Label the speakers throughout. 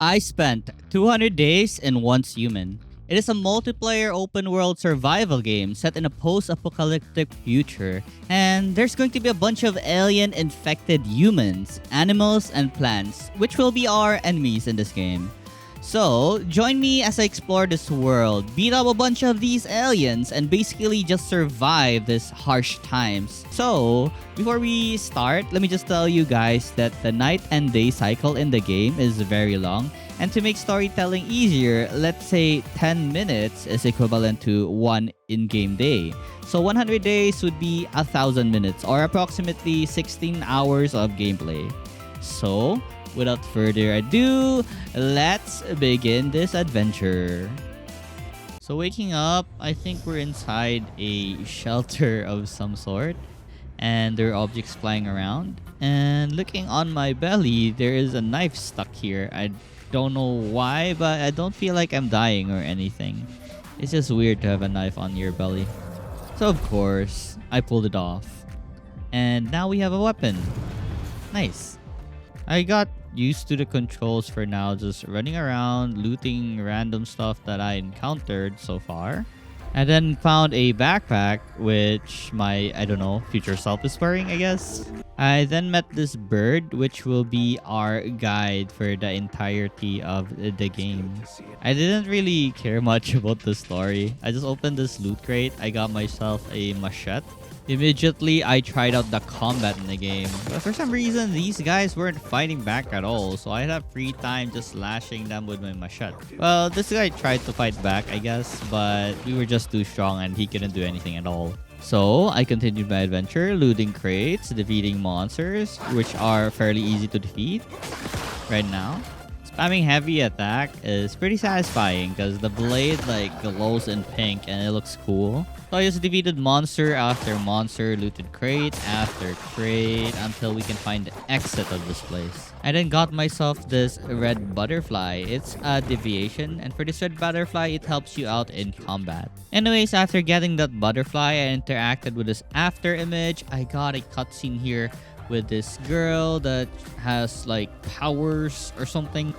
Speaker 1: I spent 200 days in Once Human. It is a multiplayer open world survival game set in a post apocalyptic future, and there's going to be a bunch of alien infected humans, animals, and plants, which will be our enemies in this game. So, join me as I explore this world, beat up a bunch of these aliens, and basically just survive these harsh times. So, before we start, let me just tell you guys that the night and day cycle in the game is very long. And to make storytelling easier, let's say 10 minutes is equivalent to one in-game day. So 100 days would be 1,000 minutes or approximately 16 hours of gameplay. So, without further ado, let's begin this adventure. So waking up, I think we're inside a shelter of some sort, and there are objects flying around. And looking on my belly, there is a knife stuck here. I don't know why, but I don't feel like I'm dying or anything. It's just weird to have a knife on your belly. So of course, I pulled it off. And now we have a weapon. Nice. I got used to the controls for now, just running around, looting random stuff that I encountered so far. I then found a backpack, which my, I don't know, future self is wearing, I guess. I then met this bird, which will be our guide for the entirety of the game. I didn't really care much about the story. I just opened this loot crate. I got myself a machete. Immediately, I tried out the combat in the game. But for some reason, these guys weren't fighting back at all. So I had free time just slashing them with my machete. Well, this guy tried to fight back, I guess. But we were just too strong and he couldn't do anything at all. So I continued my adventure, looting crates, defeating monsters, which are fairly easy to defeat right now. Spamming heavy attack is pretty satisfying because the blade like glows in pink and it looks cool. So I just defeated monster after monster, looted crate after crate until we can find the exit of this place. I then got myself this red butterfly. It's a deviation, and for this red butterfly, it helps you out in combat. Anyways, after getting that butterfly, I interacted with this after image. I got a cutscene here with this girl that has like powers or something.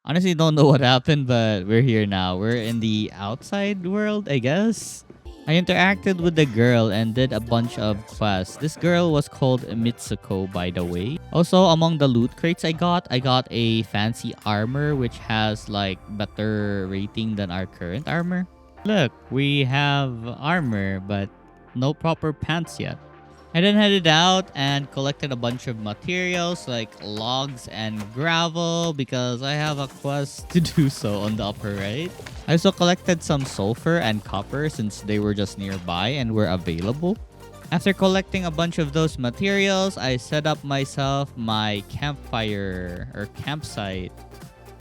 Speaker 1: Honestly, don't know what happened, but we're here now. We're in the outside world, I guess. I interacted with the girl and did a bunch of quests. This girl was called Mitsuko, by the way. Also, among the loot crates I got a fancy armor which has like better rating than our current armor. Look, we have armor, but no proper pants yet. I then headed out and collected a bunch of materials like logs and gravel because I have a quest to do so on the upper right. I also collected some sulfur and copper since they were just nearby and were available. After collecting a bunch of those materials, I set up myself my campfire or campsite.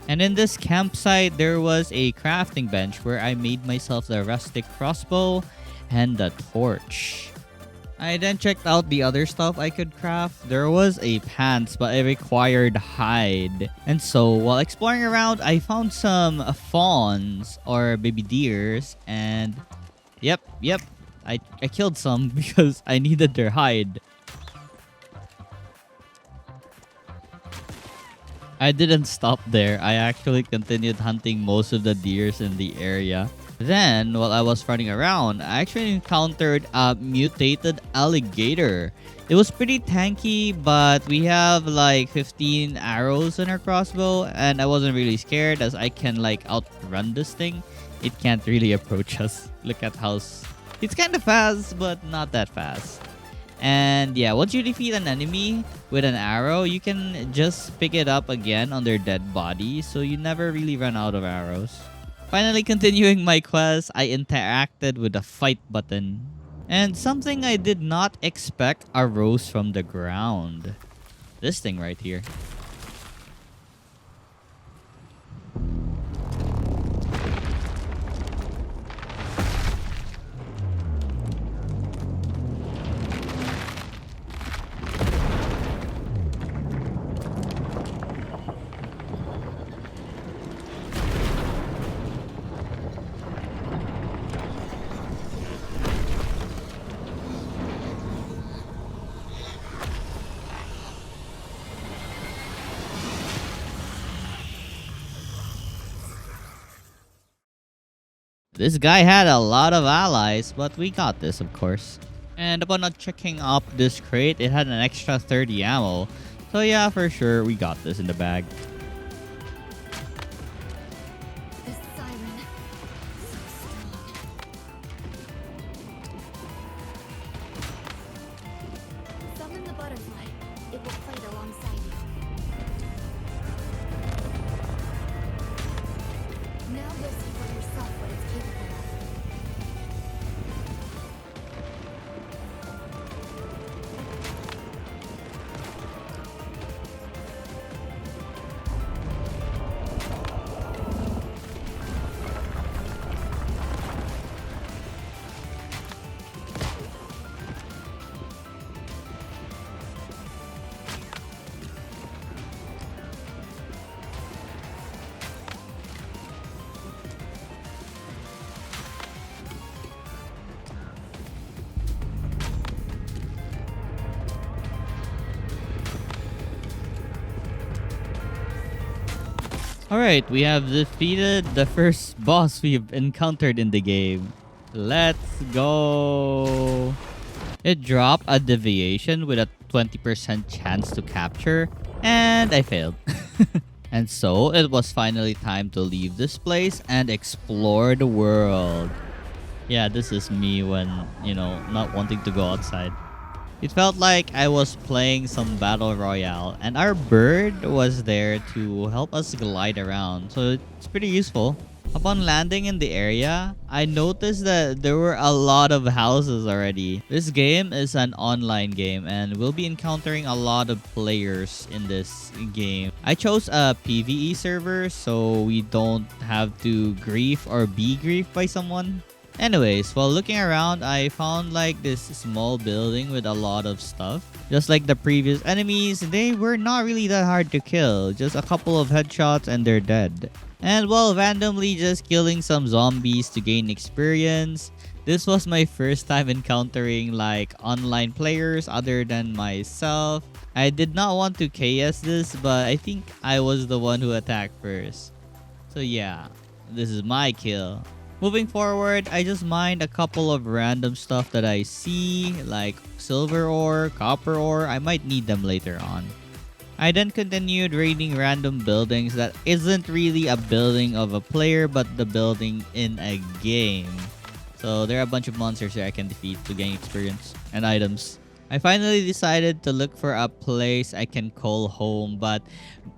Speaker 1: And in this campsite, there was a crafting bench where I made myself the rustic crossbow and the torch. I then checked out the other stuff I could craft. There was a pants, but it required hide. And so, while exploring around, I found some fawns or baby deers. And yep, I killed some because I needed their hide. I didn't stop there. I actually continued hunting most of the deers in the area. Then, while I was running around, I actually encountered a mutated alligator. It was pretty tanky, but we have like 15 arrows in our crossbow, and I wasn't really scared as I can like outrun this thing. It can't really approach us. Look at how it's kind of fast, but not that fast. And yeah, once you defeat an enemy with an arrow, you can just pick it up again on their dead body, so you never really run out of arrows. Finally continuing my quest, I interacted with the fight button. And something I did not expect arose from the ground. This thing right here. This guy had a lot of allies, but we got this, of course. And upon not checking up this crate, it had an extra 30 ammo. So yeah, for sure, we got this in the bag.
Speaker 2: The siren. So strong. Summon the butterfly. It will fight alongside you. Now you'll see for yourself what it's capable of.
Speaker 1: Alright, we have defeated the first boss we've encountered in the game. Let's go! It dropped a deviation with a 20% chance to capture, and I failed. And so, it was finally time to leave this place and explore the world. Yeah, this is me when, not wanting to go outside. It felt like I was playing some battle royale, and our bird was there to help us glide around, so it's pretty useful. Upon landing in the area, I noticed that there were a lot of houses already. This game is an online game, and we'll be encountering a lot of players in this game. I chose a PvE server, so we don't have to grief or be griefed by someone. Anyways, while looking around, I found like this small building with a lot of stuff. Just like the previous enemies, they were not really that hard to kill. Just a couple of headshots and they're dead. And while randomly just killing some zombies to gain experience, this was my first time encountering like online players other than myself. I did not want to KS this, but I think I was the one who attacked first. So yeah, this is my kill. Moving forward, I just mined a couple of random stuff that I see, like silver ore, copper ore. I might need them later on. I then continued raiding random buildings that isn't really a building of a player, but the building in a game. So there are a bunch of monsters that I can defeat to gain experience and items. I finally decided to look for a place I can call home, but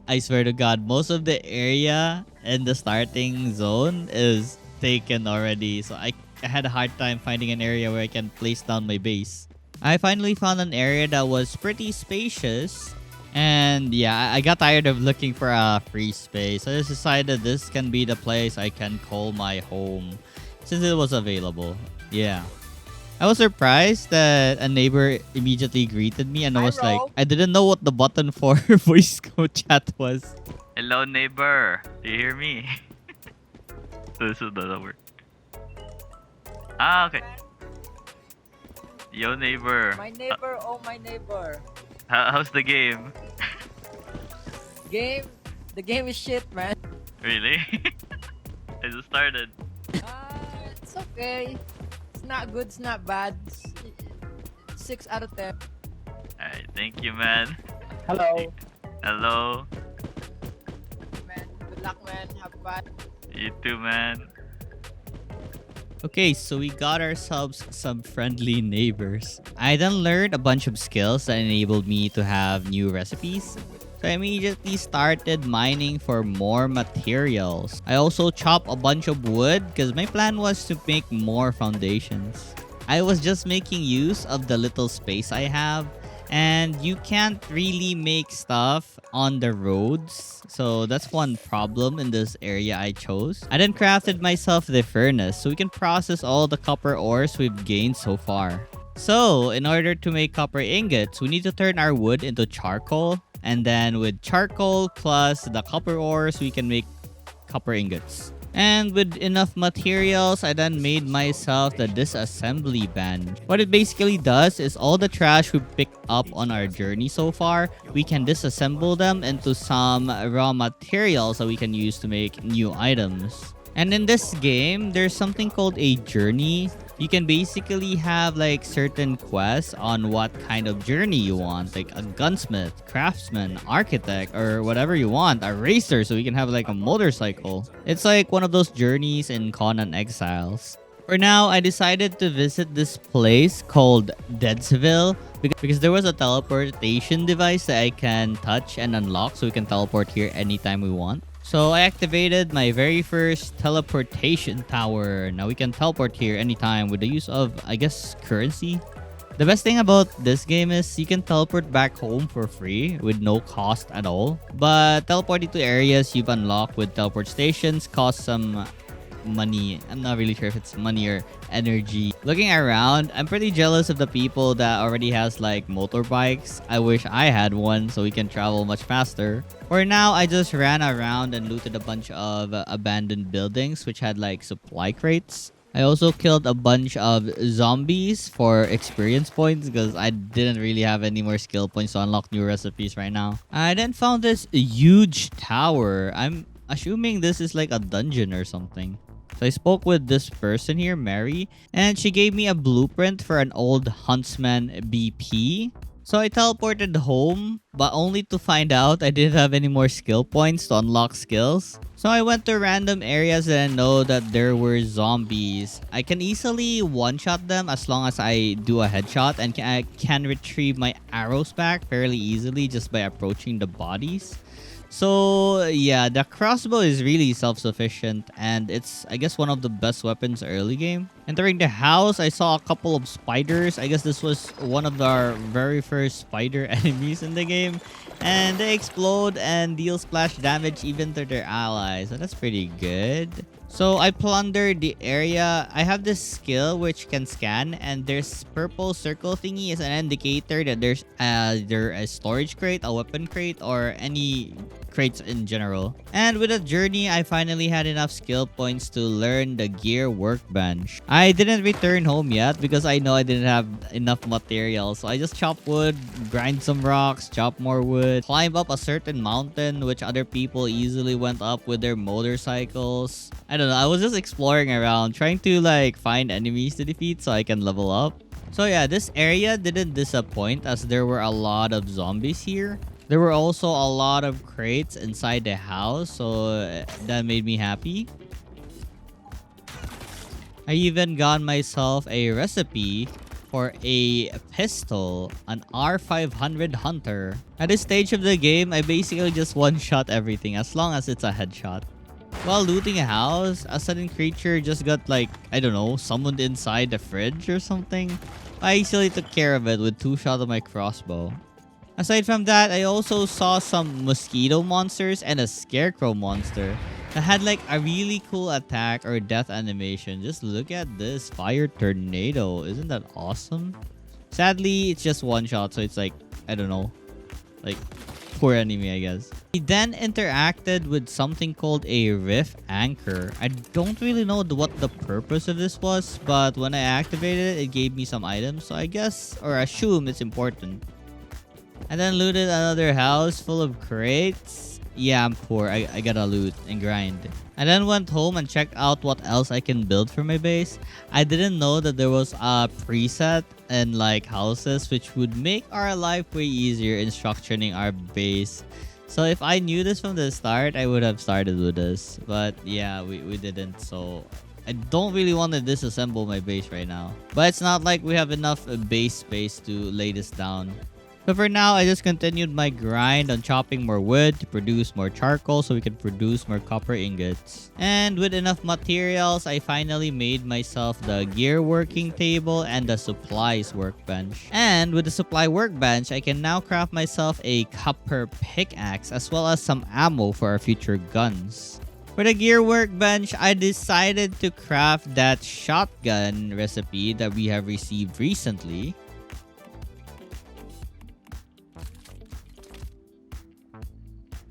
Speaker 1: I swear to God, most of the area in the starting zone is taken already, so I had a hard time finding an area where I can place down my base. I finally found an area that was pretty spacious, and yeah, I got tired of looking for a free space. I just decided this can be the place I can call my home since it was available. Yeah. I was surprised that a neighbor immediately greeted me, and I was like, I didn't know what the button for voice chat was. Hello, neighbor. Do you hear me? This doesn't work. Ah, okay. Yo, neighbor.
Speaker 3: My neighbor, oh my neighbor.
Speaker 1: How's the game?
Speaker 3: The game is shit, man.
Speaker 1: Really? I just started.
Speaker 3: It's okay. It's not good, it's not bad. 6 out of 10.
Speaker 1: Alright, thank you, man.
Speaker 3: Hello.
Speaker 1: Hello.
Speaker 3: Man, good luck, man. Have fun.
Speaker 1: You too, man. Okay, so we got ourselves some friendly neighbors. I then learned a bunch of skills that enabled me to have new recipes. So I immediately started mining for more materials. I also chopped a bunch of wood because my plan was to make more foundations. I was just making use of the little space I have, and you can't really make stuff on the roads, so that's one problem in this area I chose. I then crafted myself the furnace so we can process all the copper ores we've gained so far. So in order to make copper ingots, we need to turn our wood into charcoal, and then with charcoal plus the copper ores, we can make copper ingots. And with enough materials, I then made myself the disassembly band. What it basically does is all the trash we picked up on our journey so far, we can disassemble them into some raw materials that we can use to make new items. And in this game, there's something called a journey. You can basically have like certain quests on what kind of journey you want, like a gunsmith, craftsman, architect, or whatever you want, a racer, so you can have like a motorcycle. It's like one of those journeys in Conan Exiles. For now, I decided to visit this place called Deadsville because there was a teleportation device that I can touch and unlock, so we can teleport here anytime we want. So I activated my very first teleportation tower. Now we can teleport here anytime with the use of, I guess, currency. The best thing about this game is you can teleport back home for free with no cost at all. But teleporting to areas you've unlocked with teleport stations costs some money. I'm not really sure if it's money or energy. Looking around, I'm pretty jealous of the people that already has like motorbikes. I wish I had one so we can travel much faster. For now, I just ran around and looted a bunch of abandoned buildings which had like supply crates. I also killed a bunch of zombies for experience points because I didn't really have any more skill points to unlock new recipes right now. I then found this huge tower. I'm assuming this is like a dungeon or something. So I spoke with this person here, Mary, and she gave me a blueprint for an old Huntsman BP. So I teleported home, but only to find out I didn't have any more skill points to unlock skills. So I went to random areas that I know that there were zombies. I can easily one-shot them as long as I do a headshot, and I can retrieve my arrows back fairly easily just by approaching the bodies. So yeah, the crossbow is really self-sufficient and it's, I guess, one of the best weapons early game. Entering the house, I saw a couple of spiders. I guess this was one of our very first spider enemies in the game. And they explode and deal splash damage even to their allies. So that's pretty good. So I plundered the area. I have this skill which can scan, and there's purple circle thingy is an indicator that there's either a storage crate, a weapon crate, or any crates in general. And with a journey, I finally had enough skill points to learn the gear workbench. I didn't return home yet because I know I didn't have enough materials. So I just chop wood, grind some rocks, chop more wood, climb up a certain mountain which other people easily went up with their motorcycles. I don't know, I was just exploring around trying to like find enemies to defeat so I can level up. So yeah, this area didn't disappoint as there were a lot of zombies here. There were also a lot of crates inside the house, so that made me happy. I even got myself a recipe for a pistol, an R500 Hunter. At this stage of the game, I basically just one-shot everything as long as it's a headshot. While looting a house, a sudden creature just got like, I don't know, summoned inside the fridge or something. I easily took care of it with 2 shots of my crossbow. Aside from that, I also saw some mosquito monsters and a scarecrow monster that had like a really cool attack or death animation. Just look at this fire tornado. Isn't that awesome? Sadly, it's just one shot, so it's like, I don't know, like poor enemy, I guess. He then interacted with something called a rift anchor. I don't really know what the purpose of this was, but when I activated it, it gave me some items, so I guess or assume it's important. I then looted another house full of crates. Yeah, I'm poor. I gotta loot and grind. I then went home and checked out what else I can build for my base. I didn't know that there was a preset and like houses which would make our life way easier in structuring our base. So if I knew this from the start, I would have started with this. But yeah, we didn't. So I don't really want to disassemble my base right now. But it's not like we have enough base space to lay this down. So for now, I just continued my grind on chopping more wood to produce more charcoal so we can produce more copper ingots. And with enough materials, I finally made myself the gear working table and the supplies workbench. And with the supply workbench, I can now craft myself a copper pickaxe as well as some ammo for our future guns. For the gear workbench, I decided to craft that shotgun recipe that we have received recently.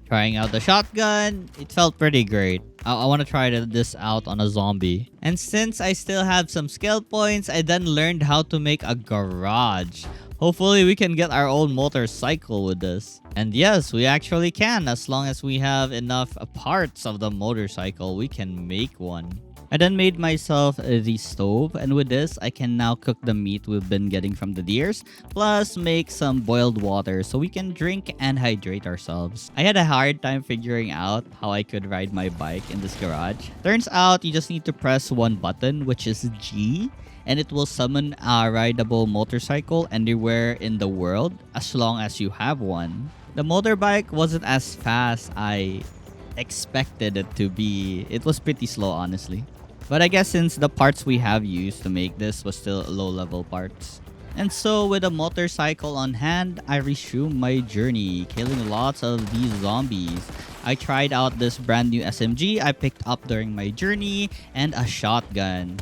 Speaker 1: Trying out the shotgun, it felt pretty great. I want to try this out on a zombie. And since I still have some skill points, I then learned how to make a garage. Hopefully we can get our own motorcycle with this. And yes, we actually can. As long as we have enough parts of the motorcycle, we can make one. I then made myself the stove, and with this, I can now cook the meat we've been getting from the deers, plus make some boiled water so we can drink and hydrate ourselves. I had a hard time figuring out how I could ride my bike in this garage. Turns out you just need to press one button, which is G, and it will summon a rideable motorcycle anywhere in the world as long as you have one. The motorbike wasn't as fast I expected it to be. It was pretty slow, honestly. But I guess since the parts we have used to make this was still low-level parts. And so with a motorcycle on hand, I resumed my journey, killing lots of these zombies. I tried out this brand new SMG I picked up during my journey, and a shotgun.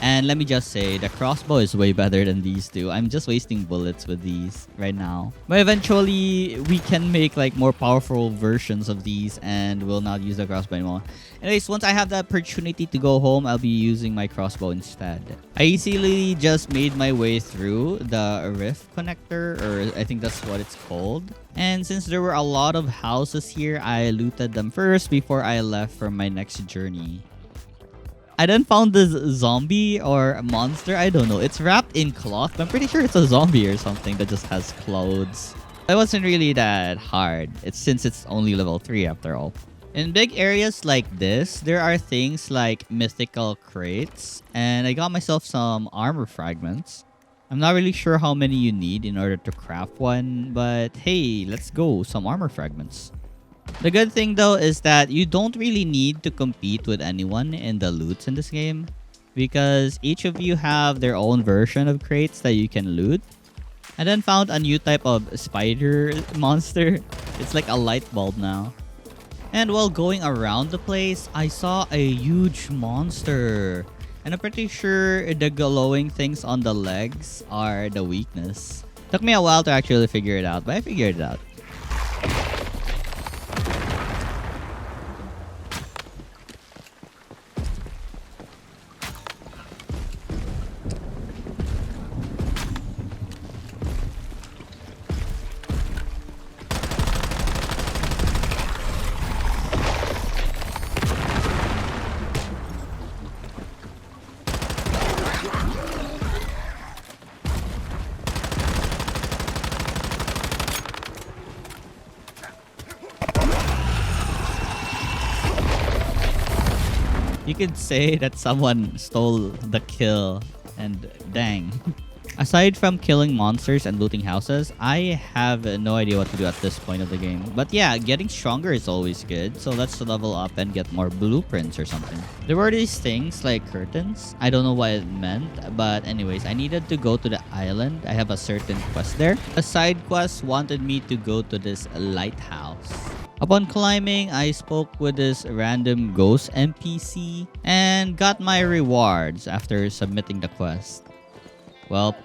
Speaker 1: And let me just say, the crossbow is way better than these two. I'm just wasting bullets with these right now. But eventually, we can make like more powerful versions of these and will not use the crossbow anymore. Anyways, once I have the opportunity to go home, I'll be using my crossbow instead. I easily just made my way through the rift connector, or I think that's what it's called. And since there were a lot of houses here, I looted them first before I left for my next journey. I then found this zombie or monster. I don't know. It's wrapped in cloth. I'm pretty sure it's a zombie or something that just has clothes. It wasn't really that hard. Since it's only level 3 after all. In big areas like this, there are things like mythical crates. And I got myself some armor fragments. I'm not really sure how many you need in order to craft one. But hey, let's go. Some armor fragments. The good thing though is that you don't really need to compete with anyone in the loots in this game, because each of you have their own version of crates that you can loot. I then found a new type of spider monster. It's like a light bulb now. And while going around the place, I saw a huge monster. And I'm pretty sure the glowing things on the legs are the weakness. Took me a while to actually figure it out, but I figured it out. You could say that someone stole the kill, and dang. Aside from killing monsters and looting houses, I have no idea what to do at this point of the game. But yeah, getting stronger is always good, so let's level up and get more blueprints or something. There were these things like curtains. I don't know what it meant, but anyways, I needed to go to the island. I have a certain quest there. A side quest wanted me to go to this lighthouse. Upon climbing, I spoke with this random ghost NPC and got my rewards after submitting the quest. Well,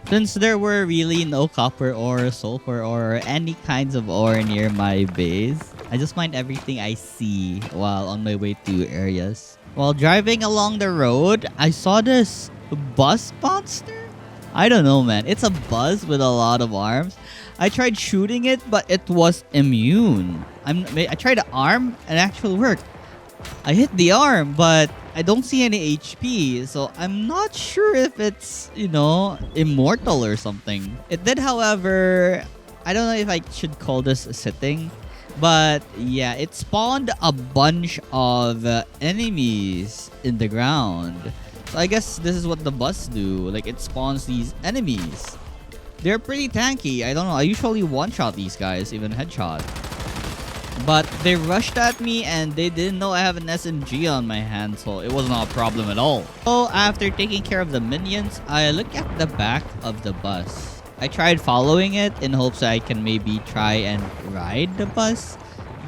Speaker 1: since there were really no copper ore, sulfur ore, or any kinds of ore near my base, I just mined everything I see while on my way to areas. While driving along the road, I saw this bus monster. I don't know, man. It's a bus with a lot of arms. I tried shooting it, but it was immune. I tried the arm and it actually worked. I hit the arm, but I don't see any HP, so I'm not sure if it's, immortal or something. It did, however, I don't know if I should call this sitting, but yeah, it spawned a bunch of enemies in the ground. So I guess this is what the bus do. Like, it spawns these enemies. They're pretty tanky. I don't know. I usually one-shot these guys, even headshot. But they rushed at me and they didn't know I have an SMG on my hand, so it was not a problem at all. So after taking care of the minions, I looked at the back of the bus. I tried following it in hopes that I can maybe try and ride the bus,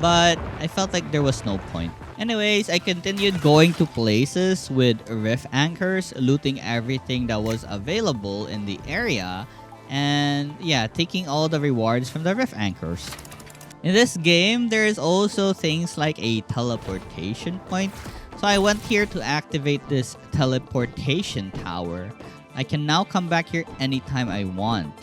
Speaker 1: but I felt like there was no point. Anyways, I continued going to places with rift anchors, looting everything that was available in the area, and yeah, taking all the rewards from the rift anchors. In this game, there is also things like a teleportation point. So I went here to activate this teleportation tower. I can now come back here anytime I want.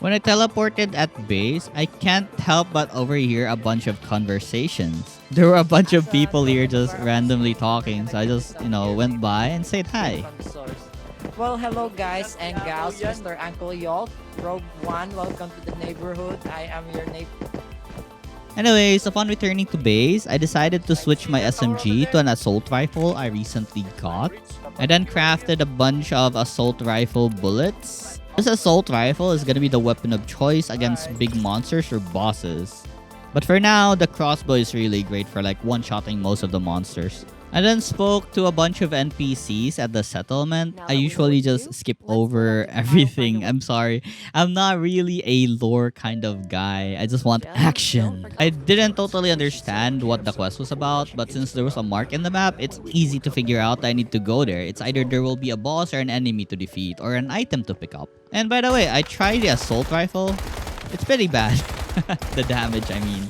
Speaker 1: When I teleported at base, I can't help but overhear a bunch of conversations. There were a bunch of people here just randomly talking, so I just, went by and said hi.
Speaker 3: From the source. Well, hello guys and gals, Mr. Uncle Yolk, Rogue One, welcome to the neighborhood. I am your neighbor.
Speaker 1: Anyways, upon returning to base, I decided to switch my SMG to an assault rifle I recently got. I then crafted a bunch of assault rifle bullets. This assault rifle is gonna be the weapon of choice against big monsters or bosses. But for now, the crossbow is really great for like one-shotting most of the monsters. I then spoke to a bunch of NPCs at the settlement. I usually just skip over everything. I'm sorry. I'm not really a lore kind of guy. I just want action. I didn't totally understand what the quest was about, but since there was a mark in the map, it's easy to figure out I need to go there. It's either there will be a boss or an enemy to defeat or an item to pick up. And by the way, I tried the assault rifle. It's pretty bad. The damage, I mean.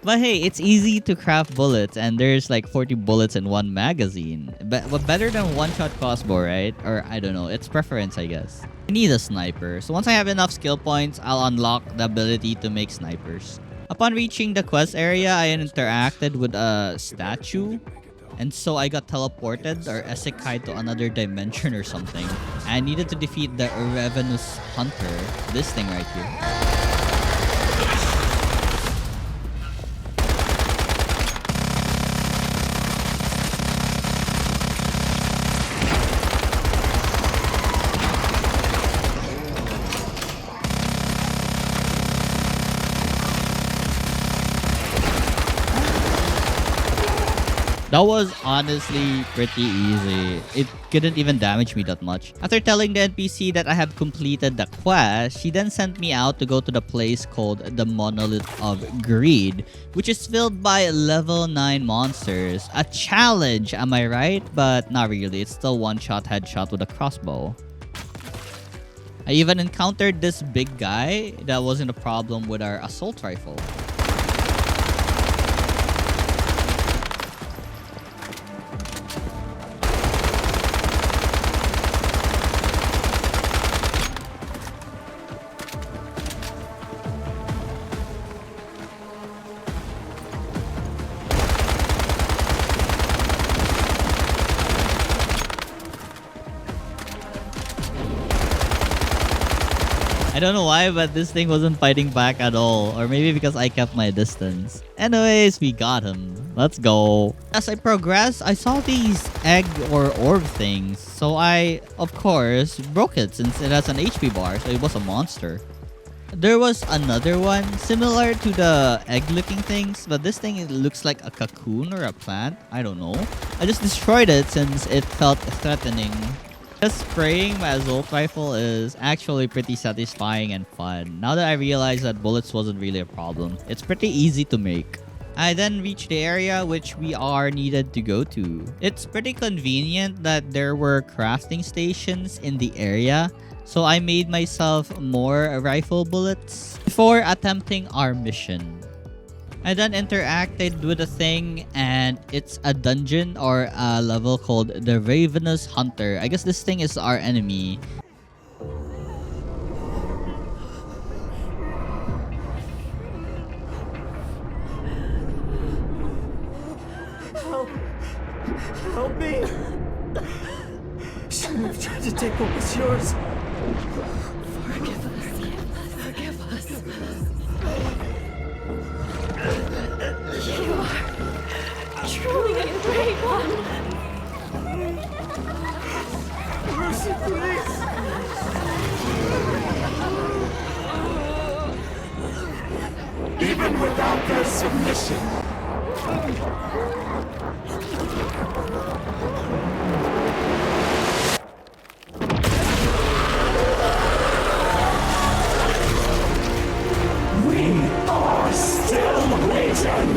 Speaker 1: But hey, it's easy to craft bullets and there's like 40 bullets in one magazine. But better than one-shot crossbow, right? Or I don't know, it's preference, I guess. I need a sniper. So once I have enough skill points, I'll unlock the ability to make snipers. Upon reaching the quest area, I interacted with a statue. And so I got teleported or isekai to another dimension or something. I needed to defeat the Ravenous Hunter. This thing right here. That was honestly pretty easy. It couldn't even damage me that much. After telling the NPC that I have completed the quest, she then sent me out to go to the place called the Monolith of Greed, which is filled by level 9 monsters. A challenge, am I right? But not really. It's still one-shot headshot with a crossbow. I even encountered this big guy that wasn't a problem with our assault rifle. I don't know why, but this thing wasn't fighting back at all. Or maybe because I kept my distance. Anyways, we got him. Let's go. As I progressed, I saw these egg or orb things. So I, of course, broke it since it has an HP bar. So it was a monster. There was another one similar to the egg-looking things. But this thing, it looks like a cocoon or a plant. I don't know. I just destroyed it since it felt threatening. Just spraying my assault rifle is actually pretty satisfying and fun. Now that I realize that bullets wasn't really a problem, it's pretty easy to make. I then reached the area which we are needed to go to. It's pretty convenient that there were crafting stations in the area, so I made myself more rifle bullets before attempting our mission. I then interacted with a thing and it's a dungeon or a level called the Ravenous Hunter. I guess this thing is our enemy.
Speaker 4: Help me! Shouldn't have tried to take what was yours.
Speaker 2: Forgive us. Forgive us. You are truly a great one.
Speaker 4: Mercy, please! Even without their submission. We are still waiting!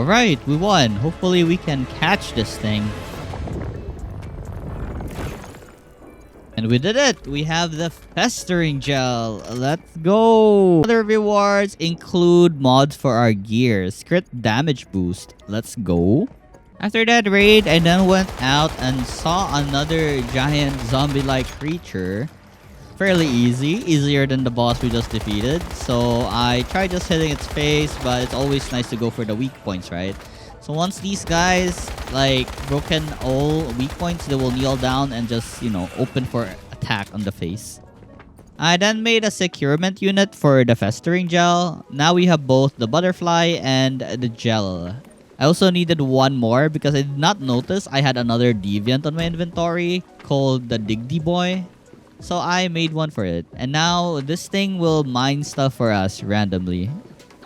Speaker 1: Alright, we won. Hopefully we can catch this thing. And we did it! We have the Festering Gel. Let's go! Other rewards include mods for our gears. Crit damage boost. Let's go. After that raid, I then went out and saw another giant zombie-like creature. Fairly easy. Easier than the boss we just defeated. So I tried just hitting its face, but it's always nice to go for the weak points, right? So once these guys like broken all weak points, they will kneel down and just, you know, open for attack on the face. I then made a securement unit for the Festering Gel. Now we have both the butterfly and the gel. I also needed one more because I did not notice I had another deviant on my inventory called the Digdy Boy. So I made one for it. And now this thing will mine stuff for us randomly.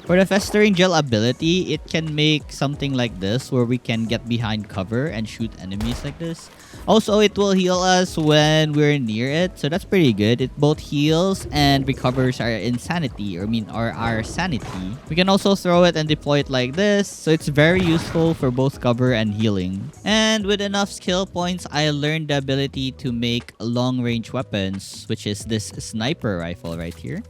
Speaker 1: For the Festering Gel ability, it can make something like this where we can get behind cover and shoot enemies like this. Also, it will heal us when we're near it, so that's pretty good. It both heals and recovers our insanity, or our sanity. We can also throw it and deploy it like this, so it's very useful for both cover and healing. And with enough skill points, I learned the ability to make long-range weapons, which is this sniper rifle right here.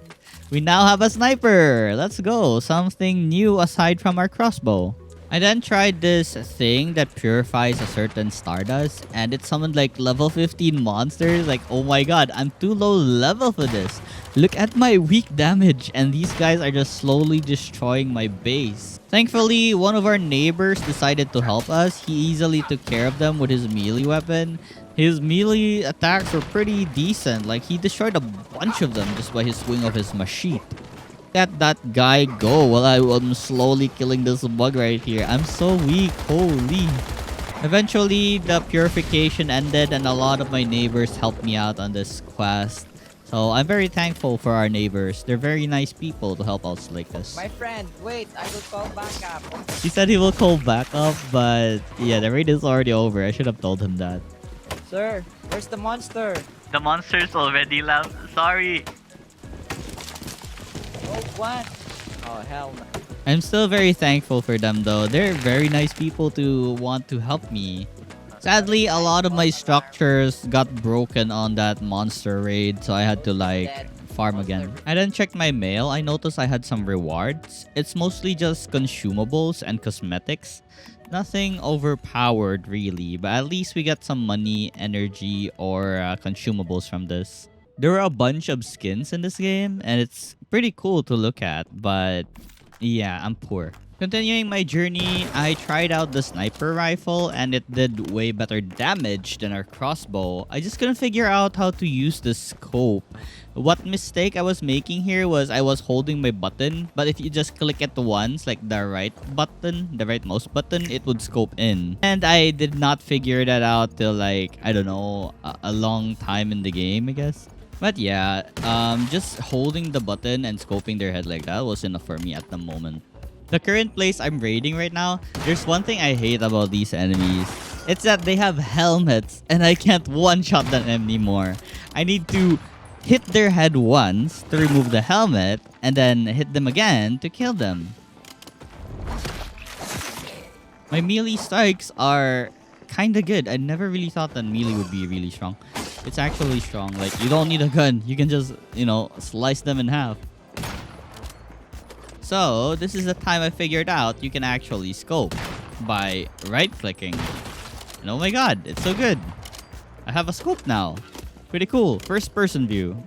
Speaker 1: We now have a sniper! Let's go! Something new aside from our crossbow. I then tried this thing that purifies a certain stardust, and it summoned like level 15 monsters. Like, oh my god, I'm too low level for this. Look at my weak damage, and these guys are just slowly destroying my base. Thankfully, one of our neighbors decided to help us. He easily took care of them with his melee weapon. His melee attacks were pretty decent. Like, he destroyed a bunch of them just by his swing of his machete. Let that guy go while I am slowly killing this bug right here. I'm so weak. Holy. Eventually, the purification ended and a lot of my neighbors helped me out on this quest. So I'm very thankful for our neighbors. They're very nice people to help us like this.
Speaker 3: My friend, wait, I will call back up.
Speaker 1: He said he will call back up, but yeah, the raid is already over. I should have told him that.
Speaker 3: Sir, where's the monster?
Speaker 1: The monster's already left. Sorry.
Speaker 3: Oh, what? Oh, hell no.
Speaker 1: I'm still very thankful for them though. They're very nice people to want to help me. Sadly, a lot of my structures got broken on that monster raid, so I had to like farm again. I then checked my mail. I noticed I had some rewards. It's mostly just consumables and cosmetics. Nothing overpowered really, but at least we got some money, energy, or consumables from this. There were a bunch of skins in this game, and it's pretty cool to look at, but yeah, I'm poor. Continuing my journey, I tried out the sniper rifle and it did way better damage than our crossbow. I just couldn't figure out how to use the scope. What mistake I was making here was I was holding my button, but if you just click it once, like the right button, the right mouse button, it would scope in. And I did not figure that out till like, I don't know, a long time in the game, I guess. But yeah, just holding the button and scoping their head like that was enough for me at the moment. The current place I'm raiding right now, there's one thing I hate about these enemies. It's that they have helmets and I can't one-shot them anymore. I need to hit their head once to remove the helmet and then hit them again to kill them. My melee strikes are kinda good. I never really thought that melee would be really strong. It's actually strong. Like, you don't need a gun. You can just, you know, slice them in half. So, this is the time I figured out you can actually scope by right-clicking. And oh my god, it's so good. I have a scope now. Pretty cool. First-person view.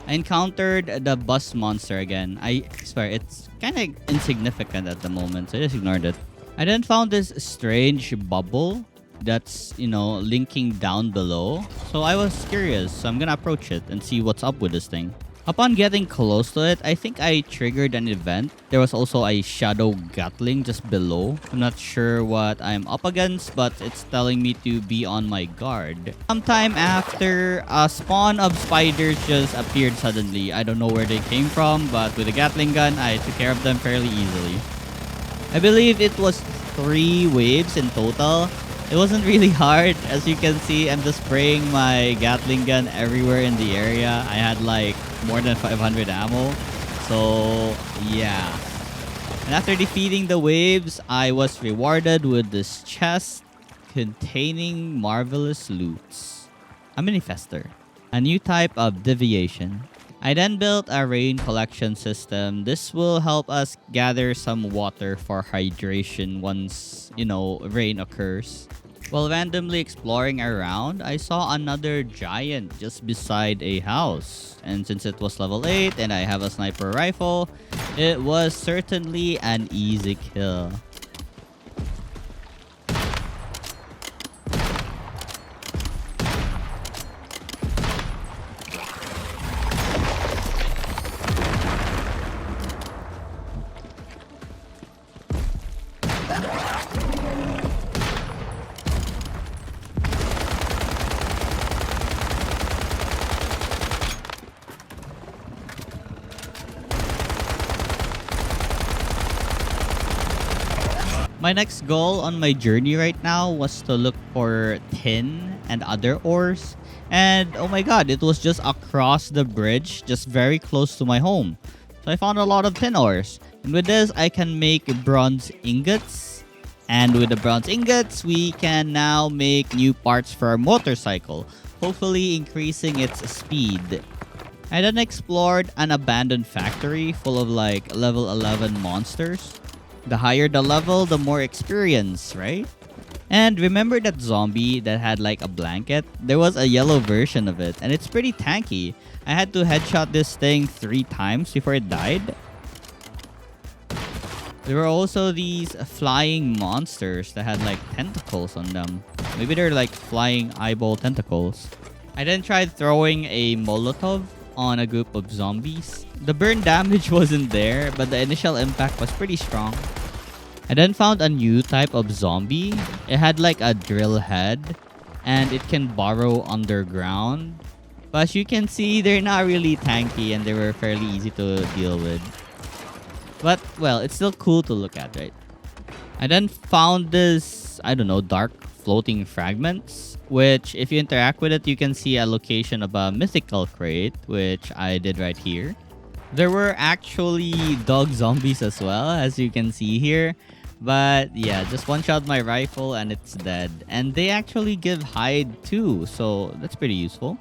Speaker 1: I encountered the bus monster again. I swear, it's kind of insignificant at the moment, so I just ignored it. I then found this strange bubble that's, you know, linking down below. So I was curious, so I'm gonna approach it and see what's up with this thing. Upon getting close to it, I think I triggered an event. There was also a shadow gatling just below. I'm not sure what I'm up against, but it's telling me to be on my guard. Sometime after, a spawn of spiders just appeared suddenly. I don't know where they came from, but with a gatling gun, I took care of them fairly easily. I believe it was 3 waves in total. It wasn't really hard. As you can see, I'm just spraying my Gatling gun everywhere in the area. I had like more than 500 ammo. So, yeah. And after defeating the waves, I was rewarded with this chest containing marvelous loots. A manifester, a new type of deviation. I then built a rain collection system. This will help us gather some water for hydration once, rain occurs. While randomly exploring around, I saw another giant just beside a house. And since it was level 8 and I have a sniper rifle, it was certainly an easy kill. My next goal on my journey right now was to look for tin and other ores. And oh my god, it was just across the bridge, just very close to my home. So I found a lot of tin ores. And with this, I can make bronze ingots. And with the bronze ingots, we can now make new parts for our motorcycle, hopefully increasing its speed. I then explored an abandoned factory full of level 11 monsters. The higher the level, the more experience, right? And remember that zombie that had a blanket? There was a yellow version of it, and it's pretty tanky. I had to headshot this thing 3 times before it died. There were also these flying monsters that had tentacles on them. Maybe they're flying eyeball tentacles. I then tried throwing a Molotov on a group of zombies. The burn damage wasn't there, but the initial impact was pretty strong. I then found a new type of zombie. It had a drill head, and it can burrow underground. But as you can see, they're not really tanky and they were fairly easy to deal with. But, well, it's still cool to look at, right? I then found this, dark floating fragments, which if you interact with it, you can see a location of a mythical crate, which I did right here. There were actually dog zombies as well, as you can see here. But yeah, just one-shot my rifle and it's dead. And they actually give hide too, so that's pretty useful.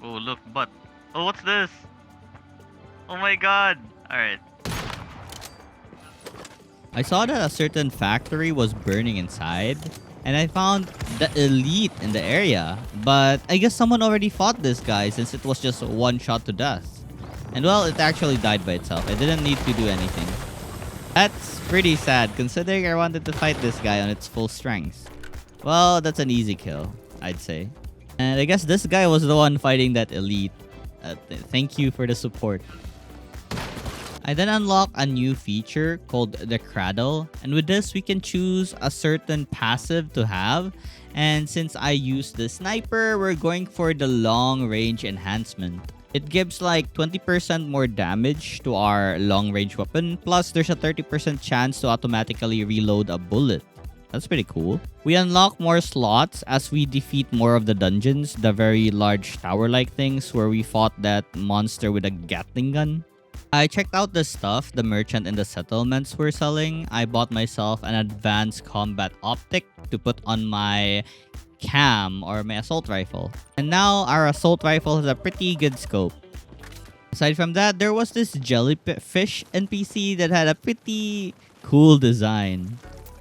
Speaker 5: Oh, look, but... Oh, what's this? Oh my god! Alright.
Speaker 1: I saw that a certain factory was burning inside, and I found the elite in the area. But I guess someone already fought this guy since it was just one shot to death. And well, it actually died by itself. I didn't need to do anything. That's pretty sad considering I wanted to fight this guy on its full strength. Well, that's an easy kill, I'd say. And I guess this guy was the one fighting that elite. Thank you for the support. I then unlock a new feature called the Cradle, and with this we can choose a certain passive to have. And since I use the sniper, we're going for the long range enhancement. It gives 20% more damage to our long range weapon, plus there's a 30% chance to automatically reload a bullet. That's pretty cool. We unlock more slots as we defeat more of the dungeons, the very large tower-like things where we fought that monster with a Gatling gun. I checked out the stuff the merchant in the settlements were selling. I bought myself an advanced combat optic to put on my cam or my assault rifle. And now our assault rifle has a pretty good scope. Aside from that, there was this jellyfish NPC that had a pretty cool design.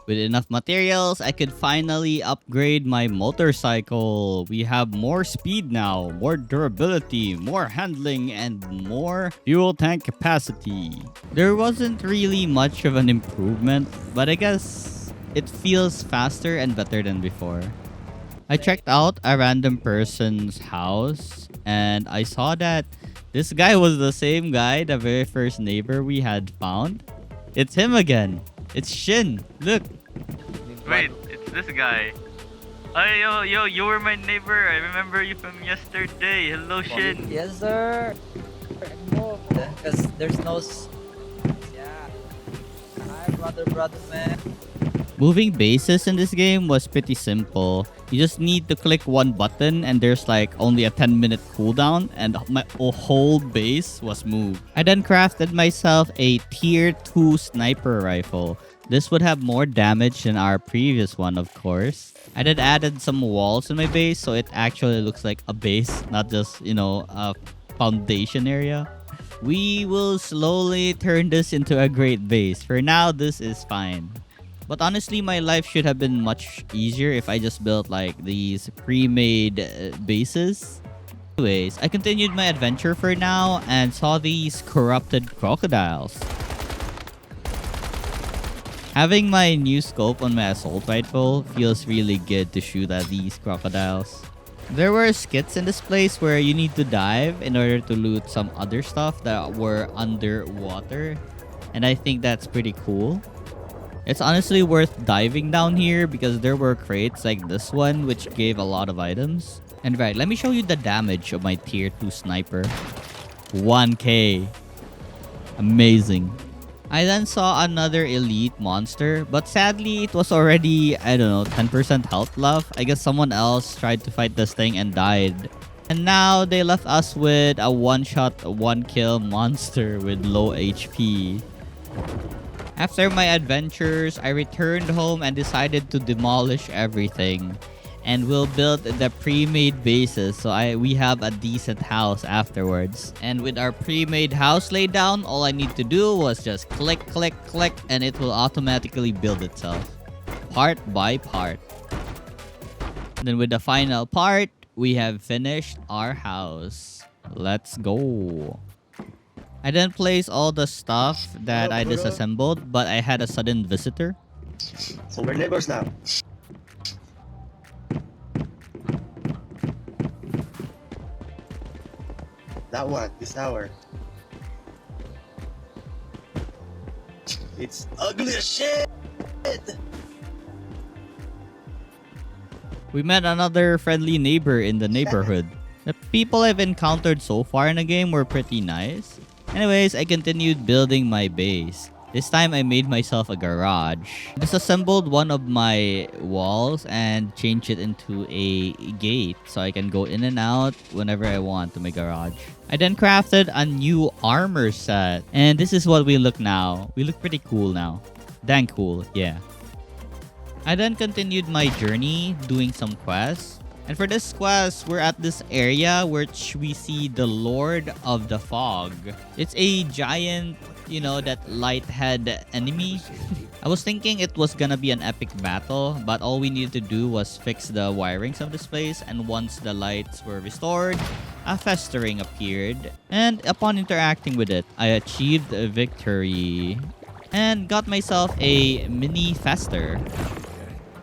Speaker 1: With enough materials, I could finally upgrade my motorcycle. We have more speed now, more durability, more handling, and more fuel tank capacity. There wasn't really much of an improvement, but I guess it feels faster and better than before. I checked out a random person's house, and I saw that this guy was the same guy, the very first neighbor we had found. It's him again. It's Shin. Look.
Speaker 5: Wait, it's this guy. Yo, you were my neighbor. I remember you from yesterday. Hello, Shin.
Speaker 3: Yes, sir. Move, because there's no... Yeah. Hi, brother, man.
Speaker 1: Moving bases in this game was pretty simple. You just need to click one button and there's like only a 10-minute cooldown and my whole base was moved. I then crafted myself a tier 2 sniper rifle. This would have more damage than our previous one, of course. I then added some walls in my base so it actually looks like a base, not just, a foundation area. We will slowly turn this into a great base. For now, this is fine. But honestly, my life should have been much easier if I just built like these pre-made bases. Anyways, I continued my adventure for now and saw these corrupted crocodiles. Having my new scope on my assault rifle feels really good to shoot at these crocodiles. There were skits in this place where you need to dive in order to loot some other stuff that were underwater. And I think that's pretty cool. It's honestly worth diving down here because there were crates like this one which gave a lot of items. And right, let me show you the damage of my tier 2 sniper. 1k. Amazing. I then saw another elite monster, but sadly it was already, 10% health left. I guess someone else tried to fight this thing and died. And now they left us with a one-shot, one-kill monster with low HP. After my adventures, I returned home and decided to demolish everything. And we'll build the pre-made bases so we have a decent house afterwards. And with our pre-made house laid down, all I need to do was just click, click, click, and it will automatically build itself. Part by part. And then with the final part, we have finished our house. Let's go. I didn't place all the stuff that I disassembled, but I had a sudden visitor.
Speaker 6: So we're neighbors now. That one, this hour. It's ugly as shit!
Speaker 1: We met another friendly neighbor in the neighborhood. The people I've encountered so far in the game were pretty nice. Anyways, I continued building my base. This time I made myself a garage. Disassembled one of my walls and changed it into a gate so I can go in and out whenever I want to my garage. I then crafted a new armor set. And this is what we look now. We look pretty cool now. Dang cool, yeah. I then continued my journey doing some quests. And for this quest, we're at this area which we see the Lord of the Fog. It's a giant, that light-head enemy. I was thinking it was gonna be an epic battle, but all we needed to do was fix the wirings of this place. And once the lights were restored, a festering appeared. And upon interacting with it, I achieved a victory and got myself a mini fester.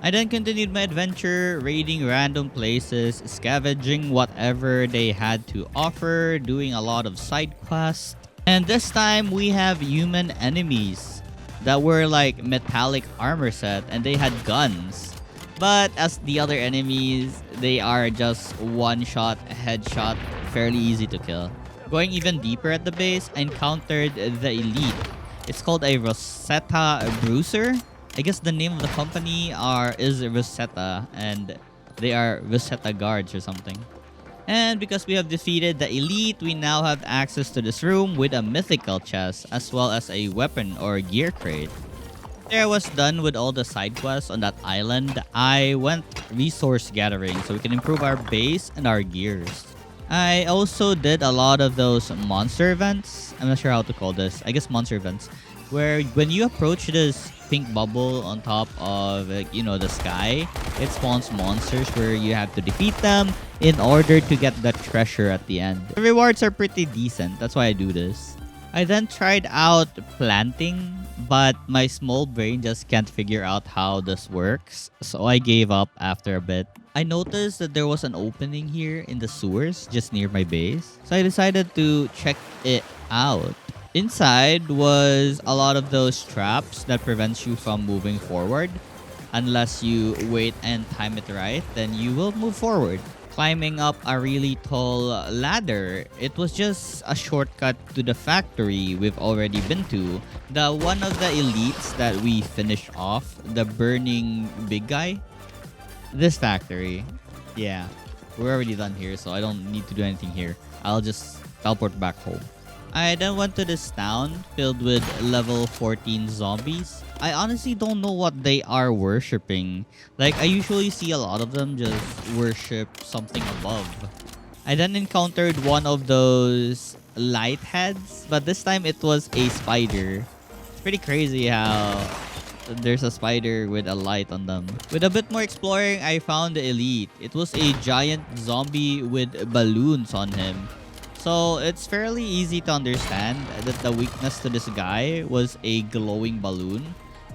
Speaker 1: I then continued my adventure, raiding random places, scavenging whatever they had to offer, doing a lot of side quests. And this time, we have human enemies that were like metallic armor set and they had guns. But as the other enemies, they are just one-shot, headshot, fairly easy to kill. Going even deeper at the base, I encountered the elite. It's called a Rosetta Bruiser. I guess the name of the company is Rosetta, and they are Rosetta guards or something. And because we have defeated the elite, we now have access to this room with a mythical chest as well as a weapon or gear crate. After I was done with all the side quests on that island, I went resource gathering so we can improve our base and our gears. I also did a lot of those monster events. I'm not sure how to call this. I guess monster events. Where when you approach this pink bubble on top of, the sky, it spawns monsters where you have to defeat them in order to get the treasure at the end. The rewards are pretty decent. That's why I do this. I then tried out planting, but my small brain just can't figure out how this works. So I gave up after a bit. I noticed that there was an opening here in the sewers just near my base. So I decided to check it out. Inside was a lot of those traps that prevents you from moving forward. Unless you wait and time it right, then you will move forward. climbing up a really tall ladder. It was just a shortcut to the factory we've already been to. The one of the elites that we finished off, the burning big guy. This factory. Yeah, we're already done here, so I don't need to do anything here. I'll just teleport back home. I then went to this town filled with level 14 zombies. I honestly don't know what they are worshipping. Like, I usually see a lot of them just worship something above. I then encountered one of those light heads, but this time it was a spider. It's pretty crazy how there's a spider with a light on them. With a bit more exploring, I found the elite. It was a giant zombie with balloons on him. So it's fairly easy to understand that the weakness to this guy was a glowing balloon.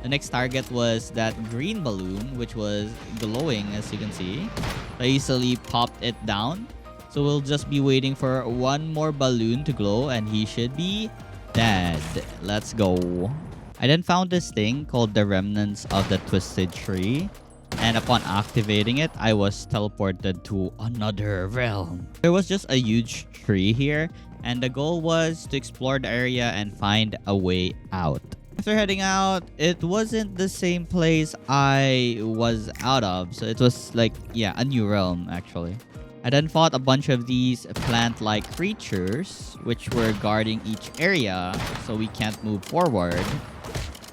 Speaker 1: The next target was that green balloon, which was glowing, as you can see. I easily popped it down. So we'll just be waiting for one more balloon to glow and he should be dead. Let's go. I then found this thing called the remnants of the twisted tree. And upon activating it, I was teleported to another realm. There was just a huge tree here, and the goal was to explore the area and find a way out. After heading out, it wasn't the same place I was out of, so it was like, yeah, a new realm actually. I then fought a bunch of these plant-like creatures, which were guarding each area, so we can't move forward.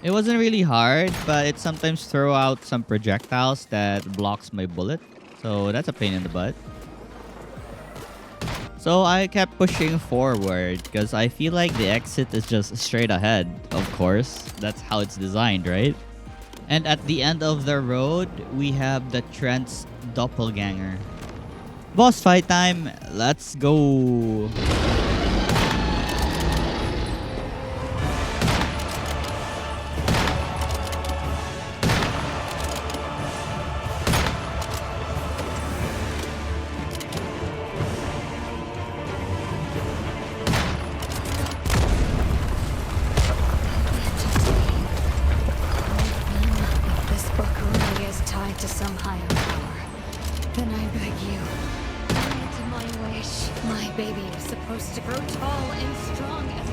Speaker 1: It wasn't really hard, but it sometimes throw out some projectiles that blocks my bullet. So that's a pain in the butt. So I kept pushing forward because I feel like the exit is just straight ahead. Of course, that's how it's designed, right? And at the end of the road, we have the Trent's doppelganger. Boss fight time, let's go!
Speaker 2: To some higher power. Then I beg you, grant my wish. My baby is supposed to grow tall and strong as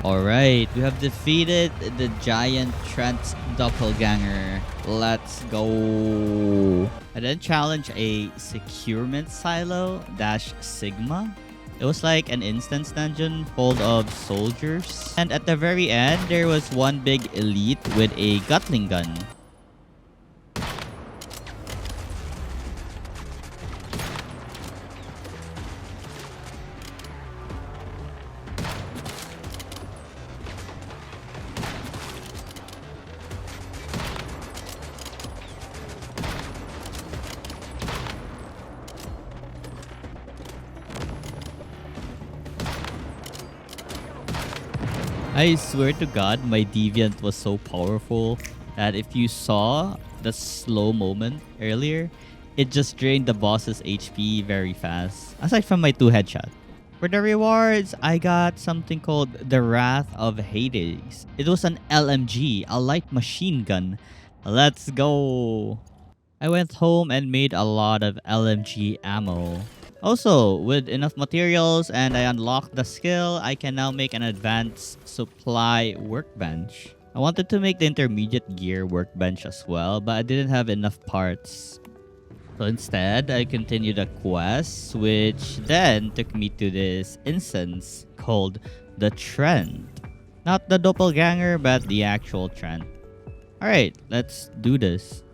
Speaker 1: Alright, we have defeated the giant Trent's doppelganger. Let's go. I then challenged a securement silo - Sigma. It was like an instance dungeon full of soldiers. And at the very end, there was one big elite with a Gatling gun. I swear to God, my deviant was so powerful that if you saw the slow moment earlier, it just drained the boss's HP very fast. Aside from my 2 headshot. For the rewards, I got something called the Wrath of Hades. It was an LMG, a light machine gun. Let's go! I went home and made a lot of LMG ammo. Also, with enough materials and I unlocked the skill, I can now make an advanced supply workbench. I wanted to make the intermediate gear workbench as well, but I didn't have enough parts. So instead, I continued a quest, which then took me to this instance called the Trend. Not the doppelganger, but the actual Trend. Alright, let's do this.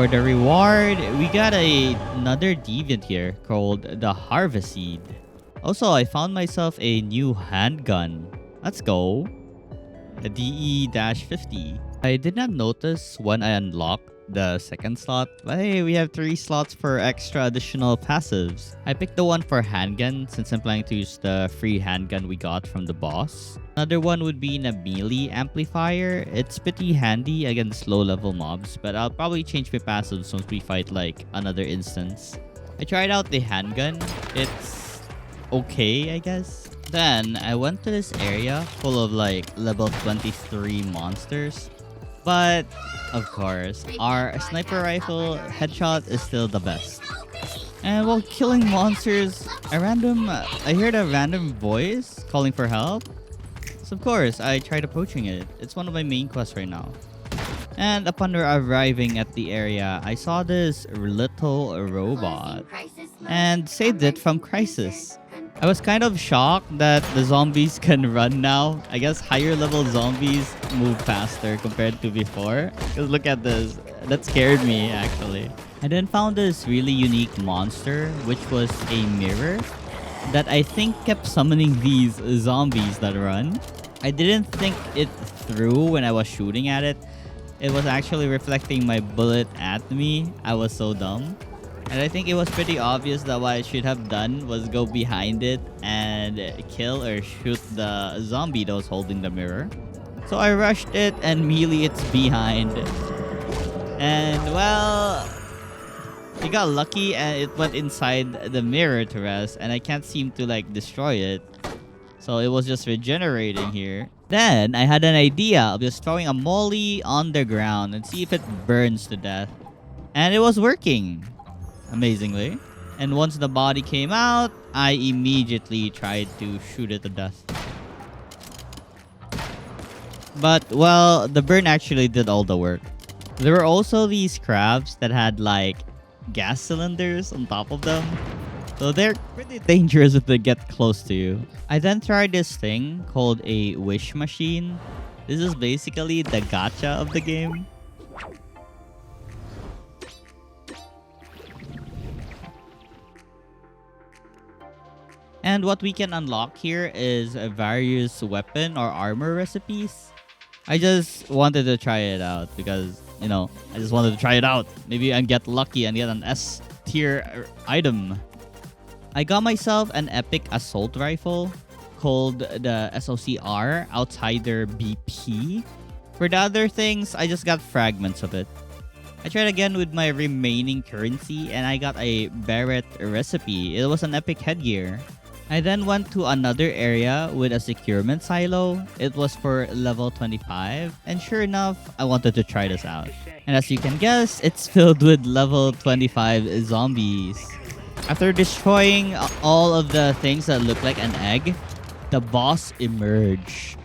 Speaker 1: for the reward, we got another deviant here called the Harvest Seed. Also, I found myself a new handgun. Let's go. The DE-50. I did not notice when I unlocked the second slot, but hey, we have 3 slots for extra additional passives. I picked the one for handgun since I'm planning to use the free handgun we got from the boss. Another one would be in a melee amplifier. It's pretty handy against low level mobs, but I'll probably change my passives once we fight like another instance. I tried out the handgun. It's okay, I guess. Then I went to this area full of like level 23 monsters. But of course, our sniper rifle headshot is still the best. And while killing monsters, I heard a random voice calling for help. So of course, I tried approaching it. It's one of my main quests right now. And upon arriving at the area, I saw this little robot and saved it from Crisis. I was kind of shocked that the zombies can run now. I guess higher level zombies move faster compared to before. Because look at this. That scared me actually. I then found this really unique monster, which was a mirror that I think kept summoning these zombies that run. I didn't think it through when I was shooting at it. It was actually reflecting my bullet at me. I was so dumb. And I think it was pretty obvious that what I should have done was go behind it and kill or shoot the zombie that was holding the mirror. So I rushed it and melee its behind. And well, it got lucky and it went inside the mirror to rest, and I can't seem to like destroy it. So it was just regenerating here. Then I had an idea of just throwing a molly on the ground and see if it burns to death. And it was working. Amazingly. And once the body came out, I immediately tried to shoot it to death. But, well, the burn actually did all the work. There were also these crabs that had, like, gas cylinders on top of them. So they're pretty dangerous if they get close to you. I then tried this thing called a wish machine. This is basically the gacha of the game. And what we can unlock here is various weapon or armor recipes. I just wanted to try it out because, you know, I just wanted to try it out. Maybe I get lucky and get an S tier item. I got myself an epic assault rifle called the SOCR Outsider BP. For the other things, I just got fragments of it. I tried again with my remaining currency and I got a Barrett recipe. It was an epic headgear. I then went to another area with a securement silo. It was for level 25, and sure enough, I wanted to try this out. And as you can guess, it's filled with level 25 zombies. After destroying all of the things that look like an egg, the boss emerged.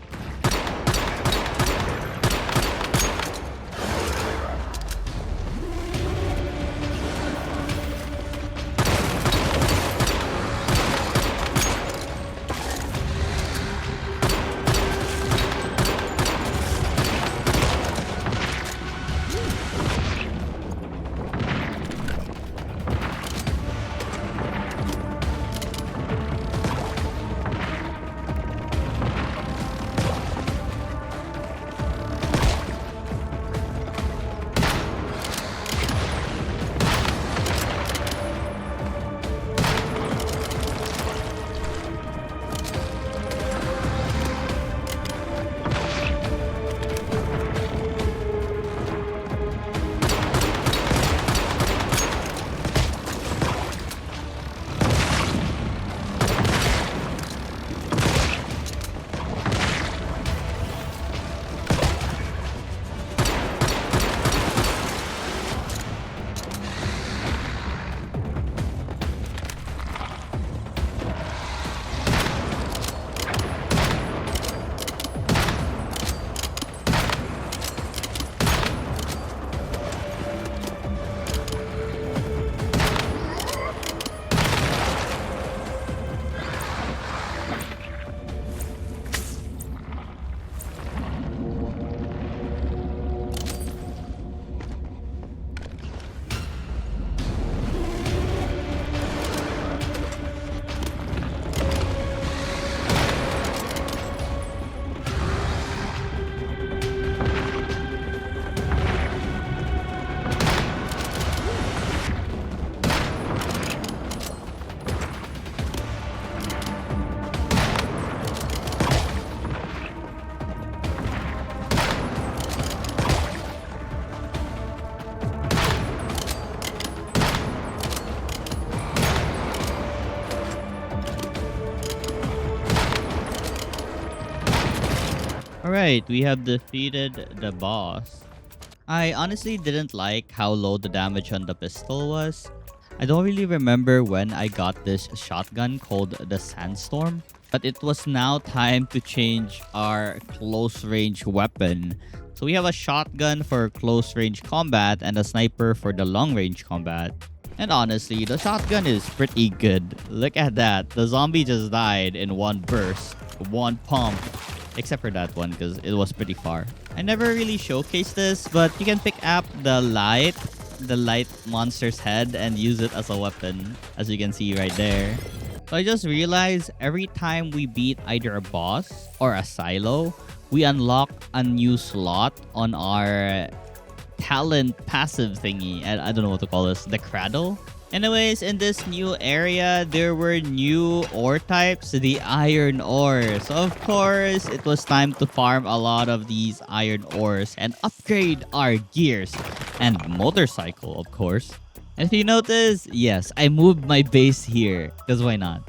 Speaker 1: Alright, we have defeated the boss. I honestly didn't like how low the damage on the pistol was. I don't really remember when I got this shotgun called the Sandstorm, but it was now time to change our close range weapon. So we have a shotgun for close range combat and a sniper for the long range combat. And honestly, the shotgun is pretty good. Look at that. The zombie just died in one burst, one pump. Except for that one because it was pretty far. I never really showcased this, but you can pick up the light monster's head and use it as a weapon, as you can see right there. So I just realized every time we beat either a boss or a silo, we unlock a new slot on our talent passive thingy. I don't know what to call this, the cradle. Anyways, in this new area, there were new ore types, the iron ore. So of course, it was time to farm a lot of these iron ores and upgrade our gears and motorcycle, of course. And if you notice, yes, I moved my base here, because why not?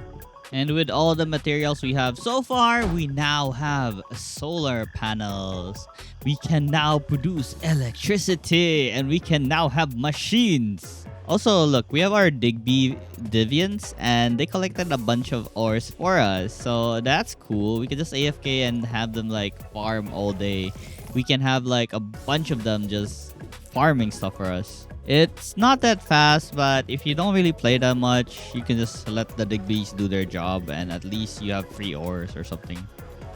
Speaker 1: And with all the materials we have so far, we now have solar panels. We can now produce electricity, and we can now have machines. Also, look, we have our Digby Divians, and they collected a bunch of ores for us. So that's cool. We can just AFK and have them like farm all day. We can have like a bunch of them just farming stuff for us. It's not that fast, but if you don't really play that much, you can just let the Digbies do their job, and at least you have free ores or something.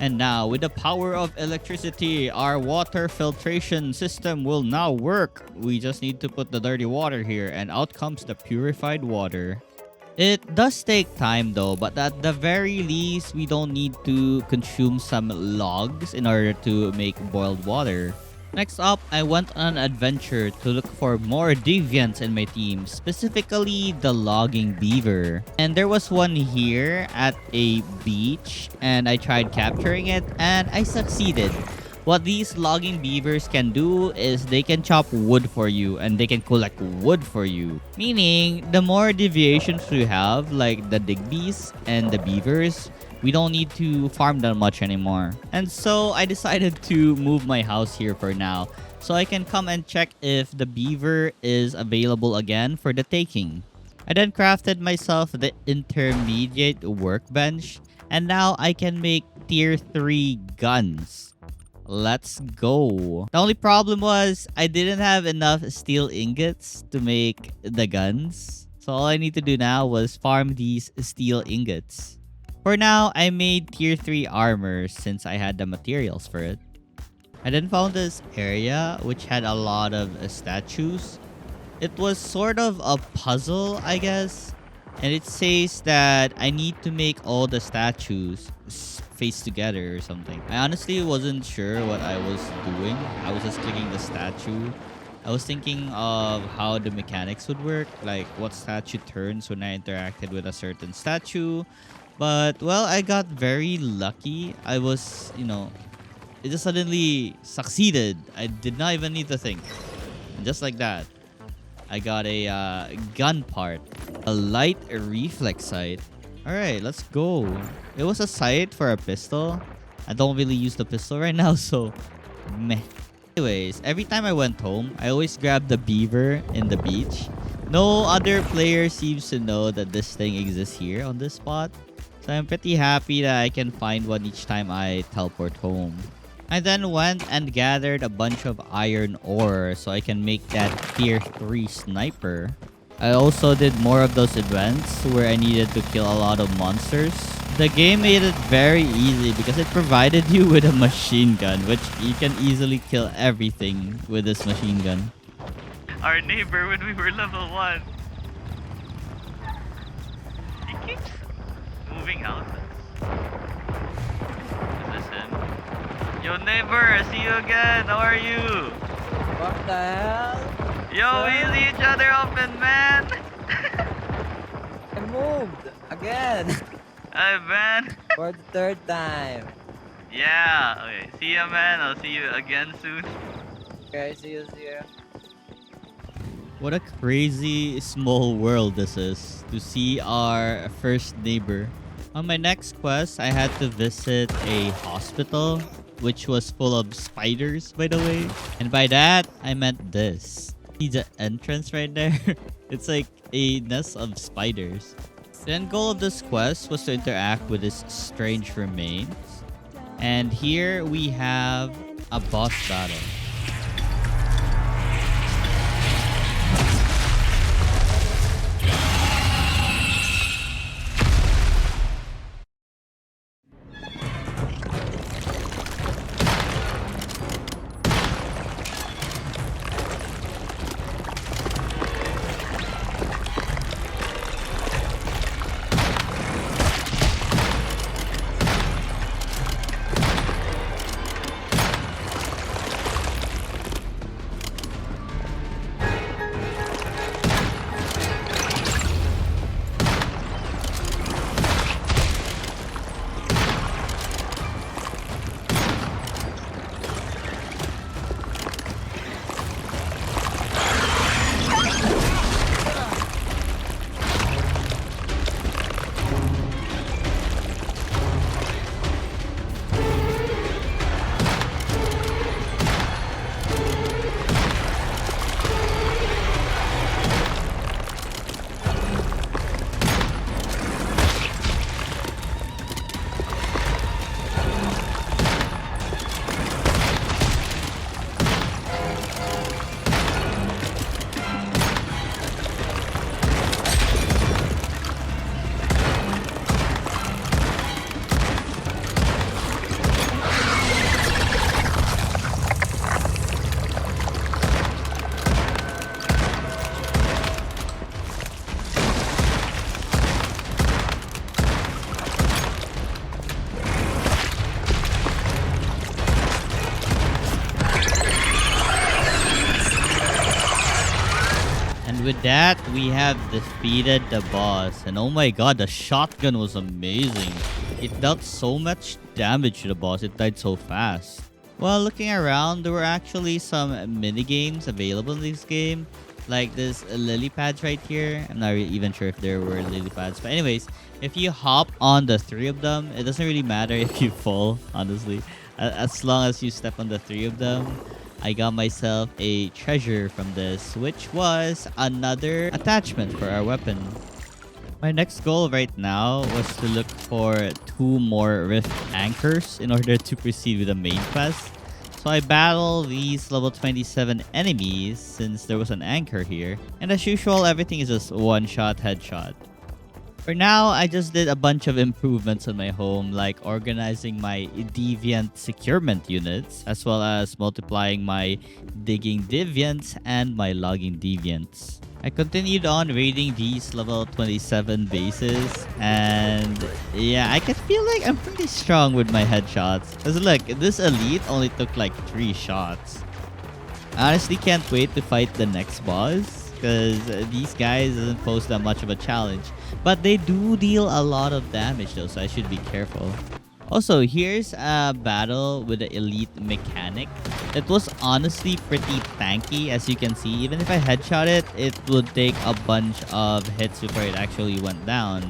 Speaker 1: And now, with the power of electricity, our water filtration system will now work. We just need to put the dirty water here, and out comes the purified water. It does take time though, but at the very least, we don't need to consume some logs in order to make boiled water. Next up, I went on an adventure to look for more deviants in my team, specifically the logging beaver. And there was one here at a beach, and I tried capturing it, and I succeeded. What these logging beavers can do is they can chop wood for you, and they can collect wood for you. Meaning, the more deviations we have, like the Digbies and the beavers, we don't need to farm that much anymore. And so I decided to move my house here for now, so I can come and check if the beaver is available again for the taking. I then crafted myself the intermediate workbench, and now I can make tier 3 guns. Let's go. The only problem was I didn't have enough steel ingots to make the guns. So all I need to do now was farm these steel ingots. For now, I made tier 3 armor since I had the materials for it. I then found this area which had a lot of statues. It was sort of a puzzle, I guess. And it says that I need to make all the statues face together or something. I honestly wasn't sure what I was doing. I was just clicking the statue. I was thinking of how the mechanics would work, like what statue turns when I interacted with a certain statue. But, well, I got very lucky. I was, it just suddenly succeeded. I did not even need to think. And just like that, I got a gun part. A light reflex sight. Alright, let's go. It was a sight for a pistol. I don't really use the pistol right now, so meh. Anyways, every time I went home, I always grabbed the beaver in the beach. No other player seems to know that this thing exists here on this spot. So I'm pretty happy that I can find one each time I teleport home. I then went and gathered a bunch of iron ore so I can make that tier 3 sniper. I also did more of those events where I needed to kill a lot of monsters. The game made it very easy because it provided you with a machine gun, which you can easily kill everything with this machine gun.
Speaker 5: Our neighbor when we were level 1. He keeps moving houses. Is this him? Yo neighbor, I see you again. How are you?
Speaker 3: What the hell?
Speaker 5: Yo, we see each other often, man.
Speaker 3: I moved again
Speaker 5: Hey man.
Speaker 3: for the 3rd time.
Speaker 5: Yeah. Okay. See ya, man. I'll see you again soon.
Speaker 3: Okay, see you.
Speaker 1: What a crazy small world this is to see our first neighbor. On my next quest, I had to visit a hospital. which was full of spiders, by the way. And by that, I meant this. See the entrance right there? It's like a nest of spiders. The end goal of this quest was to interact with this strange remains. And here we have a boss battle. And with that, we have defeated the boss. And oh my god, the shotgun was amazing. It dealt so much damage to the boss, it died so fast. Well, looking around, there were actually some mini games available in this game. Like this lily pads right here. I'm not even sure if there were lily pads. But anyways, if you hop on the three of them, it doesn't really matter if you fall, honestly. As long as you step on the three of them. I got myself a treasure from this, which was another attachment for our weapon. My next goal right now was to look for 2 more rift anchors in order to proceed with the main quest. So I battle these level 27 enemies since there was an anchor here. And as usual, everything is just one-shot headshot. For now, I just did a bunch of improvements on my home, like organizing my deviant securement units, as well as multiplying my digging deviants and my logging deviants. I continued on raiding these level 27 bases, and yeah, I can feel like I'm pretty strong with my headshots. Because look, this elite only took like 3 shots. I honestly can't wait to fight the next boss, because these guys doesn't pose that much of a challenge. But they do deal a lot of damage though, so I should be careful. Also, here's a battle with the elite mechanic. It was honestly pretty tanky, as you can see. Even if I headshot it, it would take a bunch of hits before it actually went down.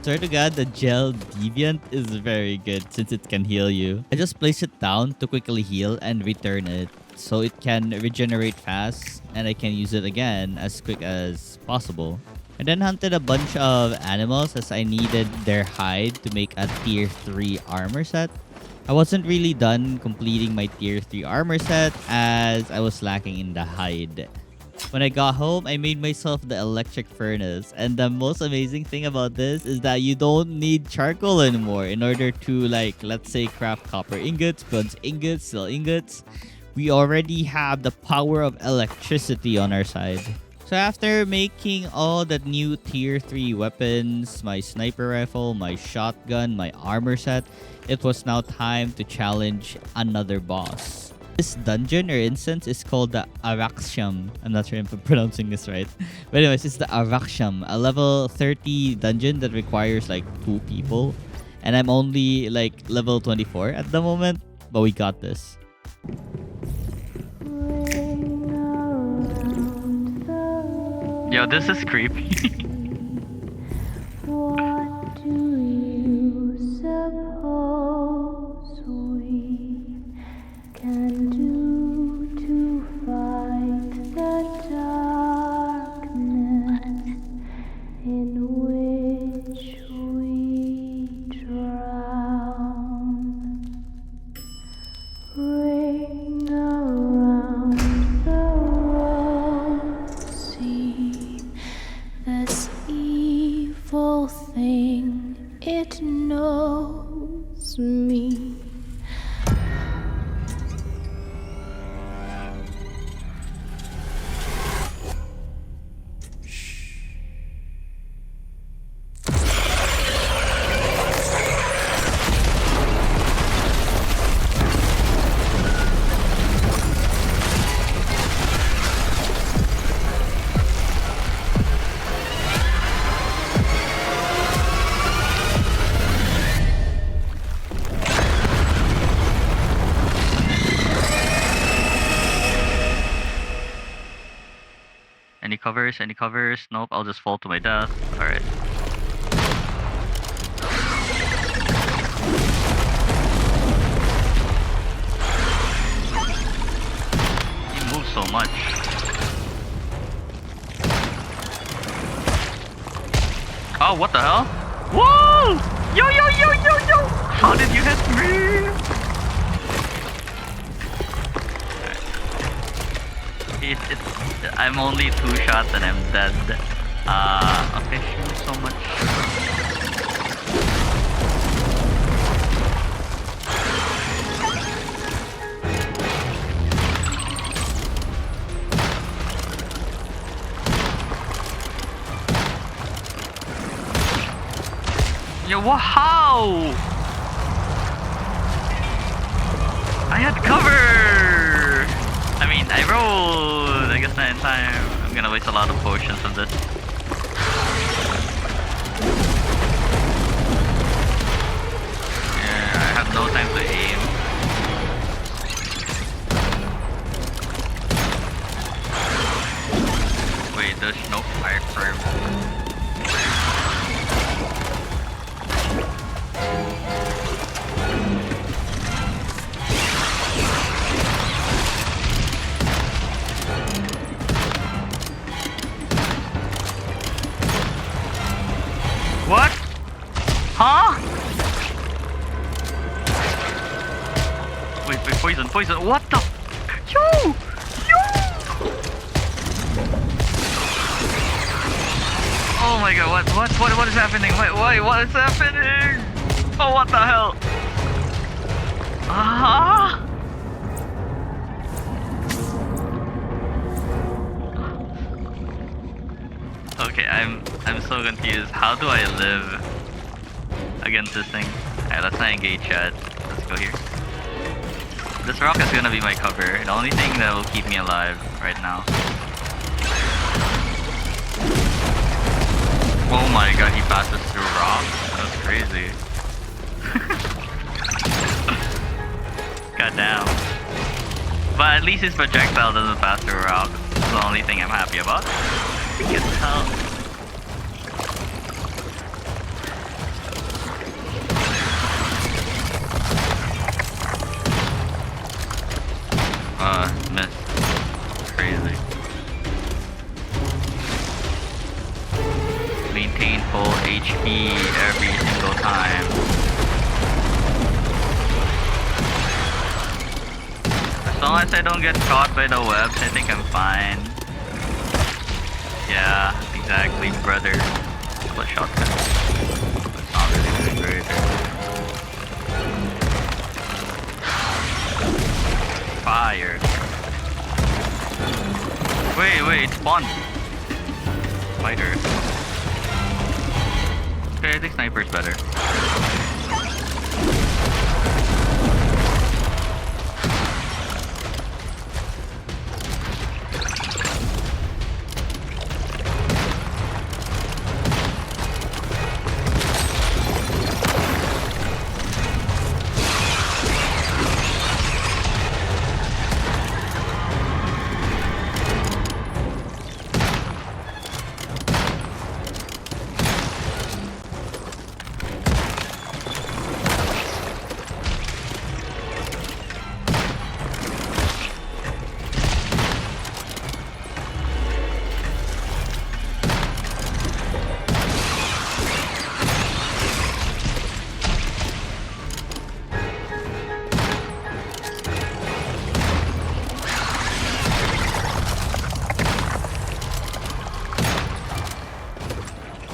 Speaker 1: Swear to god, the gel deviant is very good since it can heal you. I just place it down to quickly heal and return it so it can regenerate fast and I can use it again as quick as possible. I then hunted a bunch of animals as I needed their hide to make a tier 3 armor set. I wasn't really done completing my tier 3 armor set as I was lacking in the hide. When I got home, I made myself the electric furnace. And the most amazing thing about this is that you don't need charcoal anymore in order to, like, let's say craft copper ingots, bronze ingots, steel ingots. we already have the power of electricity on our side. So after making all the new tier 3 weapons, my sniper rifle, my shotgun, my armor set, it was now time to challenge another boss. This dungeon or instance is called the Araxium. I'm not sure if I'm pronouncing this right. But anyways, it's the Araxium, a level 30 dungeon that requires like 2 people. And I'm only like level 24 at the moment, but we got this.
Speaker 5: Yo, this is creepy.
Speaker 7: What do you suppose we can do to fight the darkness in which we drown? Ring around the rosy, this evil thing, it knows me.
Speaker 5: Any covers? Any covers? Nope, I'll just fall to my death. Alright. He moves so much. Oh, what the hell? Whoa! Yo, yo, yo, yo, yo! How did you hit me? I'm only 2 shots and I'm dead. Okay, she moves so much. Yo, wow! I had cover! I mean, I rolled! I guess not in time. I'm gonna waste a lot of potions on this. Yeah, I have no time to aim. Wait, there's no fire firm. What? Huh? Wait, poison, poison. What the? Yo! Yo! Oh my god, what is happening? Wait, what is happening? Oh, what the hell? Ah! Okay, I'm so confused. How do I live against this thing? Alright, let's not engage chat. Let's go here. This rock is gonna be my cover. The only thing that will keep me alive right now. Oh my god, he passes through rocks. That's crazy. God damn. But at least his projectile doesn't pass through rocks. That's the only thing I'm happy about. I can tell. Miss. Crazy. Maintain full HP every single time. As long as I don't get caught by the webs, I think I'm fine. Yeah, exactly, brother. Split shotgun. It's not really doing great. fire. Wait, it spawned. Spider. Okay, I think sniper's better.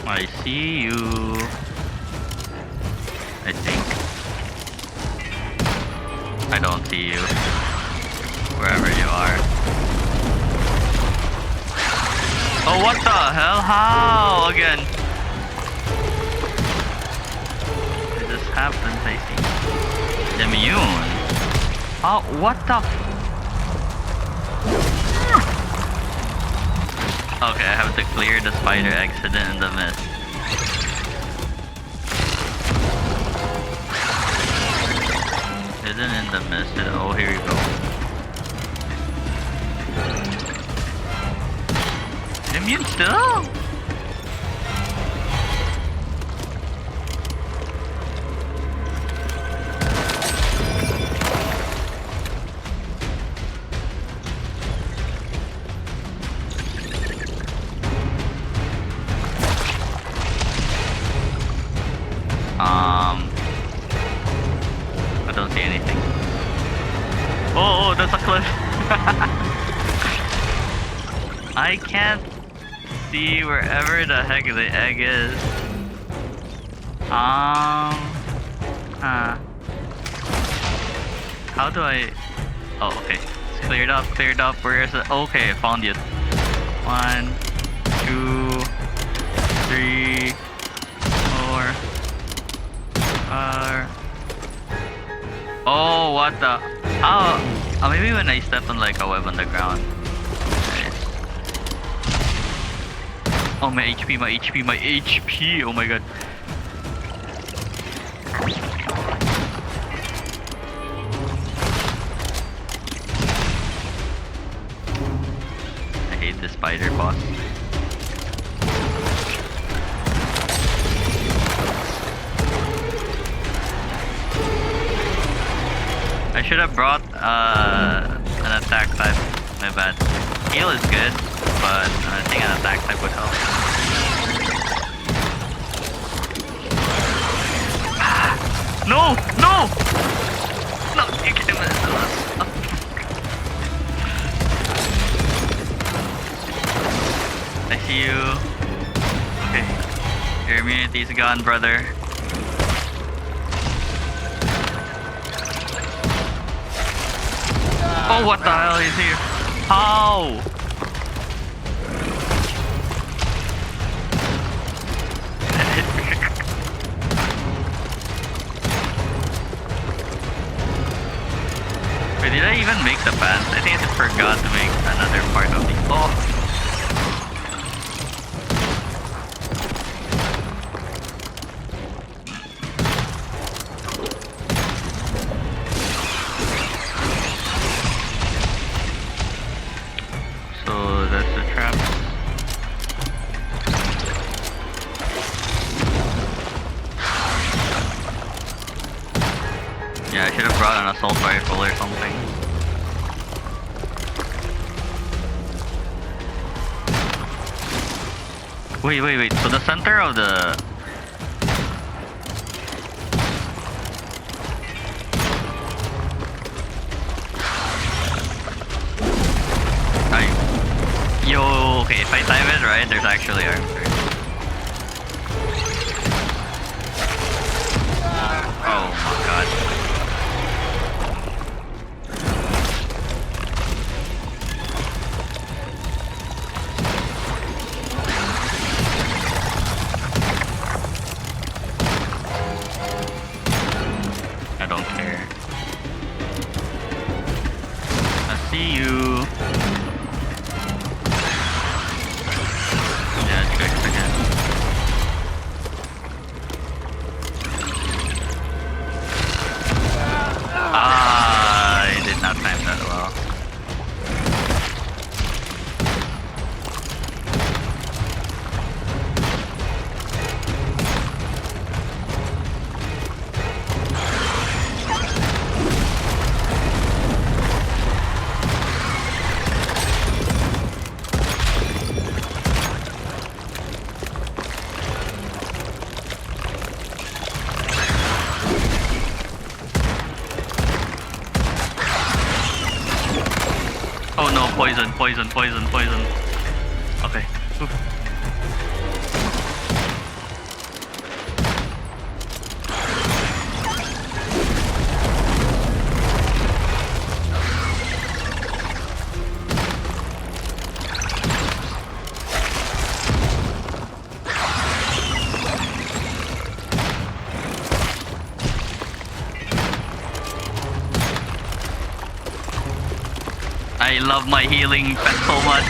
Speaker 5: I see you. I think. I don't see you. Wherever you are. Oh, what the hell? How? Again. It just happens, I see. Immune? Oh, what the? Okay, I have to clear the spider accident in the mist. Hidden in the mist. Oh, here we go. Immune still? I don't see anything. Oh, that's a cliff. I can't see wherever the heck the egg is. How do I? Oh, okay. It's cleared up. Where is it? Okay, I found it. 1, 2, 3, 4. Oh, what the? Oh, maybe when I step on like a web on the ground. Nice. Oh, my HP. Oh my god. I hate this spider boss. I should have brought an attack type. My bad. Heal is good, but I think an attack type would help. No! You can't mess with us. I see you. Okay. Your immunity's gone, brother. Oh, what the hell is here? How? Wait, did I even make the pants? I think I just forgot to make another part of the... Oh! Yeah, I should have brought an assault rifle or something. Wait. So the center of the... Yo, okay, if I time it right, there's actually arms right. Oh my god. poison, poison, poison. Okay. Oof. I love my healing pet so much.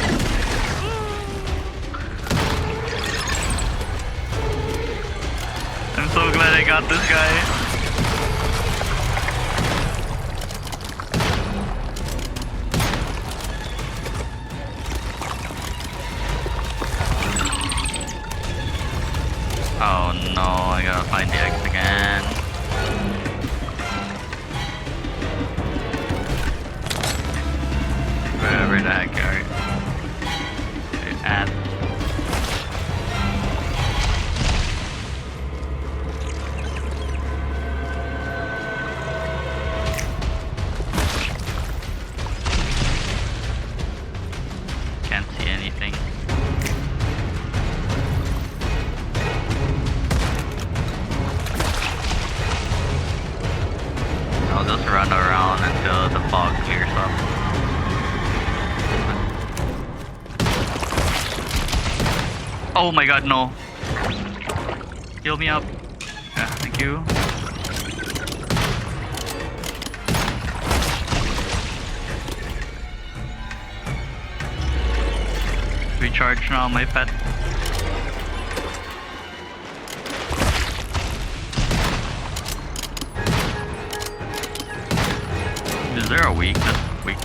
Speaker 5: I'm so glad I got this guy. Oh no, I gotta find the X again. Wherever the heck are you at? Can't see anything. I'll just run around until the fog clears up. Oh my god, no. Heal me up. Yeah, thank you. Recharge now, my pet. Is there a weak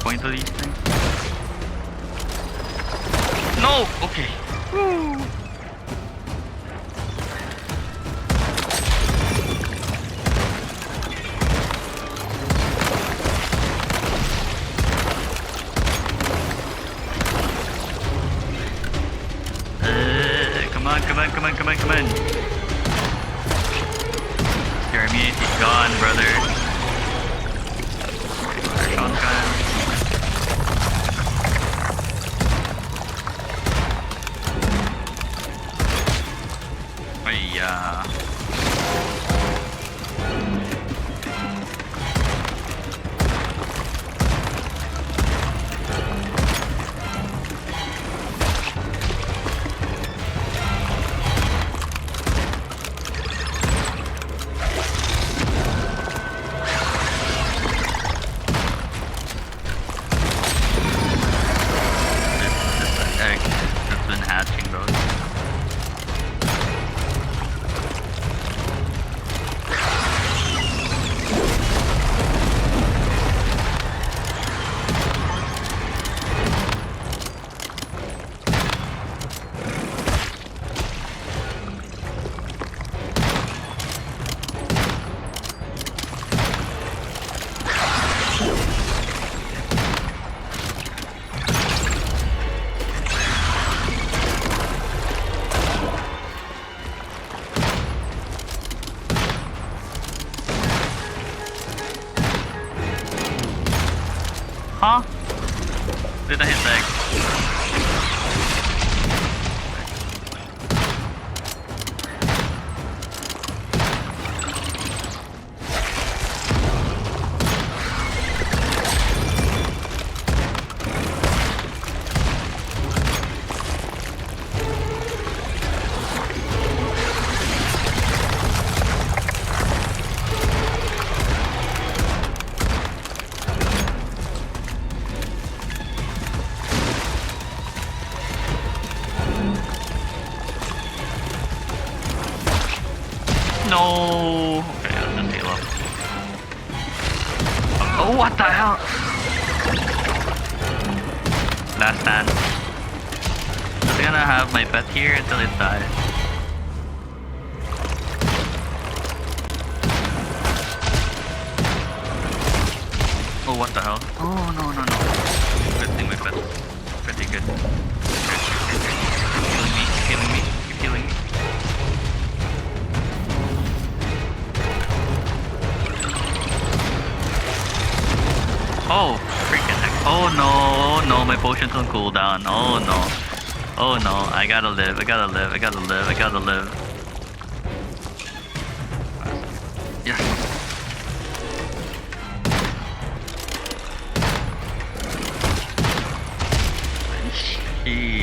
Speaker 5: point to these things? No! Okay. Woo. Come on, come on, come on, come on, come on. Your immunity's gone, brother. Sean's gone. Yeah. This egg has been hatching those. Huh? Did I hit back? No. Okay, I'll just heal up. Oh, what the hell? Last stand. I'm gonna have my pet here until it dies. Oh, what the hell? Oh, no, no, no. Good thing my pet's pretty good. Healing me, healing me, keep healing me. Oh, freaking heck. Oh no, no, my potion potions on cooldown. Oh no. Oh no. I gotta live. I gotta live. I gotta live. I gotta live. Yes.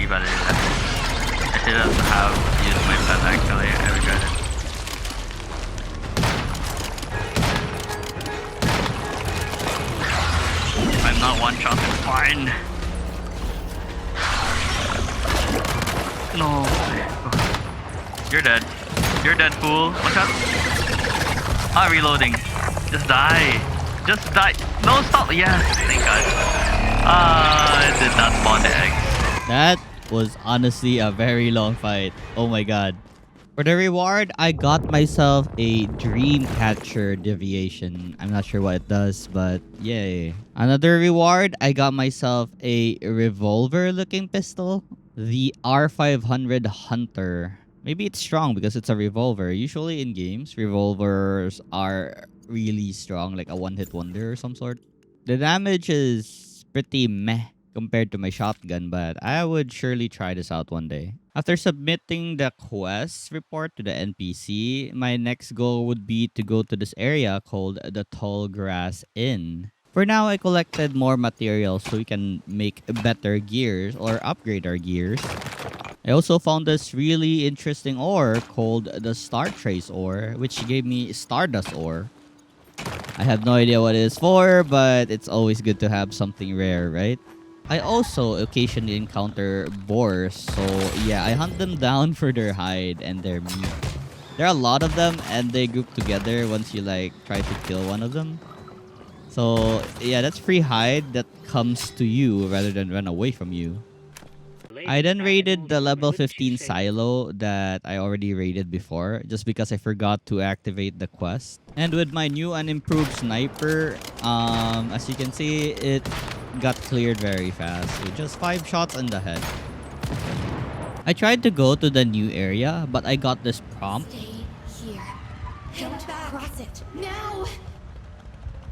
Speaker 5: But I shouldn't have used my pet actually. I regret it. If I'm not one shot, it's fine. No. You're dead. You're dead, fool. Watch out. Ah, reloading. Just die. Just die. No, stop. Yes. Thank God. Ah, I did not spawn the eggs.
Speaker 1: That was honestly a very long fight. Oh my god. For the reward, I got myself a dream catcher deviation. I'm not sure what it does, but yay. Another reward, I got myself a revolver looking pistol. The R500 Hunter. Maybe it's strong because it's a revolver. Usually in games, revolvers are really strong, like a one-hit wonder or some sort. The damage is pretty meh compared to my shotgun, but I would surely try this out one day. After submitting the quest report to the NPC, my next goal would be to go to this area called the Tall Grass Inn. For now, I collected more materials so we can make better gears or upgrade our gears. I also found this really interesting ore called the Star Trace ore, which gave me Stardust ore. I have no idea what it is for, but it's always good to have something rare, right? I also occasionally encounter boars, so yeah, I hunt them down for their hide and their meat. There are a lot of them and they group together once you like try to kill one of them. So yeah, that's free hide that comes to you rather than run away from you. I then raided the level 15 silo that I already raided before just because I forgot to activate the quest. And with my new and improved sniper, as you can see, it got cleared very fast with just 5 shots in the head. I tried to go to the new area, but I got this prompt.
Speaker 2: Stay here. Don't cross it. Now!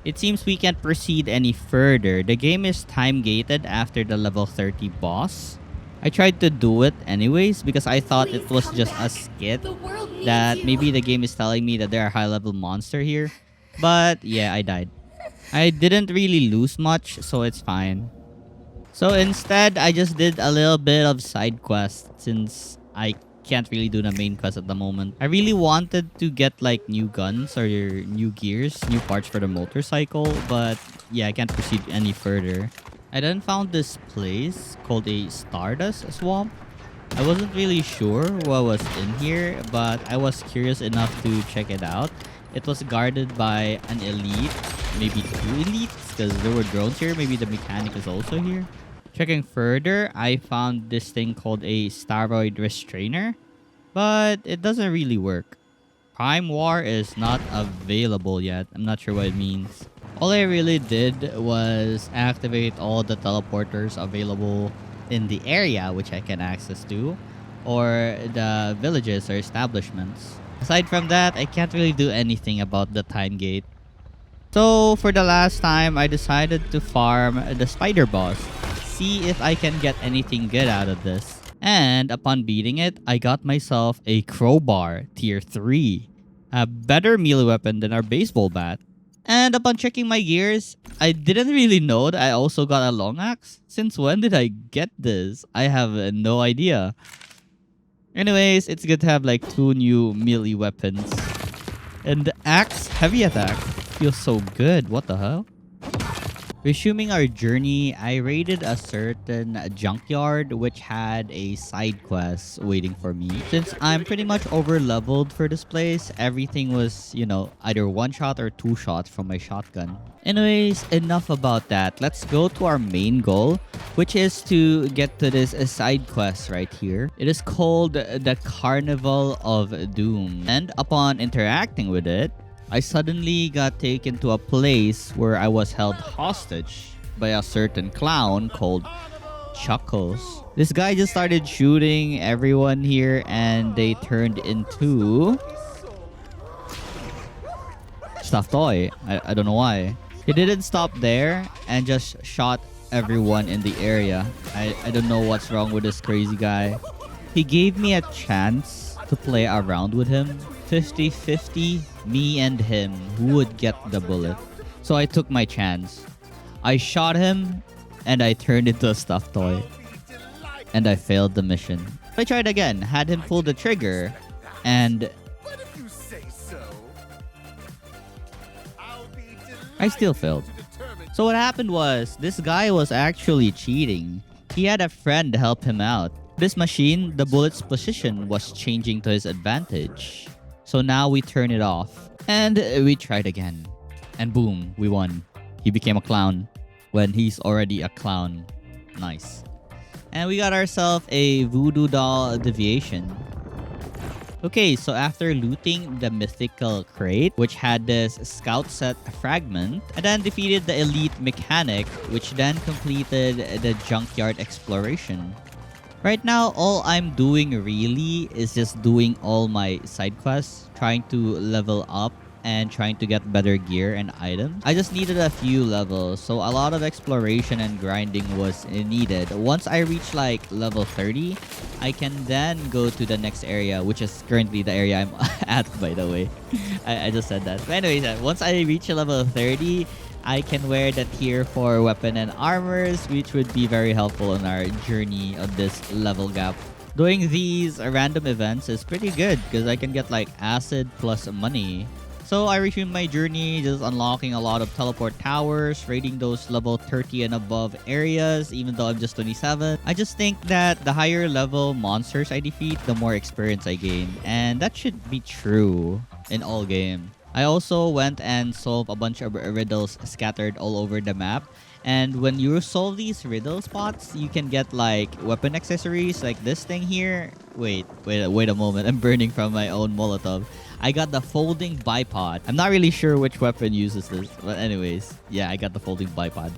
Speaker 1: It seems we can't proceed any further. The game is time gated after the level 30 boss. I tried to do it anyways because I thought it was just a skit that maybe the game is telling me that there are high level monster here. But yeah, I died. I didn't really lose much, so it's fine. So instead, I just did a little bit of side quest since I can't really do the main quest at the moment. I really wanted to get like new guns or new gears, new parts for the motorcycle, but yeah, I can't proceed any further. I then found this place called a Stardust Swamp. I wasn't really sure what was in here, but I was curious enough to check it out. It was guarded by an elite, maybe 2 elites, because there were drones here. Maybe the mechanic is also here. Checking further, I found this thing called a Steroid Restrainer, but it doesn't really work. Prime War is not available yet. I'm not sure what it means. All I really did was activate all the teleporters available in the area which I can access to, or the villages or establishments. Aside from that, I can't really do anything about the time gate. So for the last time, I decided to farm the spider boss, see if I can get anything good out of this. And upon beating it, I got myself a crowbar tier 3, a better melee weapon than our baseball bat. And upon checking my gears, I didn't really know that I also got a long axe. Since when did I get this? I have no idea. Anyways, it's good to have like 2 new melee weapons. And the axe heavy attack feels so good. What the hell? Resuming our journey, I raided a certain junkyard which had a side quest waiting for me. Since I'm pretty much over leveled for this place, everything was, you know, either 1 shot or 2 shots from my shotgun. Anyways, enough about that. Let's go to our main goal, which is to get to this side quest right here. It is called the Carnival of Doom. And upon interacting with it, I suddenly got taken to a place where I was held hostage by a certain clown called Chuckles. This guy just started shooting everyone here and they turned into stuffed toy. I don't know why. He didn't stop there and just shot everyone in the area. I don't know what's wrong with this crazy guy. He gave me a chance to play around with him. 50-50, me and him, who would get the bullet. So I took my chance. I shot him and I turned into a stuffed toy. And I failed the mission. I tried again, had him pull the trigger, and
Speaker 4: But if you say so, I'll be
Speaker 1: I still failed.
Speaker 4: delighted to determine
Speaker 1: So what happened was, this guy was actually cheating. He had a friend help him out. This machine, the bullet's position was changing to his advantage. So now we turn it off. And we tried again. And boom, we won. He became a clown when he's already a clown. Nice. And we got ourselves a voodoo doll deviation. Okay, so after looting the mythical crate, which had this scout set fragment, and then defeated the elite mechanic, which then completed the junkyard exploration. Right now, all I'm doing really is just doing all my side quests, trying to level up and trying to get better gear and items. I just needed a few levels, so a lot of exploration and grinding was needed. Once I reach like level 30, I can then go to the next area, which is currently the area I'm at, by the way. I just said that. But anyways, once I reach level 30, I can wear the tier 4 weapon and armors, which would be very helpful in our journey of this level gap. Doing these random events is pretty good because I can get like acid plus money. So I resumed my journey, just unlocking a lot of teleport towers, raiding those level 30 and above areas, even though I'm just 27. I just think that the higher level monsters I defeat, the more experience I gain. And that should be true in all games. I also went and solved a bunch of riddles scattered all over the map. And when you solve these riddle spots, you can get like weapon accessories like this thing here. Wait a moment. I'm burning from my own Molotov. I got the folding bipod. I'm not really sure which weapon uses this. But anyways, yeah, I got the folding bipod.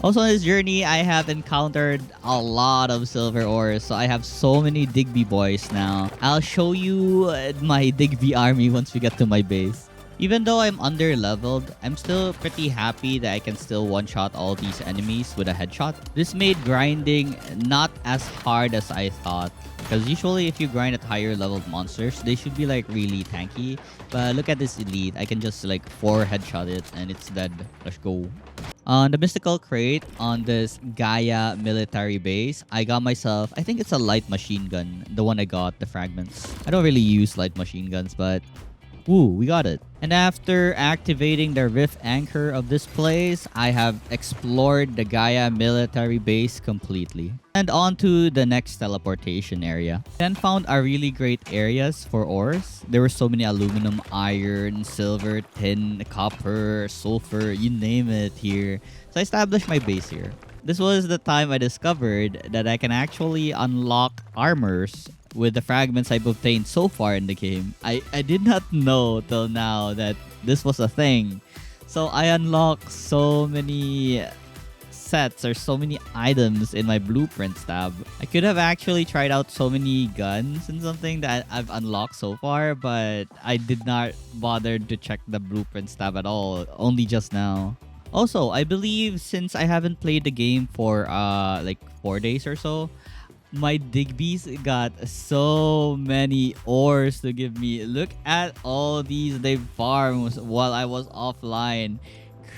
Speaker 1: Also on this journey, I have encountered a lot of silver ores. So I have so many Digby boys now. I'll show you my Digby army once we get to my base. Even though I'm under-leveled, I'm still pretty happy that I can still one-shot all these enemies with a headshot. This made grinding not as hard as I thought. Because usually if you grind at higher leveled monsters, they should be like really tanky. But look at this elite. I can just like 4 headshot it and it's dead. Let's go. On the mystical crate on this Gaia military base, I got myself, I think it's a light machine gun. The one I got, the fragments. I don't really use light machine guns, but woo, we got it. And after activating the rift anchor of this place, I have explored the Gaia military base completely. And on to the next teleportation area. Then found a really great areas for ores. There were so many aluminum, iron, silver, tin, copper, sulfur, you name it here. So I established my base here. This was the time I discovered that I can actually unlock armors with the fragments I've obtained so far in the game. I did not know till now that this was a thing. So I unlocked so many sets or so many items in my blueprints tab. I could have actually tried out so many guns and something that I've unlocked so far, but I did not bother to check the blueprints tab at all, only just now. Also, I believe since I haven't played the game for like 4 days or so, my Digby's got so many ores to give me. Look at all these they farmed while I was offline.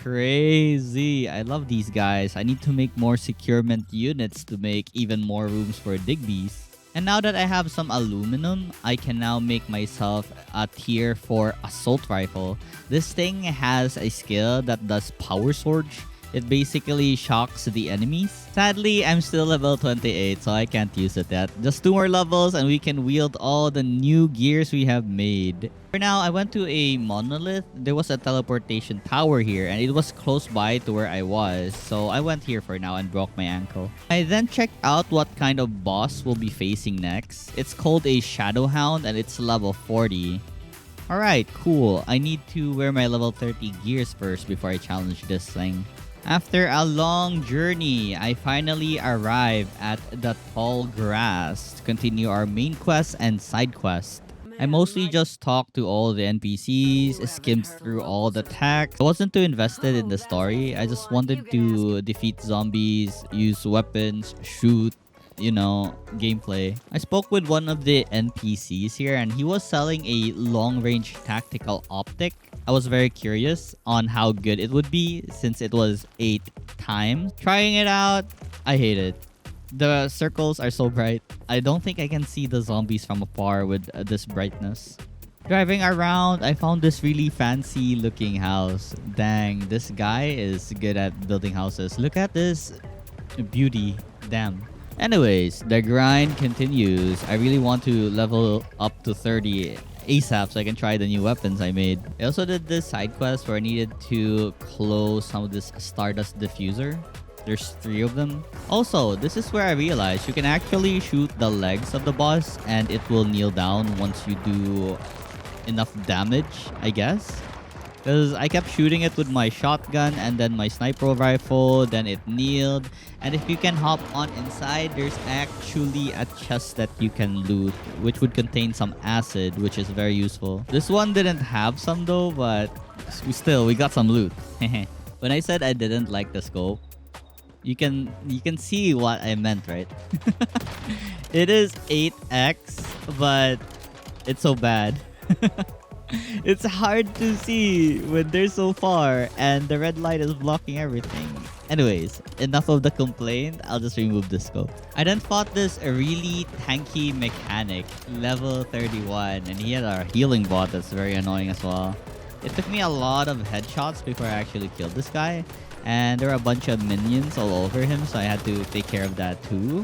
Speaker 1: Crazy. I love these guys. I need to make more securement units to make even more rooms for Digby's. And now that I have some aluminum, I can now make myself a tier 4 assault rifle. This thing has a skill that does power surge. It basically shocks the enemies. Sadly, I'm still level 28, so I can't use it yet. Just 2 more levels and we can wield all the new gears we have made. For now, I went to a monolith. There was a teleportation tower here and it was close by to where I was. So I went here for now and broke my ankle. I then checked out what kind of boss we'll be facing next. It's called a Shadow Hound and it's level 40. Alright, cool. I need to wear my level 30 gears first before I challenge this thing. After a long journey, I finally arrived at the tall grass to continue our main quest and side quest. I mostly just talked to all the NPCs, skimmed through all the text. I wasn't too invested in the story. I just wanted to defeat zombies, use weapons, shoot, gameplay. I spoke with one of the NPCs here and he was selling a long-range tactical optic. I was very curious on how good it would be since it was 8 times. Trying it out, I hate it. The circles are so bright. I don't think I can see the zombies from afar with this brightness. Driving around, I found this really fancy looking house. Dang, this guy is good at building houses. Look at this beauty. Damn. Anyways, the grind continues. I really want to level up to 30 ASAP so I can try the new weapons I made. I also did this side quest where I needed to close some of this Stardust diffuser. There's 3 of them. Also, this is where I realized you can actually shoot the legs of the boss and it will kneel down once you do enough damage, I guess. Because I kept shooting it with my shotgun and then my sniper rifle, then it kneeled. And if you can hop on inside, there's actually a chest that you can loot, which would contain some acid, which is very useful. This one didn't have some though, but we got some loot. When I said I didn't like the scope, you can see what I meant, right? It is 8x, but it's so bad. It's hard to see when they're so far and the red light is blocking everything. Anyways, enough of the complaint. I'll just remove the scope. I then fought this really tanky mechanic, level 31, and he had a healing bot that's very annoying as well. It took me a lot of headshots before I actually killed this guy. And there were a bunch of minions all over him, so I had to take care of that too.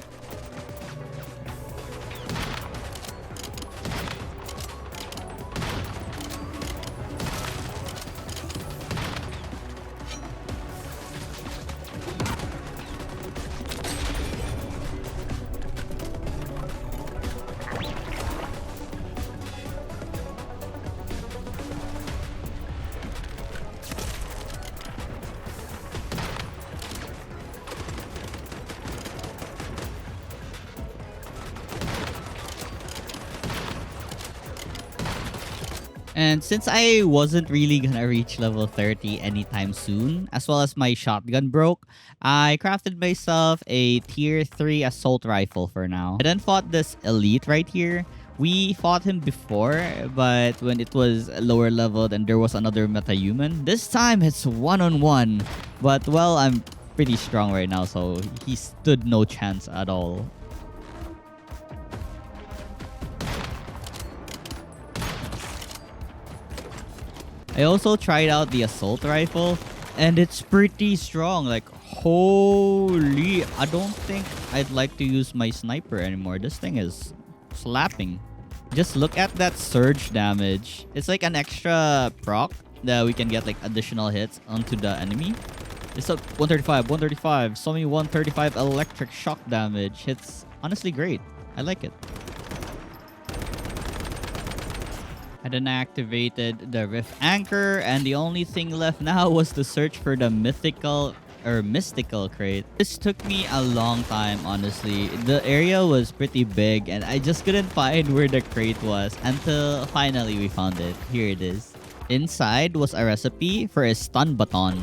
Speaker 1: And since I wasn't really gonna reach level 30 anytime soon, as well as my shotgun broke, I crafted myself a tier 3 assault rifle for now. I then fought this elite right here. We fought him before, but when it was lower leveled and there was another meta-human. This time it's one-on-one. But well, I'm pretty strong right now, so he stood no chance at all. I also tried out the assault rifle and it's pretty strong. Like, holy, I don't think I'd like to use my sniper anymore. This thing is slapping. Just look at that surge damage. It's like an extra proc that we can get like additional hits onto the enemy. It's up 135, 135. So many 135 electric shock damage. It's honestly great. I like it. I then activated the Rift Anchor, and the only thing left now was to search for the mystical crate. This took me a long time, honestly. The area was pretty big, and I just couldn't find where the crate was until finally we found it. Here it is. Inside was a recipe for a stun baton.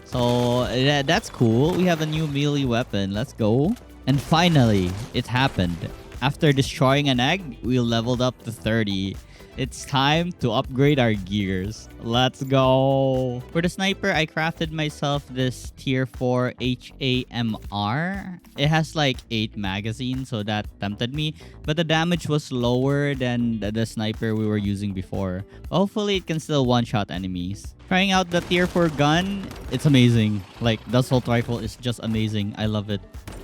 Speaker 1: So that's cool. We have a new melee weapon. Let's go. And finally, it happened. After destroying an egg, we leveled up to 30. It's time to upgrade our gears. Let's go. For the sniper, I crafted myself this tier 4 HAMR. It has like 8 magazines, so that tempted me. But the damage was lower than the sniper we were using before. Hopefully, it can still one-shot enemies. Trying out the tier 4 gun, it's amazing. Like, the assault rifle is just amazing. I love it.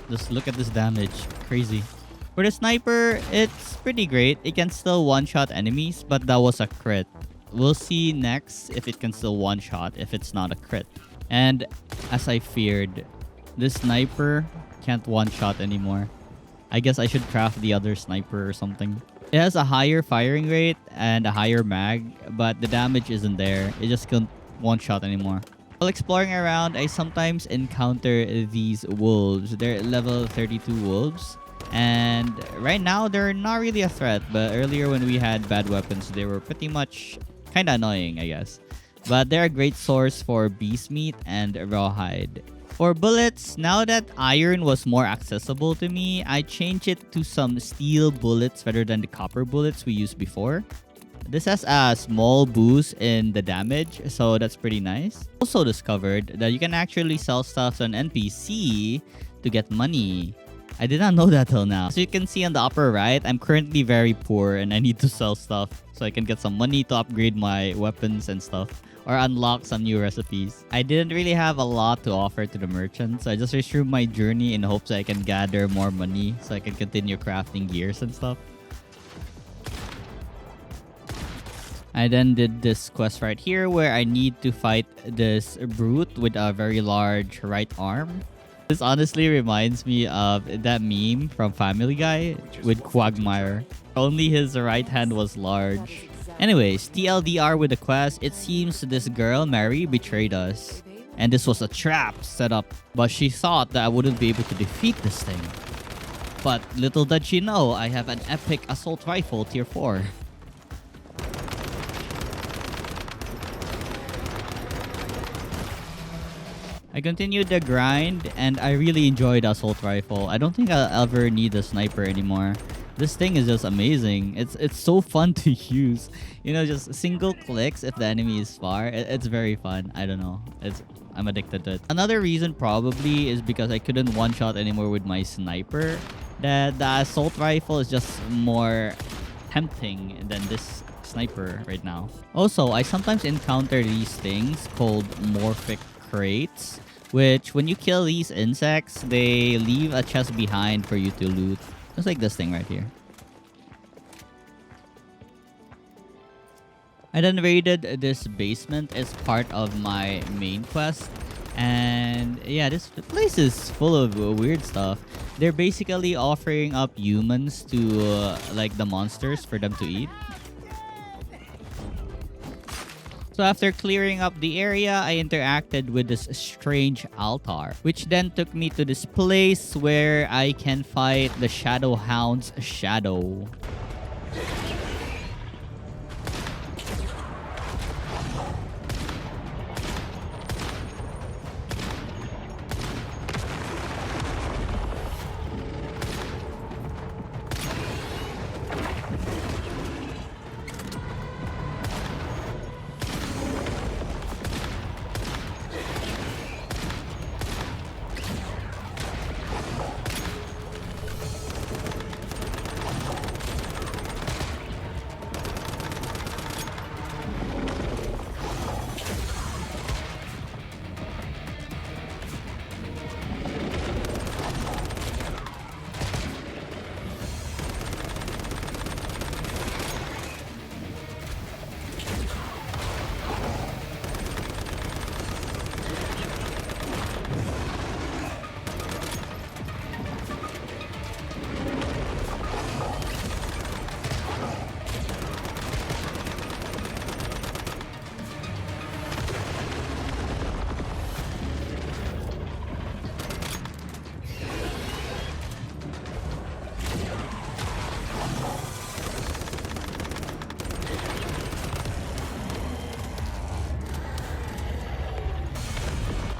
Speaker 1: Just look at this damage. Crazy. For the sniper, it's pretty great. It can still one-shot enemies, but that was a crit. We'll see next if it can still one-shot if it's not a crit. And as I feared, this sniper can't one-shot anymore. I guess I should craft the other sniper or something. It has a higher firing rate and a higher mag, but the damage isn't there. It just can't one-shot anymore. While exploring around, I sometimes encounter these wolves. They're level 32 wolves. And right now, they're not really a threat. But earlier when we had bad weapons, they were pretty much kind of annoying, I guess. But they're a great source for beast meat and rawhide. For bullets, now that iron was more accessible to me, I changed it to some steel bullets rather than the copper bullets we used before. This has a small boost in the damage, so that's pretty nice. Also discovered that you can actually sell stuff to an NPC to get money. I did not know that till now. So you can see on the upper right, I'm currently very poor and I need to sell stuff so I can get some money to upgrade my weapons and stuff or unlock some new recipes. I didn't really have a lot to offer to the merchants, so I just resumed my journey in hopes I can gather more money so I can continue crafting gears and stuff. I then did this quest right here where I need to fight this brute with a very large right arm. This honestly reminds me of that meme from Family Guy with Quagmire. Only his right hand was large. Anyways, TLDR with the quest, it seems this girl, Mary, betrayed us. And this was a trap set up, but she thought that I wouldn't be able to defeat this thing. But little did she know, I have an epic assault rifle tier 4. I continued the grind and I really enjoyed the assault rifle. I don't think I'll ever need a sniper anymore. This thing is just amazing. It's so fun to use. You know, just single clicks if the enemy is far. It's very fun. I don't know. I'm addicted to it. Another reason probably is because I couldn't one-shot anymore with my sniper. That the assault rifle is just more tempting than this sniper right now. Also, I sometimes encounter these things called morphic crates, which when you kill these insects, they leave a chest behind for you to loot. Just like this thing right here. I then raided this basement as part of my main quest. And yeah, this place is full of weird stuff. They're basically offering up humans to like the monsters for them to eat. So after clearing up the area, I interacted with this strange altar, which then took me to this place where I can fight the Shadow Hound's shadow.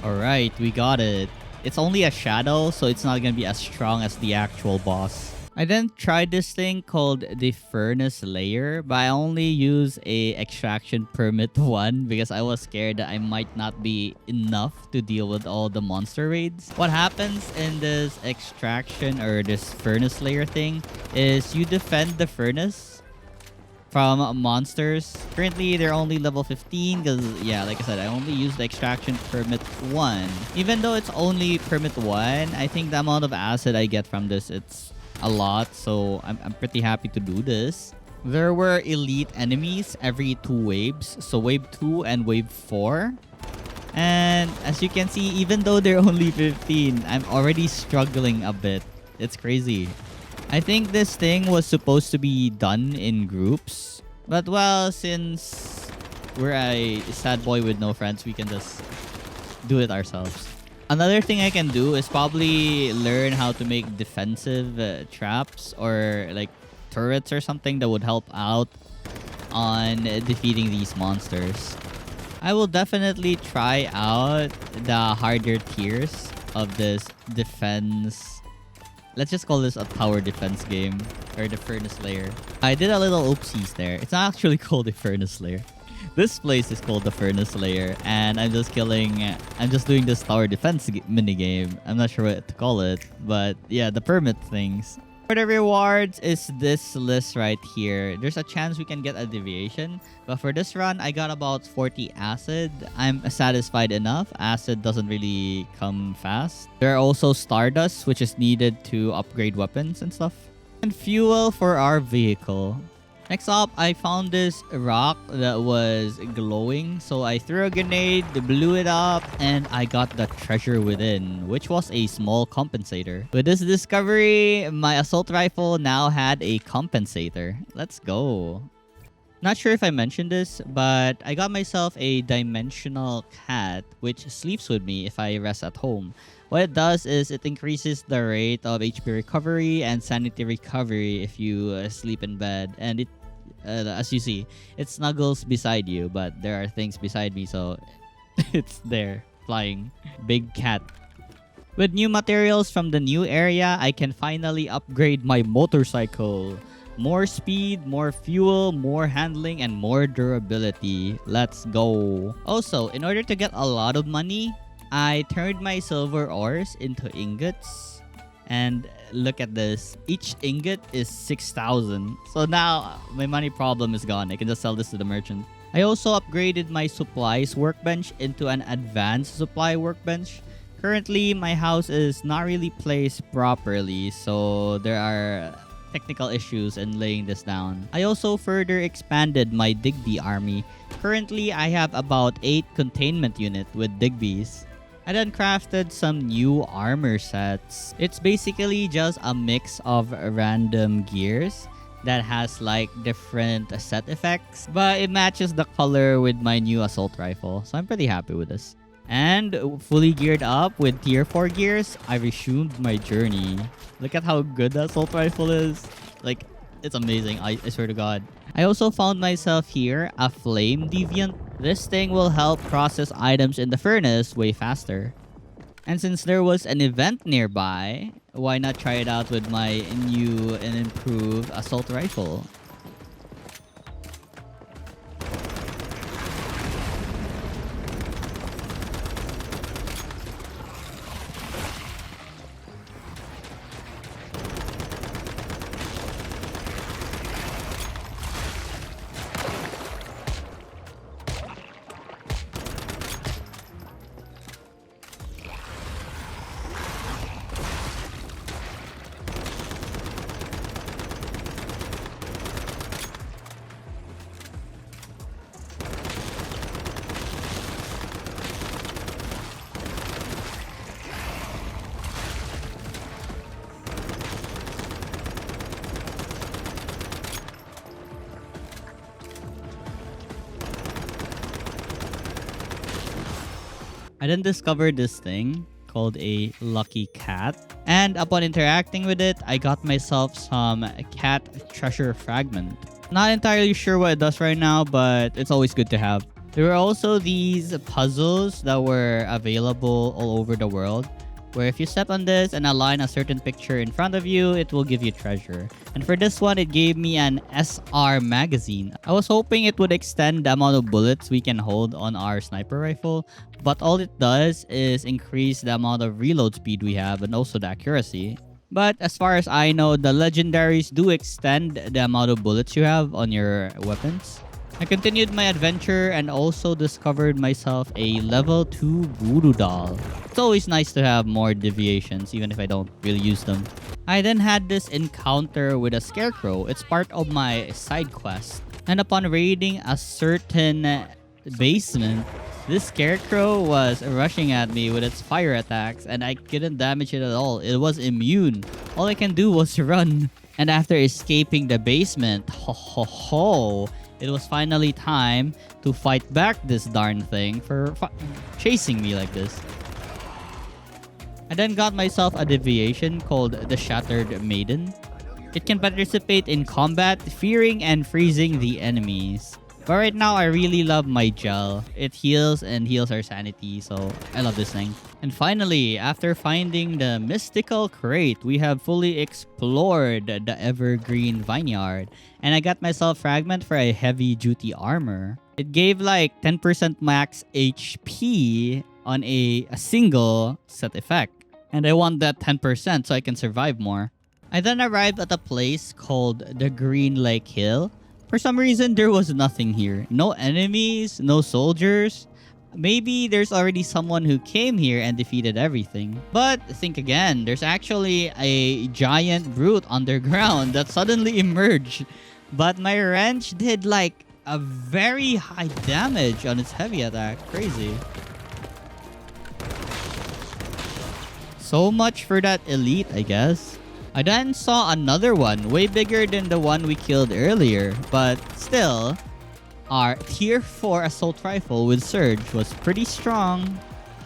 Speaker 1: Alright, we got it. It's only a shadow, so it's not gonna be as strong as the actual boss. I then tried this thing called the Furnace Layer, but I only used a extraction permit 1 because I was scared that I might not be enough to deal with all the monster raids. What happens in this extraction or this Furnace Layer thing is you defend the furnace from monsters. Currently, they're only level 15 because, yeah, like I said, I only used the extraction permit 1. Even though it's only permit 1, I think the amount of acid I get from this, it's a lot. So I'm pretty happy to do this. There were elite enemies every 2 waves. So wave 2 and wave 4. And as you can see, even though they're only 15, I'm already struggling a bit. It's crazy. I think this thing was supposed to be done in groups. But well, since we're a sad boy with no friends, we can just do it ourselves. Another thing I can do is probably learn how to make defensive traps or like turrets or something that would help out on defeating these monsters. I will definitely try out the harder tiers of this defense. Let's just call this a tower defense game or the furnace layer. I did a little oopsies there. It's not actually called the furnace layer. This place is called the furnace layer, and I'm just doing this tower defense mini game. I'm not sure what to call it, but yeah, the permit things. For the rewards is this list right here. There's a chance we can get a deviation, but for this run, I got about 40 acid. I'm satisfied enough. Acid doesn't really come fast. There are also stardust, which is needed to upgrade weapons and stuff. And fuel for our vehicle. Next up, I found this rock that was glowing. So I threw a grenade, blew it up, and I got the treasure within, which was a small compensator. With this discovery, my assault rifle now had a compensator. Let's go. Not sure if I mentioned this, but I got myself a dimensional cat, which sleeps with me if I rest at home. What it does is it increases the rate of HP recovery and sanity recovery if you sleep in bed. And it, as you see, it snuggles beside you, but there are things beside me, so it's there, flying. Big cat. With new materials from the new area, I can finally upgrade my motorcycle. More speed, more fuel, more handling, and more durability. Let's go. Also, in order to get a lot of money, I turned my silver ores into ingots. And look at this. Each ingot is 6,000. So now my money problem is gone. I can just sell this to the merchant. I also upgraded my supplies workbench into an advanced supply workbench. Currently, my house is not really placed properly, so there are technical issues in laying this down. I also further expanded my Digby army. Currently, I have about 8 containment units with Digby's. I then crafted some new armor sets. It's basically just a mix of random gears that has like different set effects, but it matches the color with my new assault rifle, so I'm pretty happy with this. And fully geared up with tier 4 gears, I resumed my journey. Look at how good the assault rifle is. Like, it's amazing, I swear to God. I also found myself here a flame deviant. This thing will help process items in the furnace way faster. And since there was an event nearby, why not try it out with my new and improved assault rifle? I then discovered this thing called a lucky cat. And upon interacting with it, I got myself some cat treasure fragment. Not entirely sure what it does right now, but it's always good to have. There were also these puzzles that were available all over the world, where if you step on this and align a certain picture in front of you, it will give you treasure. And for this one, it gave me an SR magazine. I was hoping it would extend the amount of bullets we can hold on our sniper rifle, but all it does is increase the amount of reload speed we have and also the accuracy. But as far as I know, the legendaries do extend the amount of bullets you have on your weapons. I continued my adventure and also discovered myself a level 2 voodoo doll. It's always nice to have more deviations even if I don't really use them. I then had this encounter with a scarecrow. It's part of my side quest. And upon raiding a certain basement, this scarecrow was rushing at me with its fire attacks and I couldn't damage it at all. It was immune. All I can do was run. And after escaping the basement, it was finally time to fight back this darn thing for chasing me like this. I then got myself a deviation called the Shattered Maiden. It can participate in combat, fearing and freezing the enemies. But right now, I really love my gel. It heals and heals our sanity, so I love this thing. And finally, after finding the mystical crate, we have fully explored the evergreen vineyard. And I got myself fragment for a heavy duty armor. It gave like 10% max HP on a single set effect. And I want that 10% so I can survive more. I then arrived at a place called the Green Lake Hill. For some reason, there was nothing here. No enemies, no soldiers. Maybe there's already someone who came here and defeated everything. But think again, there's actually a giant brute underground that suddenly emerged. But my wrench did like a very high damage on its heavy attack. Crazy. So much for that elite, I guess. I then saw another one, way bigger than the one we killed earlier. But still, our tier 4 assault rifle with Surge was pretty strong.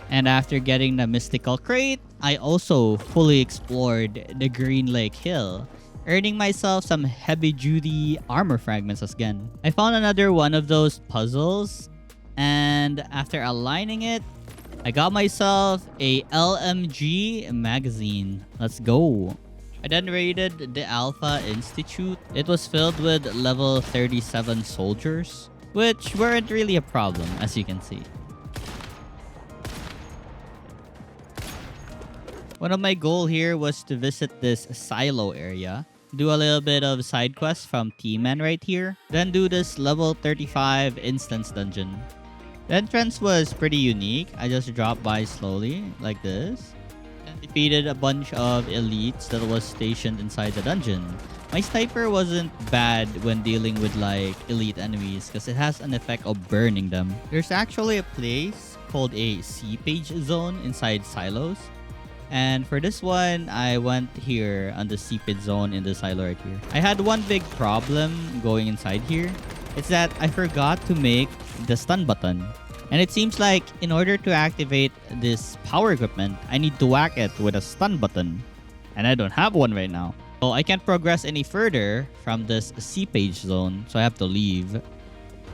Speaker 1: And after getting the mystical crate, I also fully explored the Green Lake Hill, earning myself some heavy-duty armor fragments again. I found another one of those puzzles, and after aligning it, I got myself a LMG magazine. Let's go. I then raided the Alpha Institute. It was filled with level 37 soldiers, which weren't really a problem, as you can see. One of my goals here was to visit this silo area, do a little bit of side quests from T-Man right here, then do this level 35 instance dungeon. The entrance was pretty unique. I just dropped by slowly, like this, and defeated a bunch of elites that was stationed inside the dungeon. My sniper wasn't bad when dealing with like elite enemies because it has an effect of burning them. There's actually a place called a seepage zone inside silos. And for this one, I went here on the seepage zone in the silo right here. I had one big problem going inside here. It's that I forgot to make the stun button. And it seems like in order to activate this power equipment, I need to whack it with a stun button. And I don't have one right now. So I can't progress any further from this seepage zone. So I have to leave.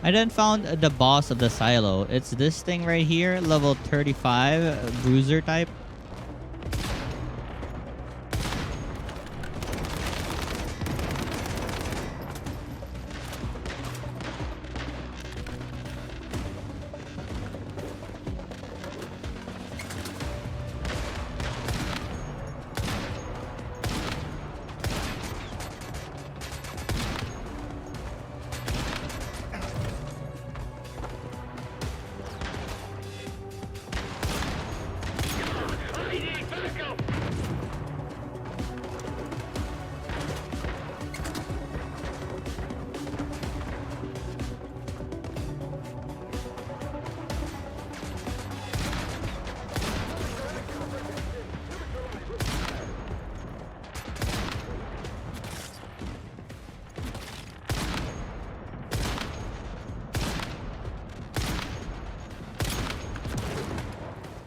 Speaker 1: I then found the boss of the silo. It's this thing right here, level 35 bruiser type.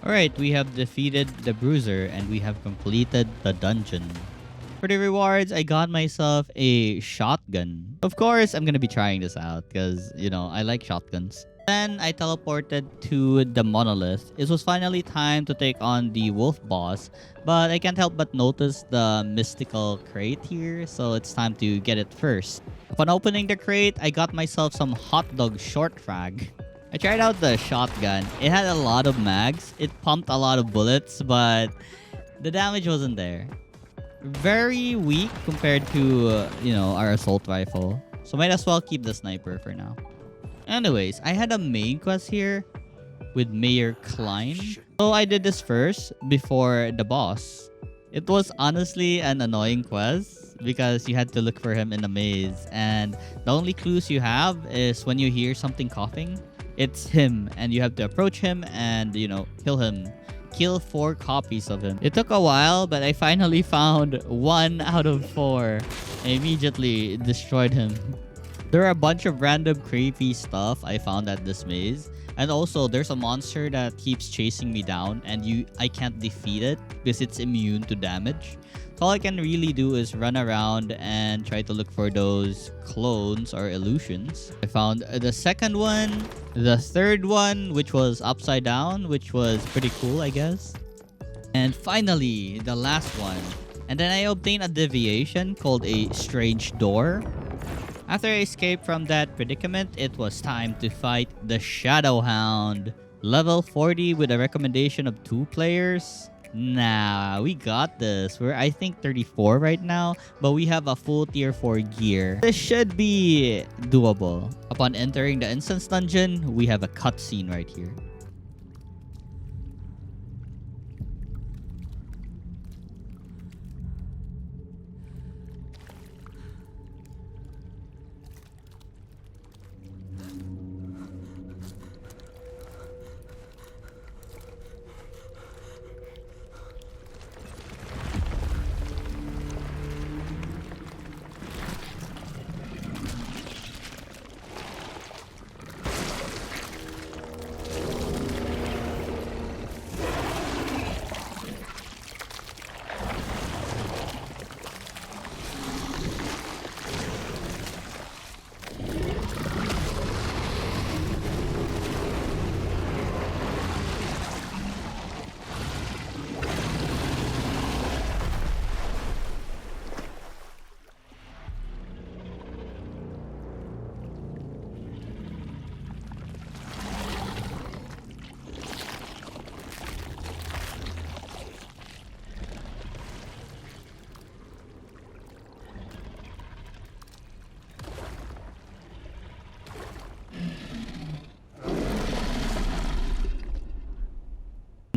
Speaker 1: Alright, we have defeated the bruiser and we have completed the dungeon. For the rewards, I got myself a shotgun. Of course, I'm gonna be trying this out because, you know, I like shotguns. Then I teleported to the monolith. It was finally time to take on the wolf boss, but I can't help but notice the mystical crate here, so it's time to get it first. Upon opening the crate, I got myself some hot dog short frag. I tried out the shotgun. It had a lot of mags. It pumped a lot of bullets, but the damage wasn't there. Very weak compared to, you know, our assault rifle. So might as well keep the sniper for now. Anyways, I had a main quest here with Mayor Klein. So I did this first before the boss. It was honestly an annoying quest because you had to look for him in a maze. And the only clues you have is when you hear something coughing. It's him, and you have to approach him and, you know, kill him. Kill 4 copies of him. It took a while, but I finally found 1 out of 4. I immediately destroyed him. There are a bunch of random creepy stuff I found at this maze. And also, there's a monster that keeps chasing me down and I can't defeat it because it's immune to damage. So all I can really do is run around and try to look for those clones or illusions. I found the second one, the third one, which was upside down, which was pretty cool, I guess. And finally, the last one. And then I obtained a deviation called a strange door. After I escaped from that predicament, it was time to fight the Shadow Hound. Level 40 with a recommendation of 2 players. Nah, we got this. We're, I think, 34 right now, but we have a full tier 4 gear. This should be doable. Upon entering the instance dungeon, we have a cutscene right here.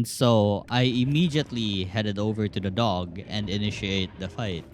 Speaker 1: And so I immediately headed over to the dog and initiate the fight.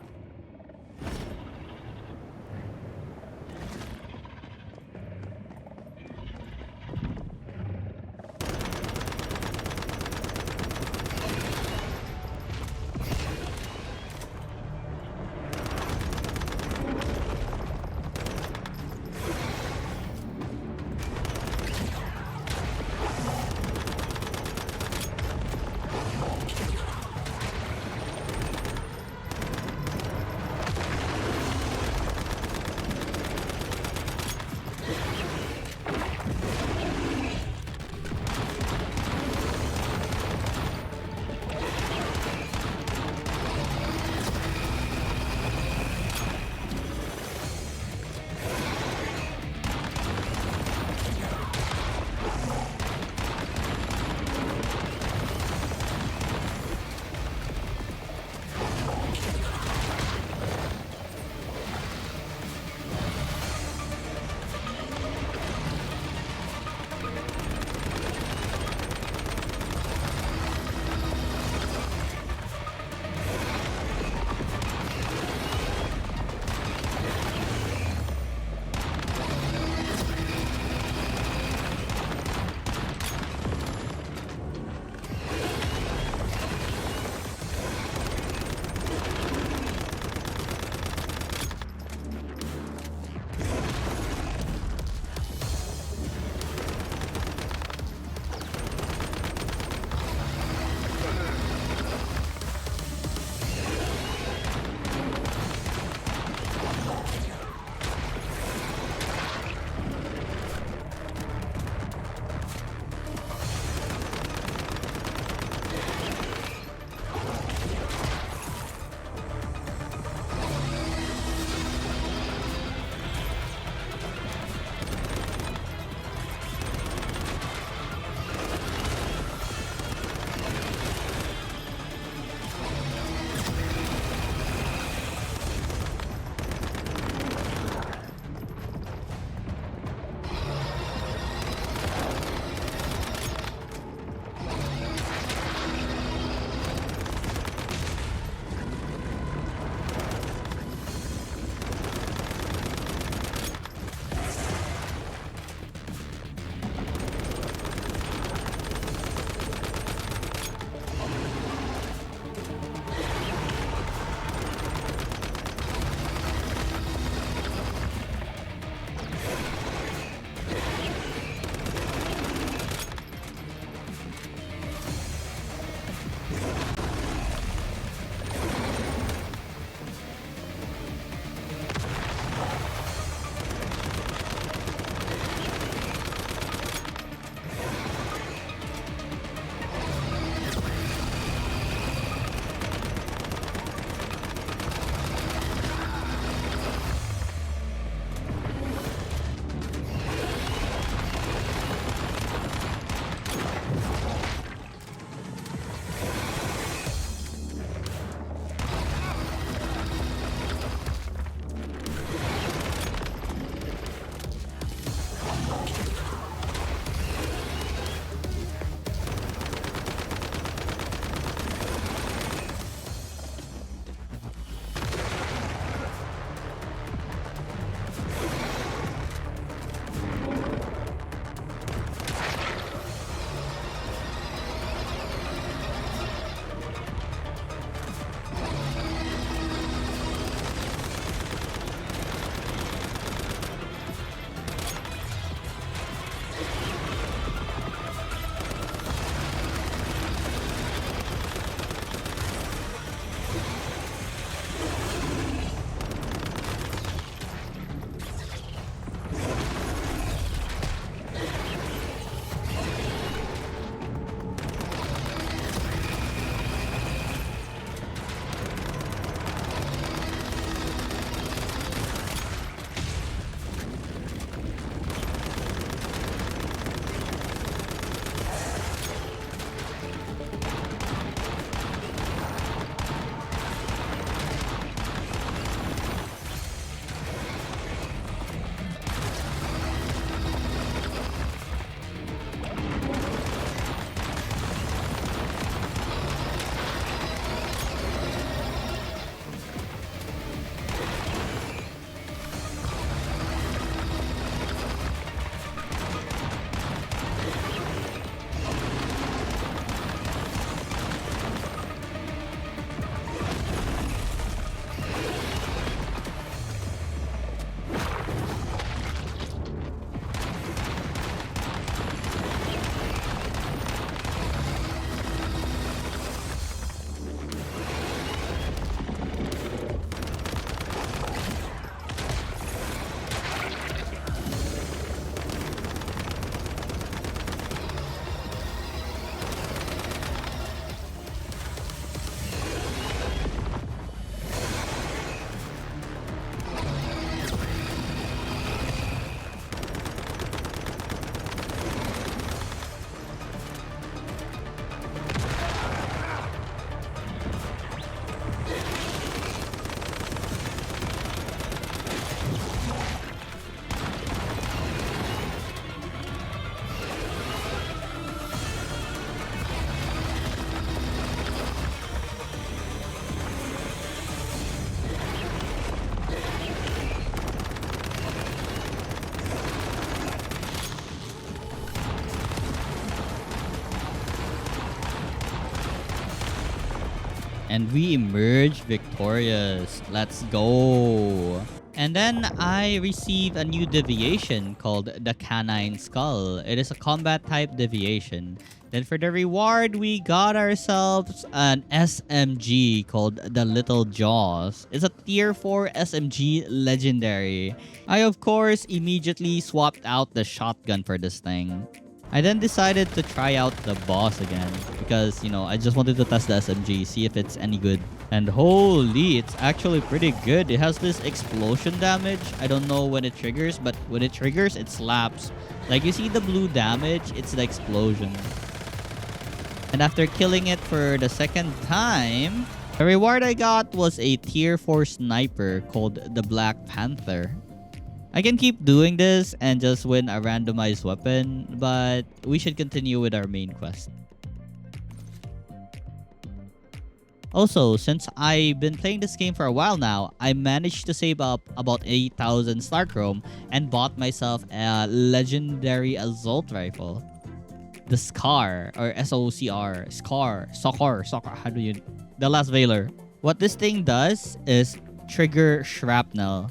Speaker 1: And we emerge victorious. Let's go. And then I receive a new deviation called the Canine Skull. It is a combat type deviation. Then for the reward, we got ourselves an SMG called the Little Jaws. It's a tier 4 SMG legendary. I of course immediately swapped out the shotgun for this thing. I then decided to try out the boss again because, you know, I just wanted to test the SMG, see if it's any good. And holy, it's actually pretty good. It has this explosion damage. I don't know when it triggers, but when it triggers, it slaps. Like, you see the blue damage, it's the explosion. And after killing it for the second time, the reward I got was a tier 4 sniper called the Black Panther. I can keep doing this and just win a randomized weapon, but we should continue with our main quest. Also, since I've been playing this game for a while now, I managed to save up about 8,000 Star Chrome and bought myself a legendary assault rifle. The Scar, or SOCR, Soccer, how do you... The Last Veiler. What this thing does is trigger shrapnel.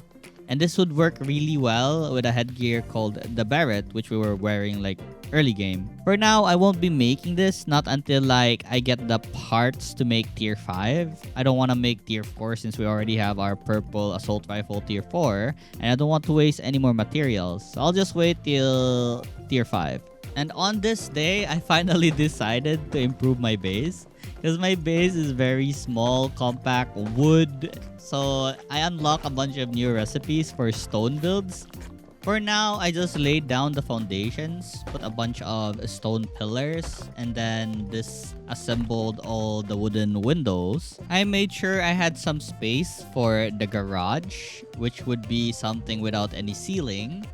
Speaker 1: And this would work really well with a headgear called the Barrett, which we were wearing like early game. For now, I won't be making this, not until like I get the parts to make tier 5. I don't want to make tier 4 since we already have our purple assault rifle tier 4. And I don't want to waste any more materials. So I'll just wait till tier 5. And on this day, I finally decided to improve my base. Because my base is very small, compact, wood. So I unlock a bunch of new recipes for stone builds. For now, I just laid down the foundations, put a bunch of stone pillars, and then disassembled all the wooden windows. I made sure I had some space for the garage, which would be something without any ceiling.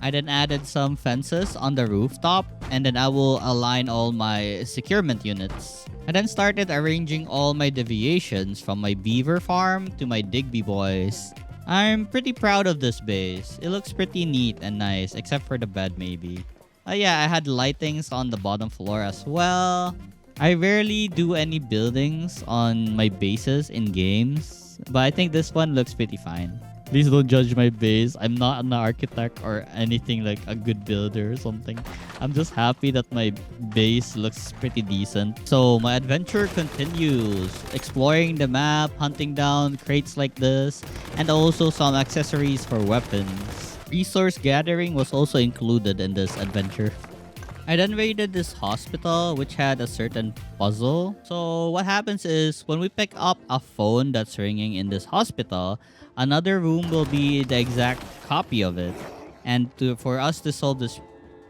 Speaker 1: I then added some fences on the rooftop, and then I will align all my securement units. I then started arranging all my deviations from my beaver farm to my Digby boys. I'm pretty proud of this base. It looks pretty neat and nice, except for the bed maybe. Yeah, I had lightings on the bottom floor as well. I rarely do any buildings on my bases in games, but I think this one looks pretty fine. Please don't judge my base. I'm not an architect or anything like a good builder or something. I'm just happy that my base looks pretty decent. So my adventure continues. Exploring the map, hunting down crates like this, and also some accessories for weapons. Resource gathering was also included in this adventure. I then raided this hospital which had a certain puzzle. So what happens is when we pick up a phone that's ringing in this hospital, another room will be the exact copy of it. And for us to solve this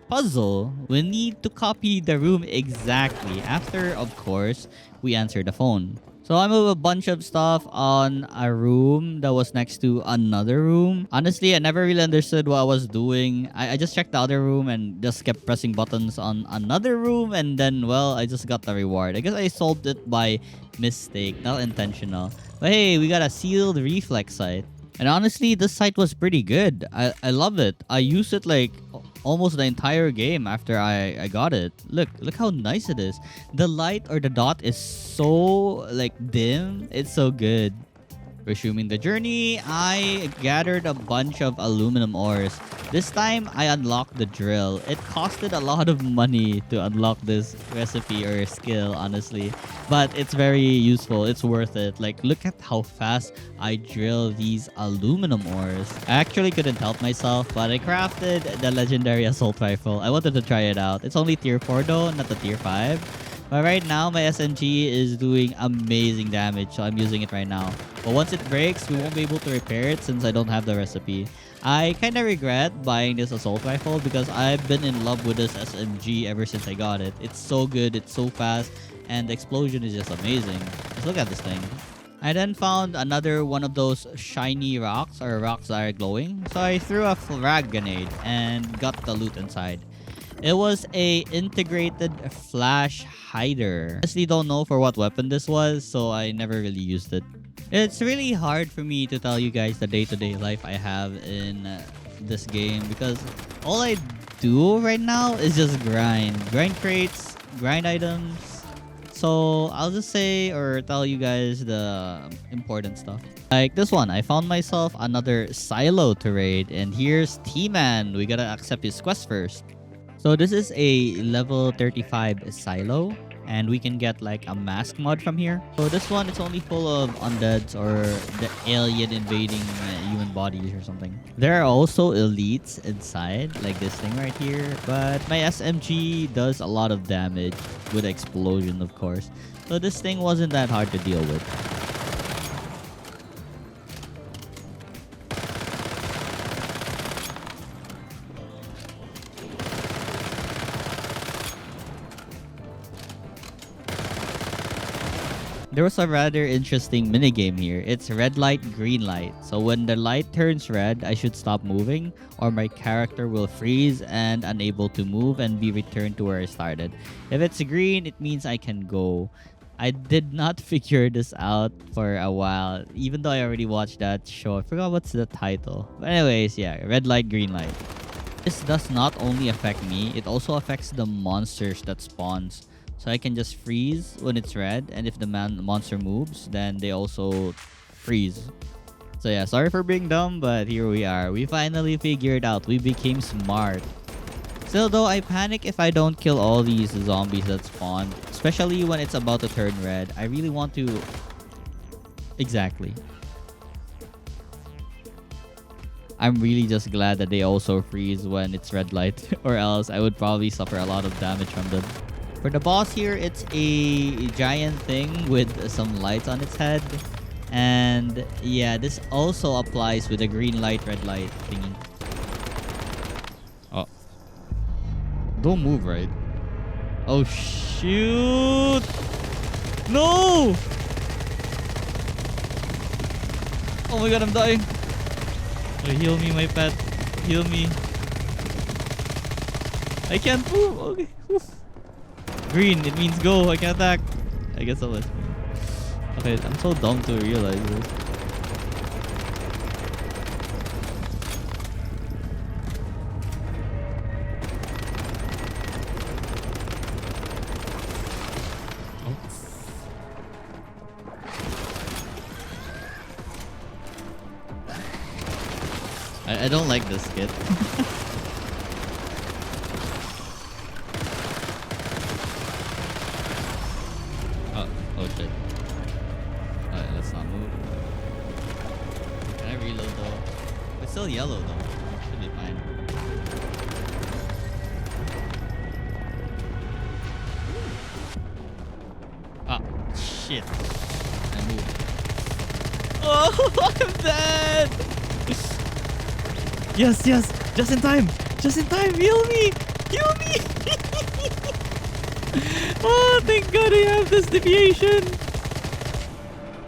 Speaker 1: puzzle, we need to copy the room exactly after, of course, we answer the phone. So I moved a bunch of stuff on a room that was next to another room. Honestly, I never really understood what I was doing. I just checked the other room and just kept pressing buttons on another room. And then, well, I just got the reward. I guess I solved it by mistake, not intentional. But hey, we got a sealed reflex sight. And honestly, this sight was pretty good. I love it. I used it like almost the entire game after I got it. Look how nice it is. The light or the dot is so like dim. It's so good. Resuming the journey, I gathered a bunch of aluminum ores. This time, I unlocked the drill. It costed a lot of money to unlock this recipe or skill, honestly. But it's very useful. It's worth it. Like, look at how fast I drill these aluminum ores. I actually couldn't help myself, but I crafted the legendary assault rifle. I wanted to try it out. It's only tier 4 though, not the tier 5. But right now, my SMG is doing amazing damage, so I'm using it right now. But once it breaks, we won't be able to repair it since I don't have the recipe. I kind of regret buying this assault rifle because I've been in love with this SMG ever since I got it. It's so good, it's so fast, and the explosion is just amazing. Just look at this thing. I then found another one of those shiny rocks or rocks that are glowing. So I threw a frag grenade and got the loot inside. It was a integrated flash hider. Honestly don't know for what weapon this was, so I never really used it. It's really hard for me to tell you guys the day-to-day life I have in this game because all I do right now is just grind. Grind crates, grind items. So I'll just say or tell you guys the important stuff. Like this one, I found myself another silo to raid, and here's T-Man. We gotta accept his quest first. So this is a level 35 silo, and we can get like a mask mod from here. So this one, it's only full of undeads or the alien invading human bodies or something. There are also elites inside, like this thing right here. But my SMG does a lot of damage with explosion, of course. So this thing wasn't that hard to deal with. There was a rather interesting minigame here. It's red light, green light. So when the light turns red, I should stop moving or my character will freeze and unable to move and be returned to where I started. If it's green, it means I can go. I did not figure this out for a while, even though I already watched that show. I forgot what's the title. But anyways, yeah, red light, green light. This does not only affect me, it also affects the monsters that spawns. So I can just freeze when it's red, and if the monster moves, then they also freeze. So yeah, sorry for being dumb, but here we are. We finally figured out. We became smart. Still though, I panic if I don't kill all these zombies that spawn, especially when it's about to turn red. I really want to... Exactly. I'm really just glad that they also freeze when it's red light, or else I would probably suffer a lot of damage from them. For the boss here, it's a giant thing with some lights on its head. And yeah, this also applies with the green light, red light thingy. Oh. Don't move, right? Oh, shoot! No! Oh my god, I'm dying. Oh, heal me, my pet. Heal me. I can't move. Okay. Green, it means go. I can attack. I guess I'll let me. Okay, I'm so dumb to realize this. Oh. I don't like this skit. Oh shit. Alright, let's not move. Can I reload though? It's still yellow though. Should be fine. Ah, shit. I moved. Oh, I'm dead! Yes, yes! Just in time! Just in time! Heal me! Heal me! Oh, thank god I have this deviation!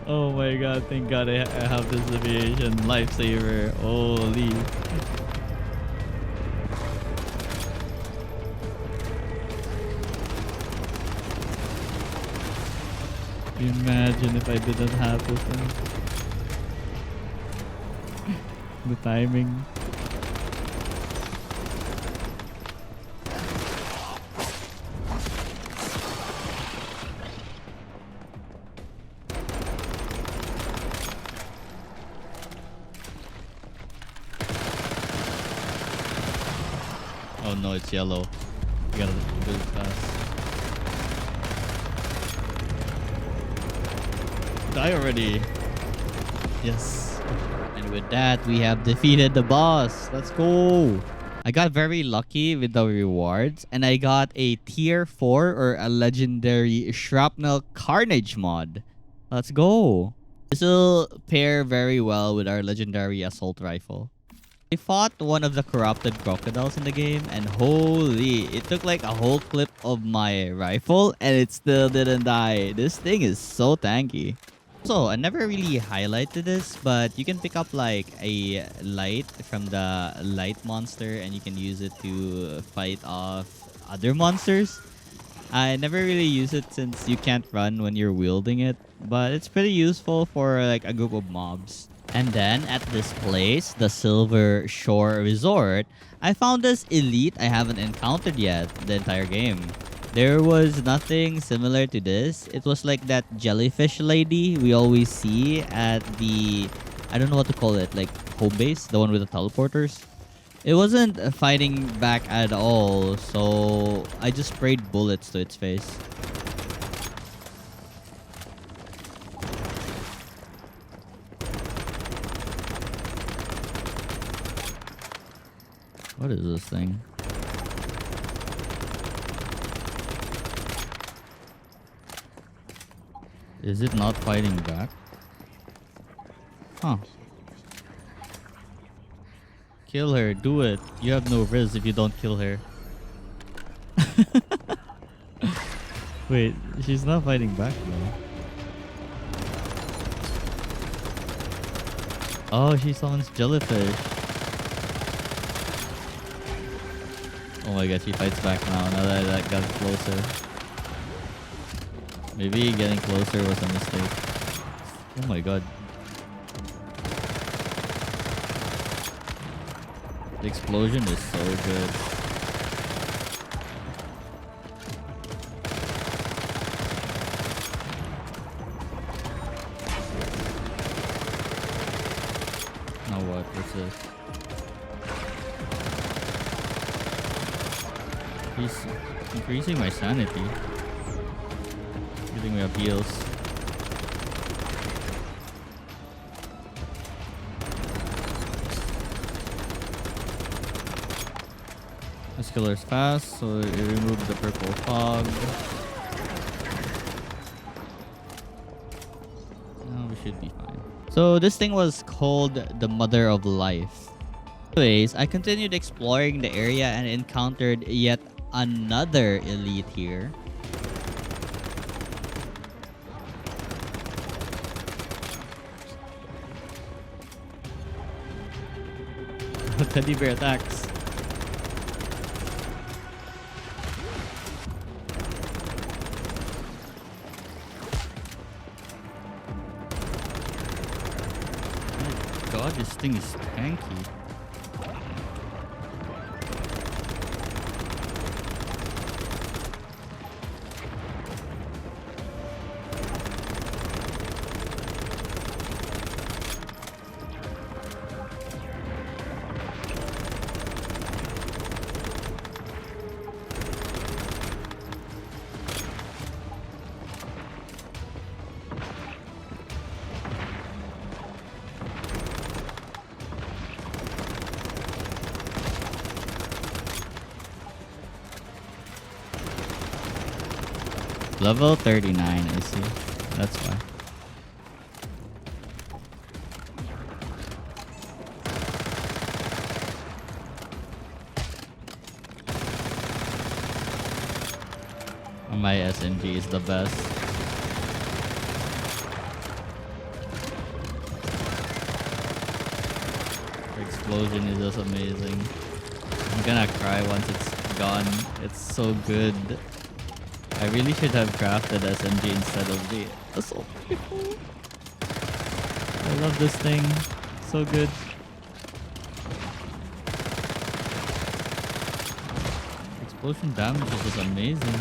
Speaker 1: Oh my god, thank god I have this deviation. Lifesaver. Holy. Imagine if I didn't have this thing. The timing. Oh no, it's yellow. We gotta do it fast. Die already. Yes. And with that, we have defeated the boss. Let's go. I got very lucky with the rewards, and I got a tier 4 or a legendary shrapnel carnage mod. Let's go. This will pair very well with our legendary assault rifle. I fought one of the corrupted crocodiles in the game, and holy, it took like a whole clip of my rifle and it still didn't die. This thing is so tanky. So I never really highlighted this, but you can pick up like a light from the light monster and you can use it to fight off other monsters. I never really use it since you can't run when you're wielding it, but it's pretty useful for like a group of mobs. And then at this place, the Silver Shore Resort, I found this elite I haven't encountered yet the entire game. There was nothing similar to this. It was like that jellyfish lady we always see at the, I don't know what to call it, like home base, the one with the teleporters. It wasn't fighting back at all, so I just sprayed bullets to its face. What is this thing? Is it not fighting back? Huh. Kill her, do it. You have no risk if you don't kill her. Wait, she's not fighting back though. Oh, she summons jellyfish. Oh my god, she fights back now that that got closer. Maybe getting closer was a mistake. Oh my god. The explosion is so good. Now what? What's this? He's increasing my sanity. Giving me up heals. This killer's fast, so it removed the purple fog. Now we should be fine. So this thing was called the Mother of Life. Anyways, I continued exploring the area and encountered yet another elite here. Teddy bear attacks. Oh god, this thing is tanky. Level 39, I see. That's why. My SMG is the best. The explosion is just amazing. I'm gonna cry once it's gone. It's so good. I really should have crafted SMG instead of the assault rifle. I love this thing. So good. Explosion damage is just amazing.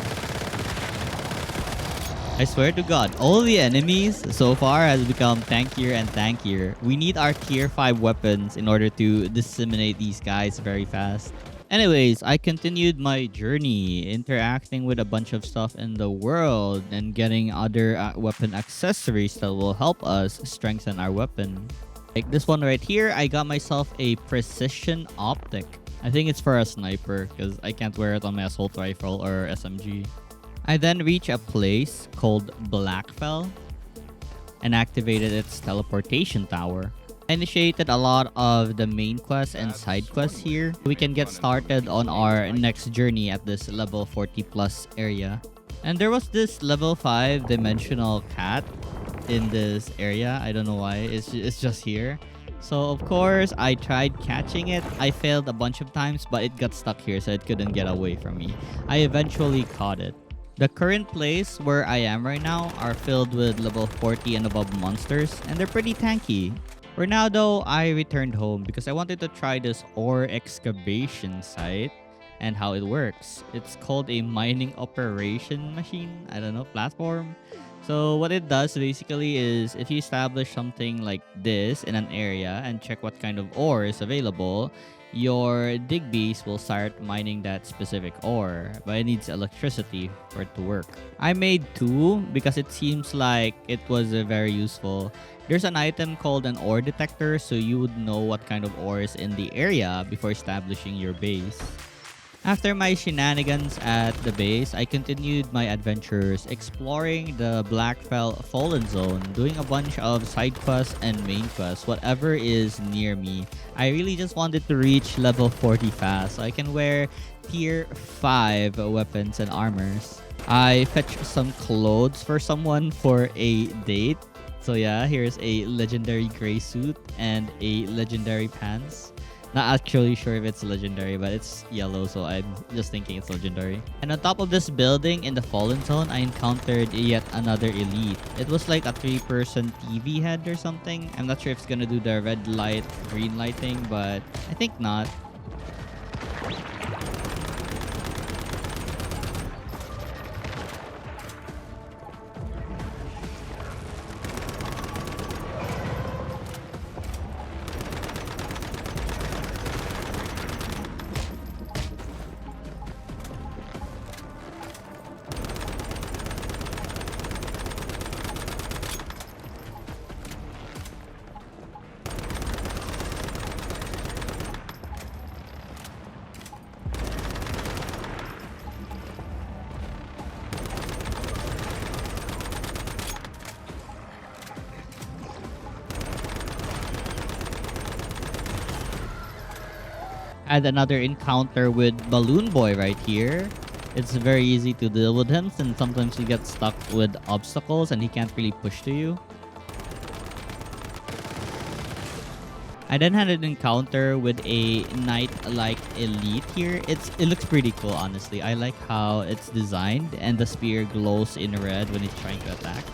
Speaker 1: I swear to god, all the enemies so far has become tankier and tankier. We need our tier 5 weapons in order to disseminate these guys very fast. Anyways, I continued my journey, interacting with a bunch of stuff in the world and getting other weapon accessories that will help us strengthen our weapon. Like this one right here, I got myself a precision optic. I think it's for a sniper because I can't wear it on my assault rifle or SMG. I then reached a place called Blackfell and activated its teleportation tower. I initiated a lot of the main quests and side quests here. We can get started on our next journey at this level 40 plus area. And there was this level 5 dimensional cat in this area. I don't know why. It's just here. So of course, I tried catching it. I failed a bunch of times, but it got stuck here, so it couldn't get away from me. I eventually caught it. The current place where I am right now are filled with level 40 and above monsters, and they're pretty tanky. For now though, I returned home because I wanted to try this ore excavation site and how it works. It's called a mining operation machine. I don't know, platform. So what it does basically is if you establish something like this in an area and check what kind of ore is available, your digbees will start mining that specific ore, but it needs electricity for it to work. I made two because it seems like it was very useful. There's an item called an ore detector, so you would know what kind of ore is in the area before establishing your base. After my shenanigans at the base, I continued my adventures exploring the Blackfell Fallen Zone, doing a bunch of side quests and main quests, whatever is near me. I really just wanted to reach level 40 fast so I can wear tier 5 weapons and armors. I fetched some clothes for someone for a date. So yeah, here's a legendary gray suit and a legendary pants. Not actually sure if it's legendary, but it's yellow, so I'm just thinking it's legendary. And on top of this building in the Fallen Zone, I encountered yet another elite. It was like a 3-person TV head or something. I'm not sure if it's gonna do the red light, green light thing, but I think not. Had another encounter with Balloon Boy right here. It's very easy to deal with him since sometimes you get stuck with obstacles and he can't really push to you. I then had an encounter with a knight-like elite here. It looks pretty cool, honestly. I like how it's designed and the spear glows in red when it's trying to attack.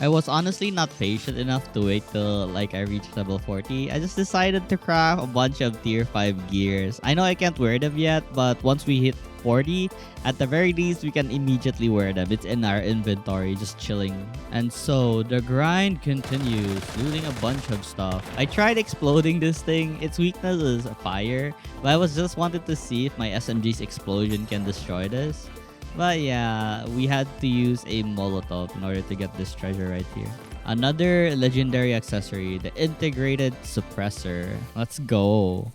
Speaker 1: I was honestly not patient enough to wait till like I reached level 40. I just decided to craft a bunch of tier 5 gears. I know I can't wear them yet, but once we hit 40, at the very least we can immediately wear them. It's in our inventory, just chilling. And so the grind continues, looting a bunch of stuff. I tried exploding this thing. Its weakness is fire, but I was just wanted to see if my SMG's explosion can destroy this. But yeah, we had to use a Molotov in order to get this treasure right here. Another legendary accessory, the integrated suppressor. Let's go.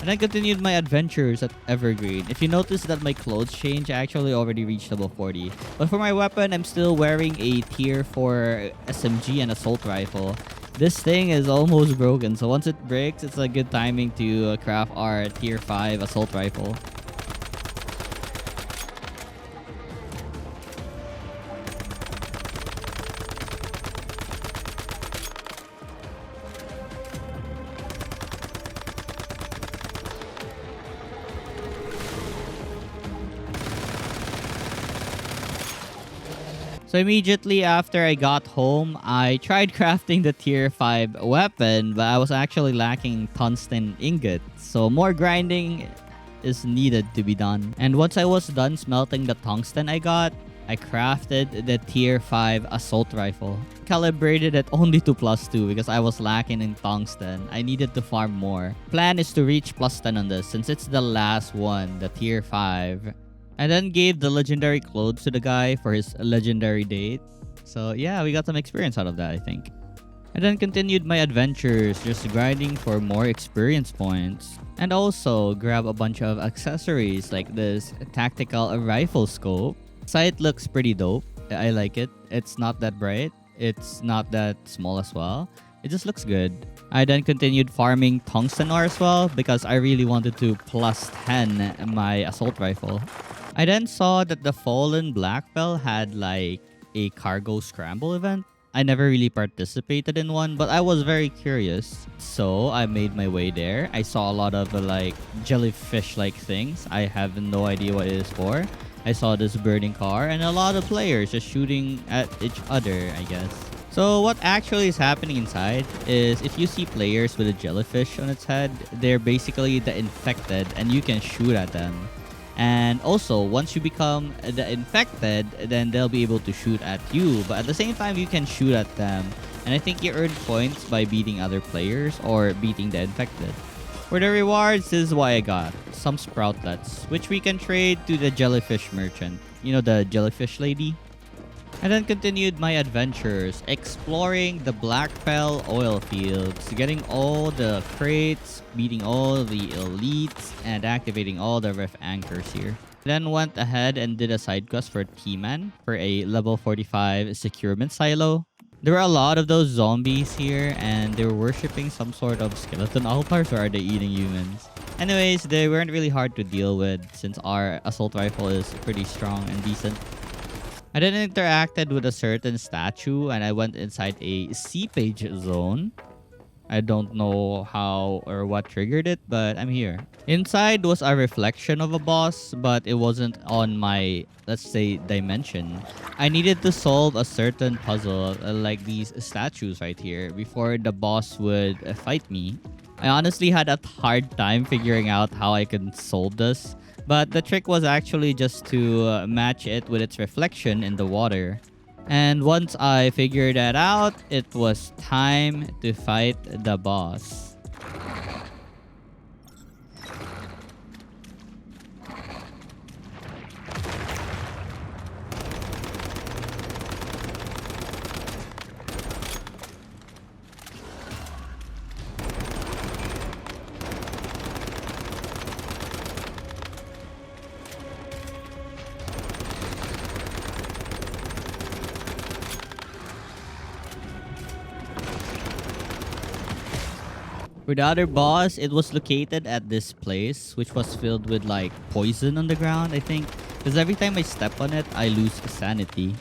Speaker 1: And I continued my adventures at Evergreen. If you notice that my clothes change, I actually already reached level 40. But for my weapon, I'm still wearing a tier 4 SMG and assault rifle. This thing is almost broken, so once it breaks, it's a good timing to craft our tier 5 assault rifle. So immediately after I got home, I tried crafting the tier 5 weapon, but I was actually lacking tungsten ingots. So more grinding is needed to be done. And once I was done smelting the tungsten I got, I crafted the tier 5 assault rifle. Calibrated at only to +2 because I was lacking in tungsten. I needed to farm more. Plan is to reach +10 on this since it's the last one, the tier 5. I then gave the legendary clothes to the guy for his legendary date. So yeah, we got some experience out of that, I think. I then continued my adventures, just grinding for more experience points. And also grab a bunch of accessories like this tactical rifle scope. Sight looks pretty dope. I like it. It's not that bright. It's not that small as well. It just looks good. I then continued farming tungsten ore as well because I really wanted to +10 my assault rifle. I then saw that the Fallen Black Belt had like a cargo scramble event. I never really participated in one, but I was very curious. So I made my way there. I saw a lot of like jellyfish-like things. I have no idea what it is for. I saw this burning car and a lot of players just shooting at each other, I guess. So what actually is happening inside is if you see players with a jellyfish on its head, they're basically the infected and you can shoot at them. And also, once you become the infected, then they'll be able to shoot at you. But at the same time, you can shoot at them. And I think you earn points by beating other players or beating the infected. For the rewards, this is what I got. Some sproutlets, which we can trade to the jellyfish merchant. You know, the jellyfish lady? I then continued my adventures, exploring the Blackfell oil fields, getting all the crates, beating all the elites, and activating all the rift anchors here. Then went ahead and did a side quest for T-Man for a level 45 securement silo. There were a lot of those zombies here, and they were worshipping some sort of skeleton altars, or are they eating humans? Anyways, they weren't really hard to deal with since our assault rifle is pretty strong and decent. I then interacted with a certain statue and I went inside a seepage zone. I don't know how or what triggered it, but I'm here. Inside was a reflection of a boss, but it wasn't on my, let's say, dimension. I needed to solve a certain puzzle, like these statues right here, before the boss would fight me. I honestly had a hard time figuring out how I could solve this. But the trick was actually just to match it with its reflection in the water. And once I figured that out, it was time to fight the boss. For the other boss, it was located at this place, which was filled with like poison on the ground, I think. Because every time I step on it, I lose sanity.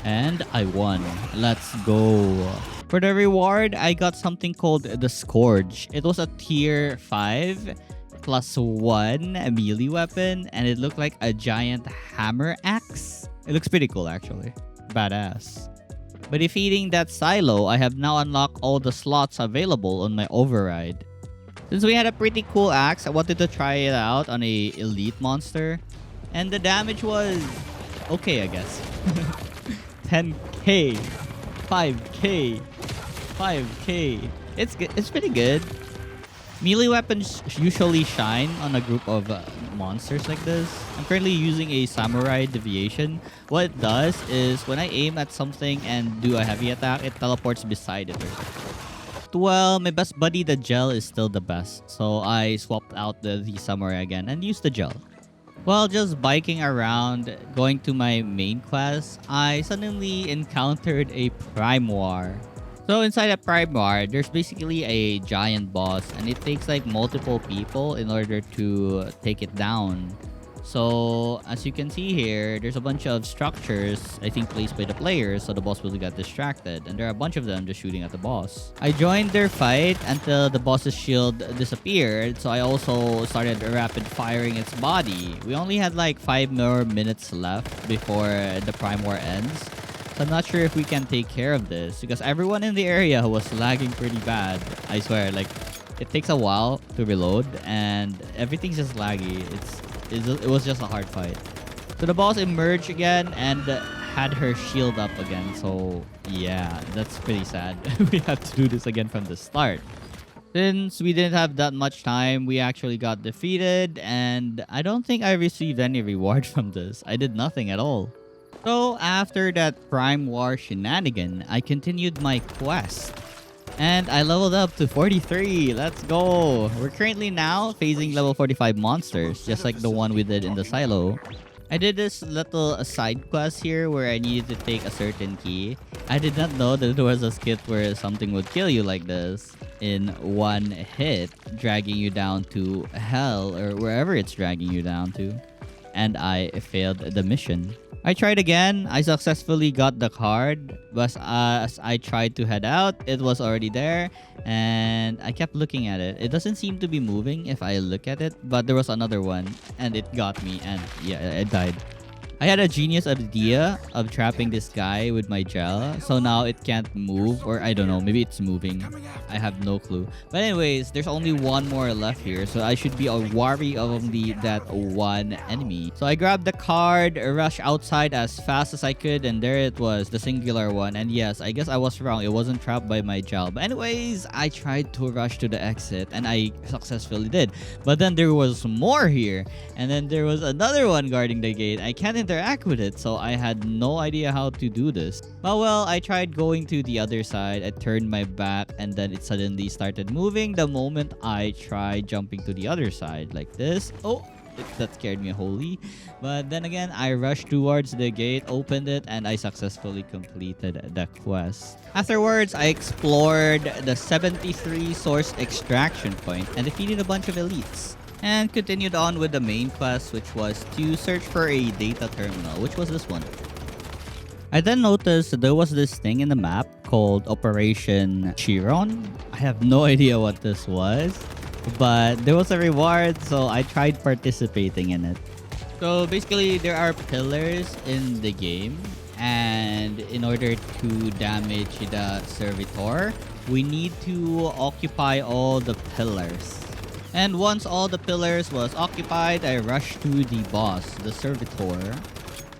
Speaker 1: And I won. Let's go. For the reward, I got something called the Scourge. It was a tier 5 plus 1 melee weapon, and it looked like a giant hammer axe. It looks pretty cool, actually. Badass. By defeating that silo, I have now unlocked all the slots available on my override. Since we had a pretty cool axe, I wanted to try it out on a elite monster. And the damage was okay, I guess. 10k, 5k, 5k. It's pretty good. Melee weapons usually shine on a group of monsters like this. I'm currently using a samurai deviation. What it does is when I aim at something and do a heavy attack, it teleports beside it. Well, my best buddy, the gel, is still the best. So I swapped out the samurai again and used the gel. While just biking around, going to my main quest, I suddenly encountered a Prime War. So inside a Prime War, there's basically a giant boss and it takes like multiple people in order to take it down. So as you can see here, there's a bunch of structures, I think placed by the players, so the boss will get distracted. And there are a bunch of them just shooting at the boss. I joined their fight until the boss's shield disappeared, so I also started rapid firing its body. We only had like 5 more minutes left before the Prime War ends. So I'm not sure if we can take care of this because everyone in the area was lagging pretty bad. I swear, like, it takes a while to reload and everything's just laggy. It was just a hard fight. So the boss emerged again and had her shield up again. So yeah, that's pretty sad. We have to do this again from the start. Since we didn't have that much time, we actually got defeated and I don't think I received any reward from this. I did nothing at all. So after that Prime War shenanigan, I continued my quest. And I leveled up to 43. Let's go. We're currently now facing level 45 monsters, just like the one we did in the silo. I did this little side quest here where I needed to take a certain key. I did not know that there was a skit where something would kill you like this in one hit, dragging you down to hell or wherever it's dragging you down to. And I failed the mission. I tried again. I successfully got the card, but as I tried to head out, it was already there, and I kept looking at it. It doesn't seem to be moving if I look at it, but there was another one, and it got me, and yeah, I died. I had a genius idea of trapping this guy with my gel, so now it can't move, or I don't know, maybe it's moving. I have no clue. But anyways, there's only one more left here, so I should be wary of only that one enemy. So I grabbed the card, rushed outside as fast as I could, and there it was, the singular one. And yes, I guess I was wrong, it wasn't trapped by my gel. But anyways, I tried to rush to the exit, and I successfully did. But then there was more here, and then there was another one guarding the gate. I can't interact with it, so I had no idea how to do this. But well, I tried going to the other side. I turned my back and then it suddenly started moving the moment I tried jumping to the other side like this. Oh, that scared me wholly. But then again, I rushed towards the gate, opened it, and I successfully completed the quest. Afterwards, I explored the 73 source extraction point and defeated a bunch of elites. And continued on with the main quest, which was to search for a data terminal, which was this one. I then noticed that there was this thing in the map called Operation Chiron. I have no idea what this was, but there was a reward, so I tried participating in it. So basically, there are pillars in the game, and in order to damage the servitor, we need to occupy all the pillars. And once all the pillars was occupied, I rushed to the boss, the servitor.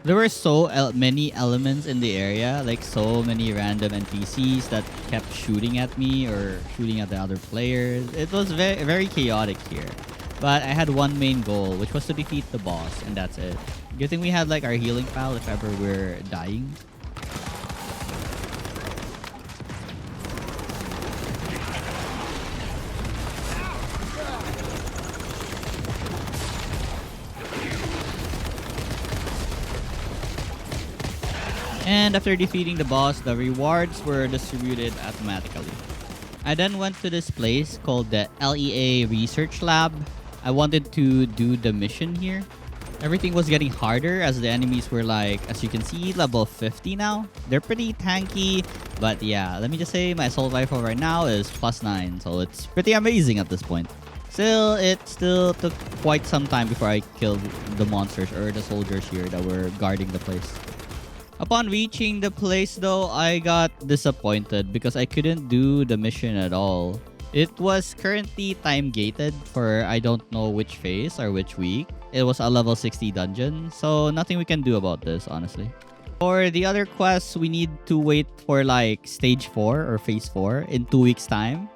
Speaker 1: There were so many elements in the area, like so many random NPCs that kept shooting at me or shooting at the other players. It was very, very chaotic here. But I had one main goal, which was to defeat the boss, and that's it. Good thing we had like our healing pal if ever we're dying. And after defeating the boss, the rewards were distributed automatically. I then went to this place called the LEA Research Lab. I wanted to do the mission here. Everything was getting harder as the enemies were like, as you can see, level 50 now. They're pretty tanky, but yeah, let me just say my assault rifle right now is +9, so it's pretty amazing at this point. It still took quite some time before I killed the monsters or the soldiers here that were guarding the place. Upon reaching the place though, I got disappointed because I couldn't do the mission at all. It was currently time gated for I don't know which phase or which week. It was a level 60 dungeon, so nothing we can do about this, honestly. For the other quests, we need to wait for like stage 4 or phase 4 in 2 weeks time.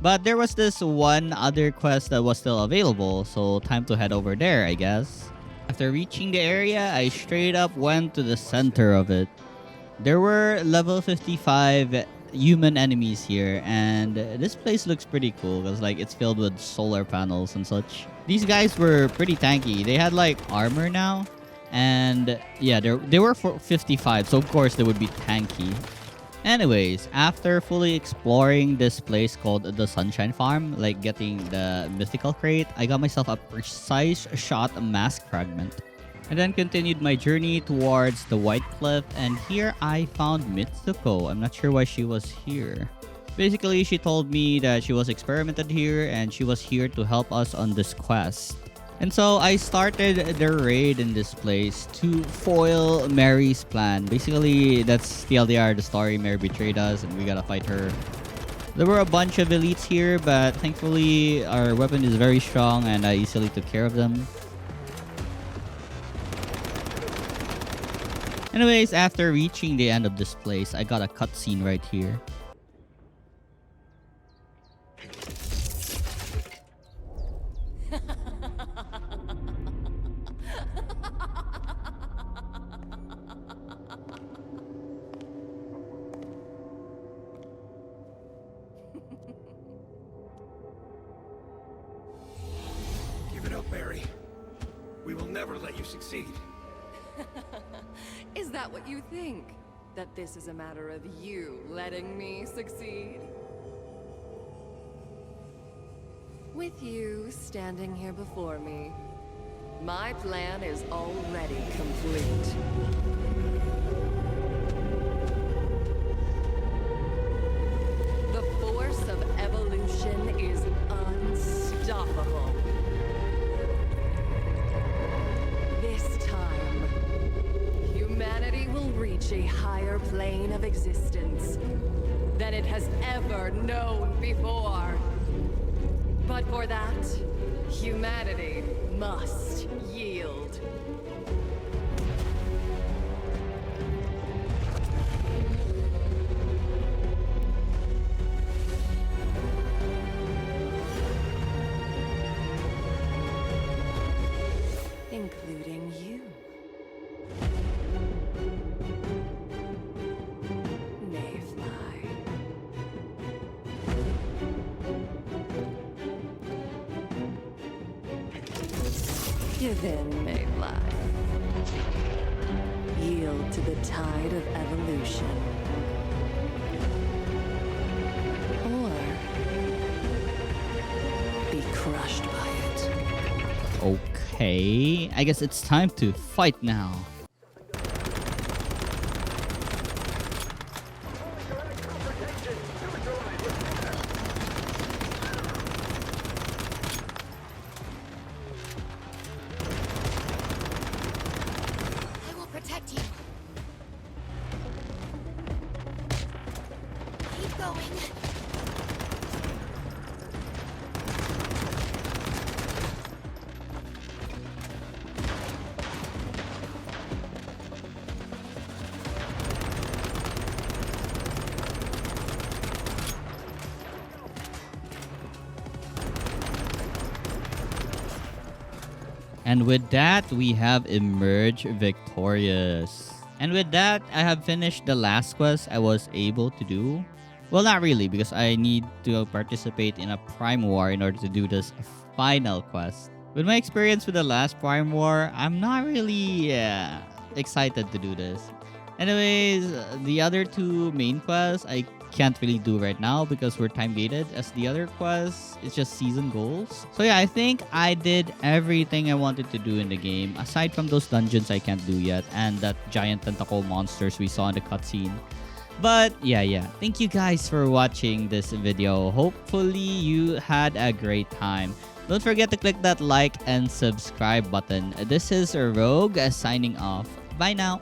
Speaker 1: But there was this one other quest that was still available, so time to head over there, I guess. After reaching the area, I straight up went to the center of it. There were level 55 human enemies here, and this place looks pretty cool because like it's filled with solar panels and such. These guys were pretty tanky. They had like armor now, and yeah, they were for 55, so of course they would be tanky. Anyways, after fully exploring this place called the Sunshine Farm, like getting the mythical crate, I got myself a precise shot mask fragment. I then continued my journey towards the White Cliff, and here I found Mitsuko. I'm not sure why she was here. Basically, she told me that she was experimented here and she was here to help us on this quest. And so I started the raid in this place to foil Mary's plan. Basically, that's TLDR, the story. Mary betrayed us and we gotta fight her. There were a bunch of elites here, but thankfully our weapon is very strong and I easily took care of them. Anyways, after reaching the end of this place, I got a cutscene right here.
Speaker 4: Give it up, Barry. We will never let you succeed.
Speaker 8: Is that what you think? That this is a matter of you letting me succeed? With you standing here before me, my plan is already complete. The force of evolution is unstoppable. This time, humanity will reach a higher plane of existence than it has ever known before. But for that, humanity must yield. Including you. Mayfly. Give in, Mayfly. Yield to the tide of evolution. Or be crushed by it.
Speaker 1: Okay, I guess it's time to fight now.
Speaker 2: I will protect you. Keep going.
Speaker 1: And with that, we have emerged victorious. And with that, I have finished the last quest I was able to do. Well, not really, because I need to participate in a Prime War in order to do this final quest. With my experience with the last Prime War, I'm not really excited to do this. Anyways, the other two main quests, I can't really do right now because we're time gated, as the other quests, it's just season goals. So yeah, I think I did everything I wanted to do in the game, aside from those dungeons I can't do yet, and that giant tentacle monsters we saw in the cutscene. But yeah, thank you guys for watching this video. Hopefully you had a great time. Don't forget to click that like and subscribe button. This is Rogue signing off. Bye now.